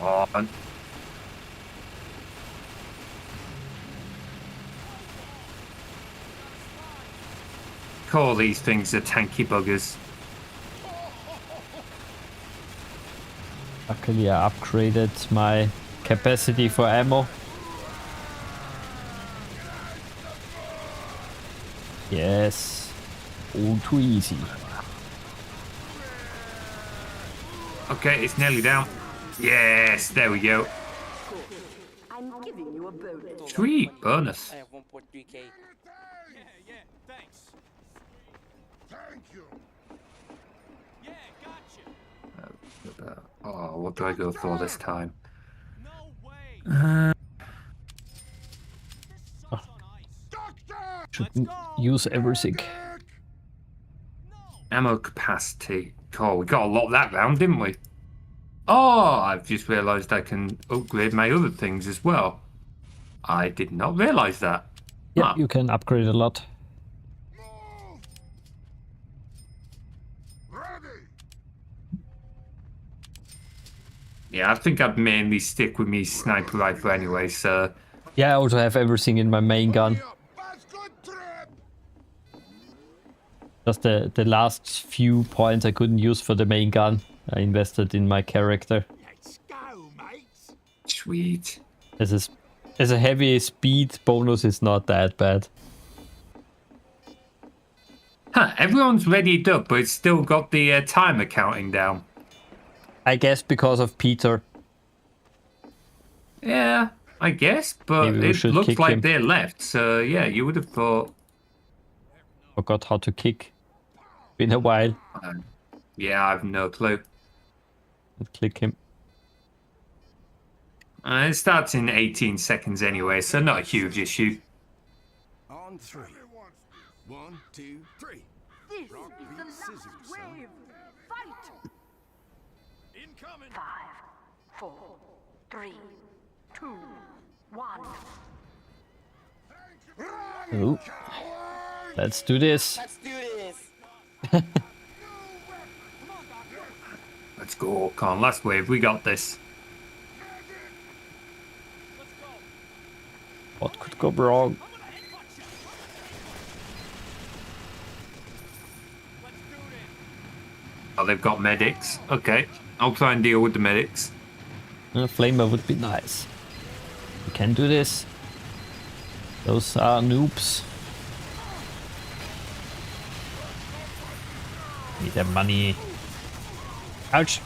On. Call these things the tanky buggers. Luckily I upgraded my capacity for ammo. Yes. All too easy. Okay, it's nearly down. Yes, there we go. I'm giving you a bonus. Sweet bonus. I have 1.3k. Yeah, thanks. Thank you. Yeah, gotcha. Oh, what do I go for this time? No way. This sucks on ice. Doctor! Shouldn't use everything. Ammo capacity. Oh, we got a lot of that round, didn't we? Oh, I've just realised I can upgrade my other things as well. I did not realise that. Yeah, Huh. you can upgrade a lot. Move! Ready! Yeah, I think I'd mainly stick with me sniper rifle anyway, so... Yeah, I also have everything in my main gun. That's good trip! Just the last few points I couldn't use for the main gun. I invested in my character. Let's go, mates! Sweet. As a heavy speed bonus is not that bad. Huh, everyone's readied up, but it's still got the timer counting down. I guess because of Peter. Yeah, I guess, but Maybe we it should looks kick like him. they're left, so yeah, you would have thought... Forgot how to kick. Been a while. Yeah, I have no clue. Let's click him. It starts in 18 seconds anyway, so not a huge issue. On three. 1, 2, 3. This is the last wave. Fight! Incoming! 5, 4, 3, 2, 1. Oh. Let's do this. Let's do this. Let's go, come on, last wave, we got this. What could go wrong? Oh, they've got medics. Okay, I'll try and deal with the medics. A flamer would be nice. We can do this. Those are noobs. Need their money. Ouch!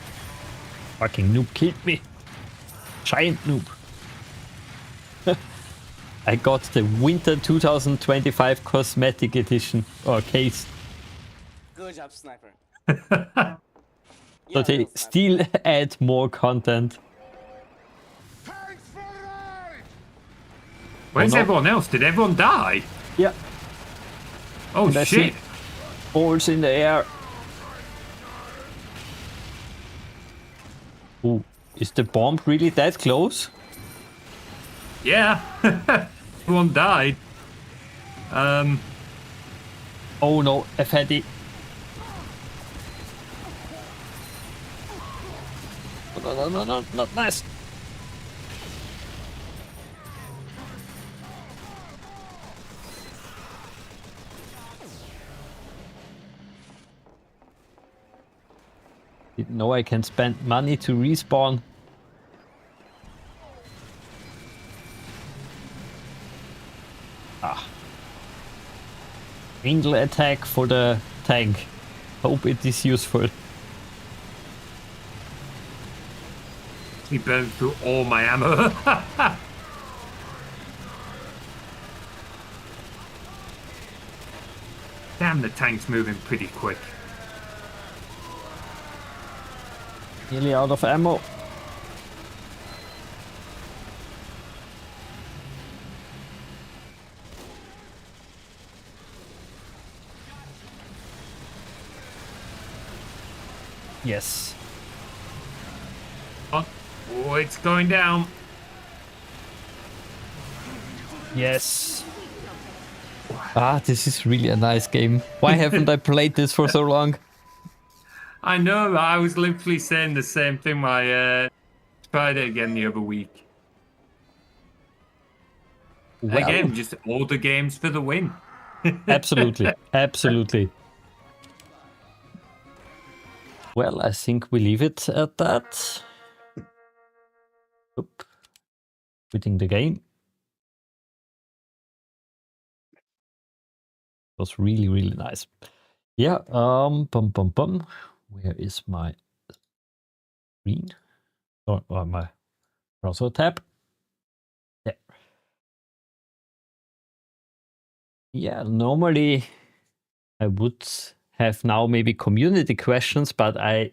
Fucking noob killed me. Giant noob. I got the Winter 2025 Cosmetic Edition or case. Good job, sniper. So they still add more content. Thanks for ride! Where's Oh, no. everyone else? Did everyone die? Yeah. Oh And I shit! see balls in the air. Ooh, is the bomb really that close? Yeah, everyone died. Oh no, F-Heady. No, not nice. Didn't know I can spend money to respawn. Angel attack for the tank. Hope it is useful. He burned through all my ammo. Damn, the tank's moving pretty quick. Nearly out of ammo. Yes. Oh, it's going down. Yes. Ah, this is really a nice game. Why haven't I played this for so long? I know, I was literally saying the same thing when I tried it again the other week. Well, Again, just all the games for the win. absolutely. Absolutely. Well, I think we leave it at that. Oop. Quitting the game. Was really, really nice. Yeah, bum. Where is my screen? Or my browser tab? Yeah. Yeah, normally I would have now maybe community questions, but I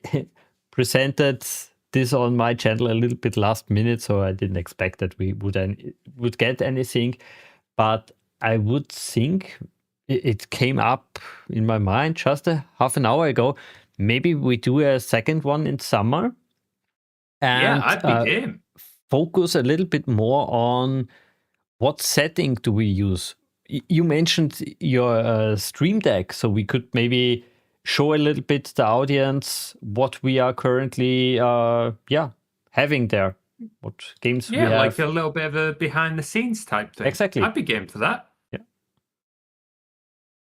presented this on my channel a little bit last minute, so I didn't expect that we would get anything. But I would think it came up in my mind just a half an hour ago. Maybe we do a second one in summer and Yeah, I'd be game. focus a little bit more on what setting do we use. You mentioned your Stream Deck, so we could maybe show a little bit the audience what we are currently having there. What games we Yeah, have. like a little bit of a behind the scenes type thing. Exactly. I'd be game for that. Yeah.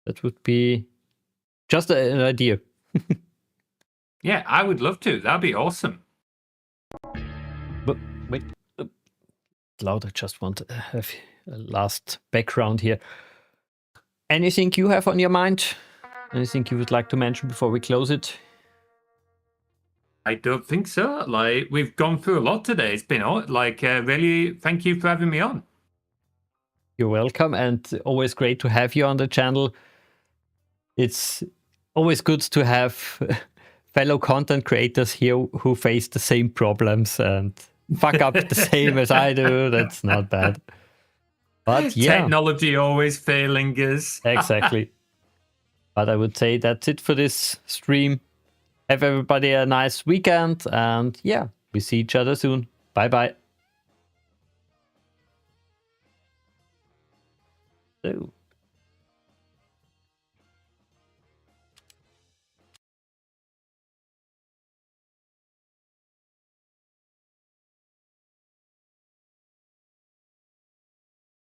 That would be just an idea. Yeah, I would love to. That'd be awesome. But wait, loud. I just want to have a last background here. Anything you have on your mind? Anything you would like to mention before we close it? I don't think so. Like, we've gone through a lot today. It's been really, thank you for having me on. You're welcome, and always great to have you on the channel. It's always good to have fellow content creators here who face the same problems and fuck up the same as I do. That's not bad. But yeah. Technology always failing us. Exactly. But I would say that's it for this stream. Have everybody a nice weekend, and yeah, we see each other soon. Bye-bye. So.